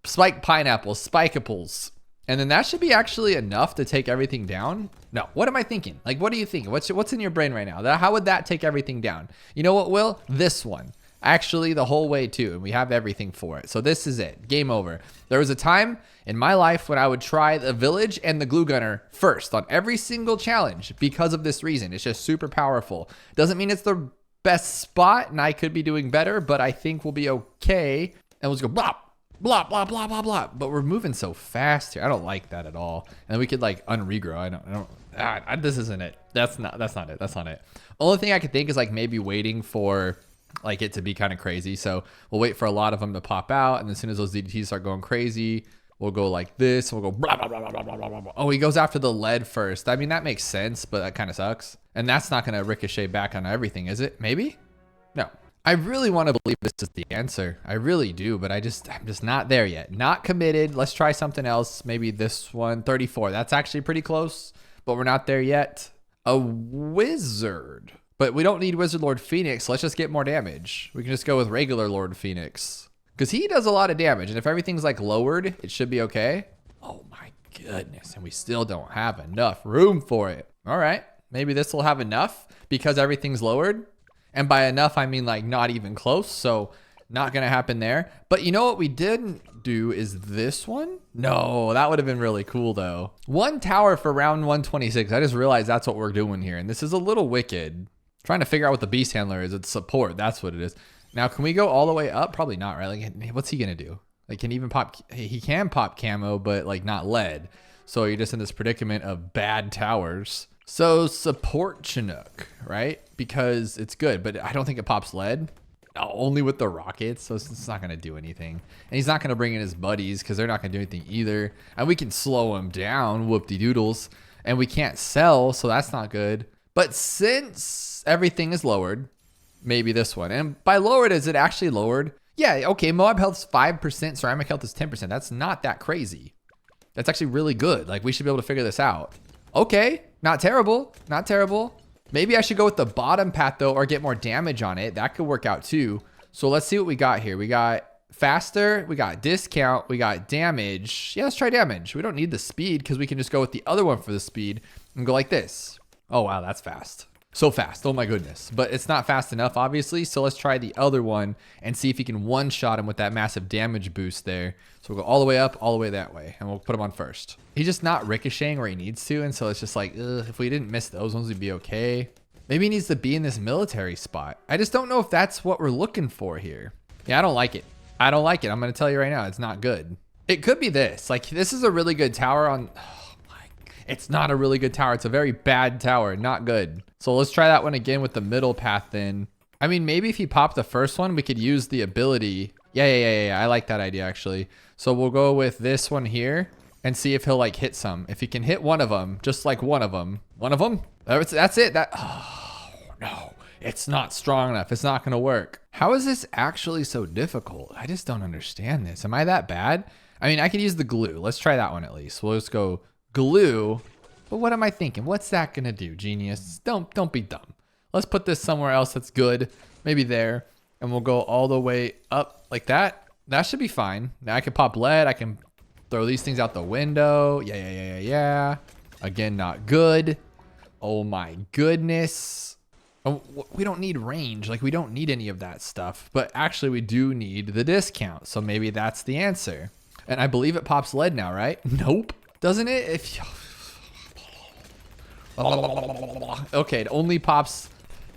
Spike Pineapples, Spikeapples. And then that should be actually enough to take everything down. No, what am I thinking? Like, what do you think? What's in your brain right now? How would that take everything down? You know what, Will? This one. Actually, the whole way too, and we have everything for it. So this is it, game over. There was a time in my life when I would try the village and the glue gunner first on every single challenge because of this reason. It's just super powerful. Doesn't mean it's the best spot and I could be doing better, but I think we'll be okay. And let's go blop. Blah, blah, blah, blah, blah. But we're moving so fast here. I don't like that at all. And we could like unregrow. This isn't it. That's not it. Only thing I could think is like maybe waiting for like it to be kind of crazy. So we'll wait for a lot of them to pop out. And as soon as those DDTs start going crazy, we'll go like this. We'll go blah, blah, blah, blah, blah, blah, blah. Oh, he goes after the lead first. I mean, that makes sense, but that kind of sucks. And that's not going to ricochet back on everything, is it? Maybe? No. I really want to believe this is the answer. I really do, but I'm just not there yet. Not committed. Let's try something else. Maybe this one, 34. That's actually pretty close, but we're not there yet. A wizard. But we don't need Wizard Lord Phoenix. Let's just get more damage. We can just go with regular Lord Phoenix because he does a lot of damage. And if everything's like lowered, it should be okay. Oh my goodness. And we still don't have enough room for it. All right. Maybe this will have enough because everything's lowered. And by enough, I mean like not even close. So not going to happen there. But you know what we didn't do is this one? No, that would have been really cool though. One tower for round 126. I just realized that's what we're doing here. And this is a little wicked. Trying to figure out what the beast handler is. It's support. That's what it is. Now, can we go all the way up? Probably not, right? Like, what's he going to do? Like, can he even pop? He can pop camo, but like not lead. So you're just in this predicament of bad towers. So support Chinook, right? Because it's good, but I don't think it pops lead. Only with the rockets, so it's not going to do anything. And he's not going to bring in his buddies because they're not going to do anything either. And we can slow him down, whoop-de-doodles. And we can't sell, so that's not good. But since everything is lowered, maybe this one. And by lowered, is it actually lowered? Yeah, okay, Moab health's 5%, ceramic health is 10%. That's not that crazy. That's actually really good. Like, we should be able to figure this out. Okay, not terrible, not terrible. Maybe I should go with the bottom path though, or get more damage on it. That could work out too. So let's see what we got here. We got faster, we got discount, we got damage. Yeah, let's try damage. We don't need the speed because we can just go with the other one for the speed and go like this. Oh wow, that's fast. So fast, oh my goodness. But it's not fast enough, obviously. So let's try the other one and see if he can one-shot him with that massive damage boost there. So we'll go all the way up, all the way that way, and we'll put him on first. He's just not ricocheting where he needs to, and so it's just like, ugh, if we didn't miss those ones, we'd be okay. Maybe he needs to be in this military spot. I just don't know if that's what we're looking for here. Yeah, I don't like it. I don't like it. I'm going to tell you right now, it's not good. It could be this. Like, this is a really good tower on... Oh my... It's not a really good tower. It's a very bad tower. Not good. So let's try that one again with the middle path then. I mean, maybe if he popped the first one, we could use the ability. Yeah. I like that idea, actually. So we'll go with this one here and see if he'll, like, hit some. If he can hit one of them, just like one of them. One of them? That's it. Oh, no. It's not strong enough. It's not going to work. How is this actually so difficult? I just don't understand this. Am I that bad? I mean, I could use the glue. Let's try that one at least. We'll just go glue. But what am I thinking? What's that going to do, genius? Don't be dumb. Let's put this somewhere else that's good. Maybe there. And we'll go all the way up like that. That should be fine. Now I can pop lead. I can throw these things out the window. Yeah. Again, not good. Oh my goodness. Oh, we don't need range. Like, we don't need any of that stuff. But actually, we do need the discount. So maybe that's the answer. And I believe it pops lead now, right? Nope. Doesn't it? Okay, it only pops...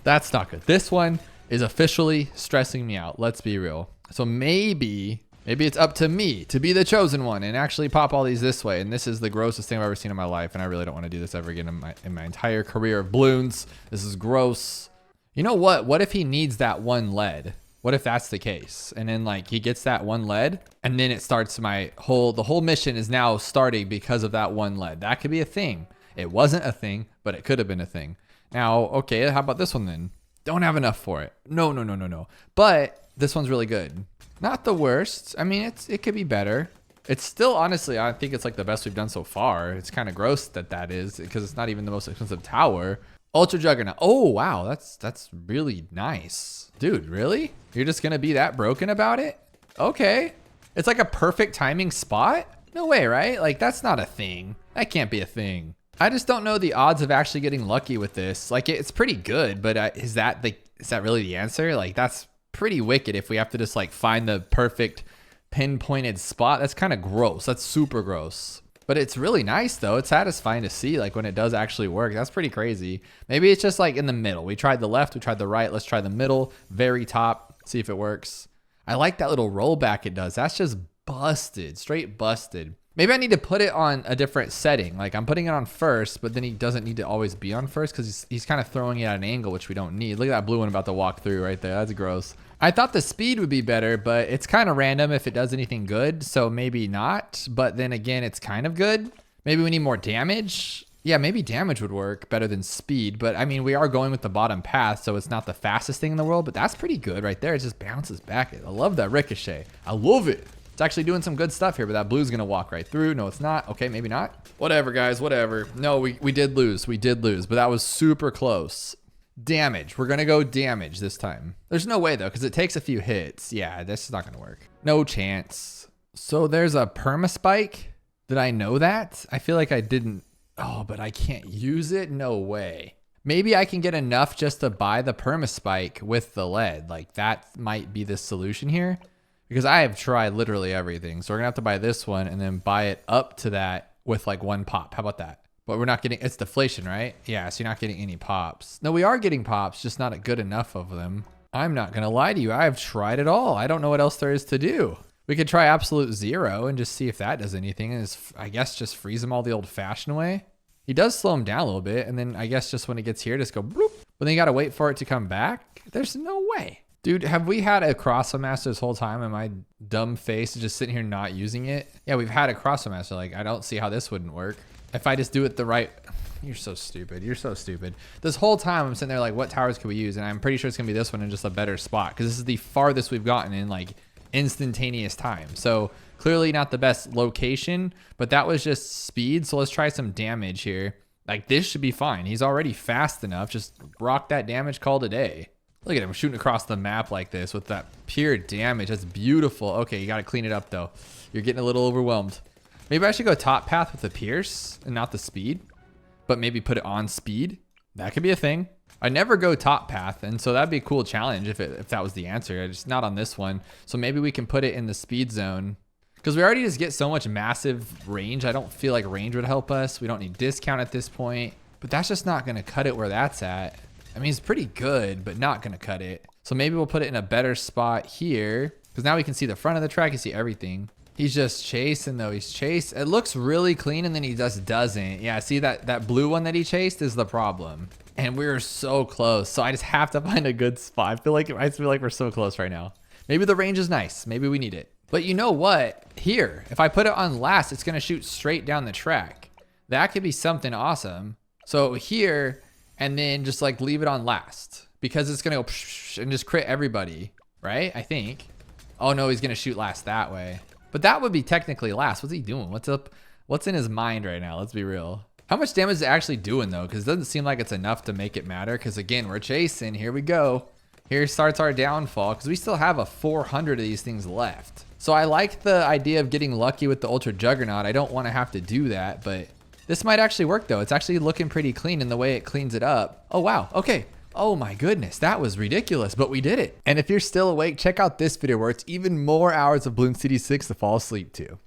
That's not good. This one is officially stressing me out. Let's be real. So maybe it's up to me to be the chosen one and actually pop all these this way. And this is the grossest thing I've ever seen in my life. And I really don't want to do this ever again in my entire career of bloons. This is gross. You know what? What if he needs that one lead? What if that's the case? And then, like, he gets that one lead and then it starts the whole mission is now starting because of that one lead. That could be a thing. It wasn't a thing, but it could have been a thing. Now, okay, how about this one then? Don't have enough for it. No. But this one's really good. Not the worst. I mean, it could be better. It's still, honestly, I think it's like the best we've done so far. It's kind of gross that is because it's not even the most expensive tower. Ultra Juggernaut. Oh, wow. That's really nice. Dude, really? You're just going to be that broken about it? Okay. It's like a perfect timing spot? No way, right? Like, that's not a thing. That can't be a thing. I just don't know the odds of actually getting lucky with this. Like, it's pretty good, but is that really the answer? Like, that's pretty wicked if we have to just, like, find the perfect pinpointed spot. That's kind of gross. That's super gross. But it's really nice, though. It's satisfying to see, like, when it does actually work. That's pretty crazy. Maybe it's just, like, in the middle. We tried the left. We tried the right. Let's try the middle. Very top. See if it works. I like that little rollback it does. That's just busted. Straight busted. Maybe I need to put it on a different setting. Like, I'm putting it on first, but then he doesn't need to always be on first because he's kind of throwing it at an angle, which we don't need. Look at that blue one about to walk through right there. That's gross. I thought the speed would be better, but it's kind of random if it does anything good. So maybe not. But then again, it's kind of good. Maybe we need more damage. Yeah, maybe damage would work better than speed. But I mean, we are going with the bottom path, so it's not the fastest thing in the world. But that's pretty good right there. It just bounces back. I love that ricochet. I love it. It's actually doing some good stuff here, but that blue's gonna walk right through. No, it's not. Okay, maybe not. Whatever, guys, whatever. No, we did lose. We did lose, but that was super close. Damage. We're gonna go damage this time. There's no way, though, because it takes a few hits. Yeah, this is not gonna work. No chance. So there's a permaspike. Did I know that? I feel like I didn't. Oh, but I can't use it? No way. Maybe I can get enough just to buy the permaspike with the lead. Like, that might be the solution here. Because I have tried literally everything. So we're gonna have to buy this one and then buy it up to that with like one pop. How about that? But we're not getting, it's deflation, right? Yeah, so you're not getting any pops. No, we are getting pops, just not good enough of them. I'm not gonna lie to you. I have tried it all. I don't know what else there is to do. We could try absolute zero and just see if that does anything. And I guess just freeze him all the old fashioned way. He does slow him down a little bit. And then I guess just when it gets here, just go bloop. But then you gotta wait for it to come back. There's no way. Dude, have we had a Crossbow Master this whole time and my dumb face is just sitting here not using it? Yeah, we've had a Crossbow Master. Like, I don't see how this wouldn't work. If I just do it the right... You're so stupid. You're so stupid. This whole time I'm sitting there like, what towers could we use? And I'm pretty sure it's going to be this one in just a better spot because this is the farthest we've gotten in like instantaneous time. So clearly not the best location, but that was just speed. So let's try some damage here. Like, this should be fine. He's already fast enough. Just rock that damage, call it a day. Look at him shooting across the map like this with that pure damage. That's beautiful. Okay, you got to clean it up, though. You're getting a little overwhelmed. Maybe I should go top path with the pierce and not the speed, but maybe put it on speed. That could be a thing. I never go top path, and so that'd be a cool challenge if that was the answer. Just not on this one. So maybe we can put it in the speed zone because we already just get so much massive range. I don't feel like range would help us. We don't need discount at this point, but that's just not going to cut it where that's at. I mean, it's pretty good, but not gonna cut it. So maybe we'll put it in a better spot here because now we can see the front of the track, you see everything. He's just chasing though. He's chasing. It looks really clean and then he just doesn't. Yeah, see that blue one that he chased is the problem. And we're so close. So I just have to find a good spot. I feel like we're so close right now. Maybe the range is nice. Maybe we need it. But you know what? Here, if I put it on last, it's going to shoot straight down the track. That could be something awesome. So here, and then just like leave it on last because it's going to go and just crit everybody, right? I think. Oh no, he's going to shoot last that way. But that would be technically last. What's he doing? What's up? What's in his mind right now? Let's be real. How much damage is it actually doing though? Because it doesn't seem like it's enough to make it matter. Because again, we're chasing. Here we go. Here starts our downfall because we still have a 400 of these things left. So I like the idea of getting lucky with the Ultra Juggernaut. I don't want to have to do that, but this might actually work though. It's actually looking pretty clean in the way it cleans it up. Oh, wow. Okay. Oh my goodness, that was ridiculous, but we did it. And if you're still awake, check out this video where it's even more Hours of Bloons TD6 to fall asleep to.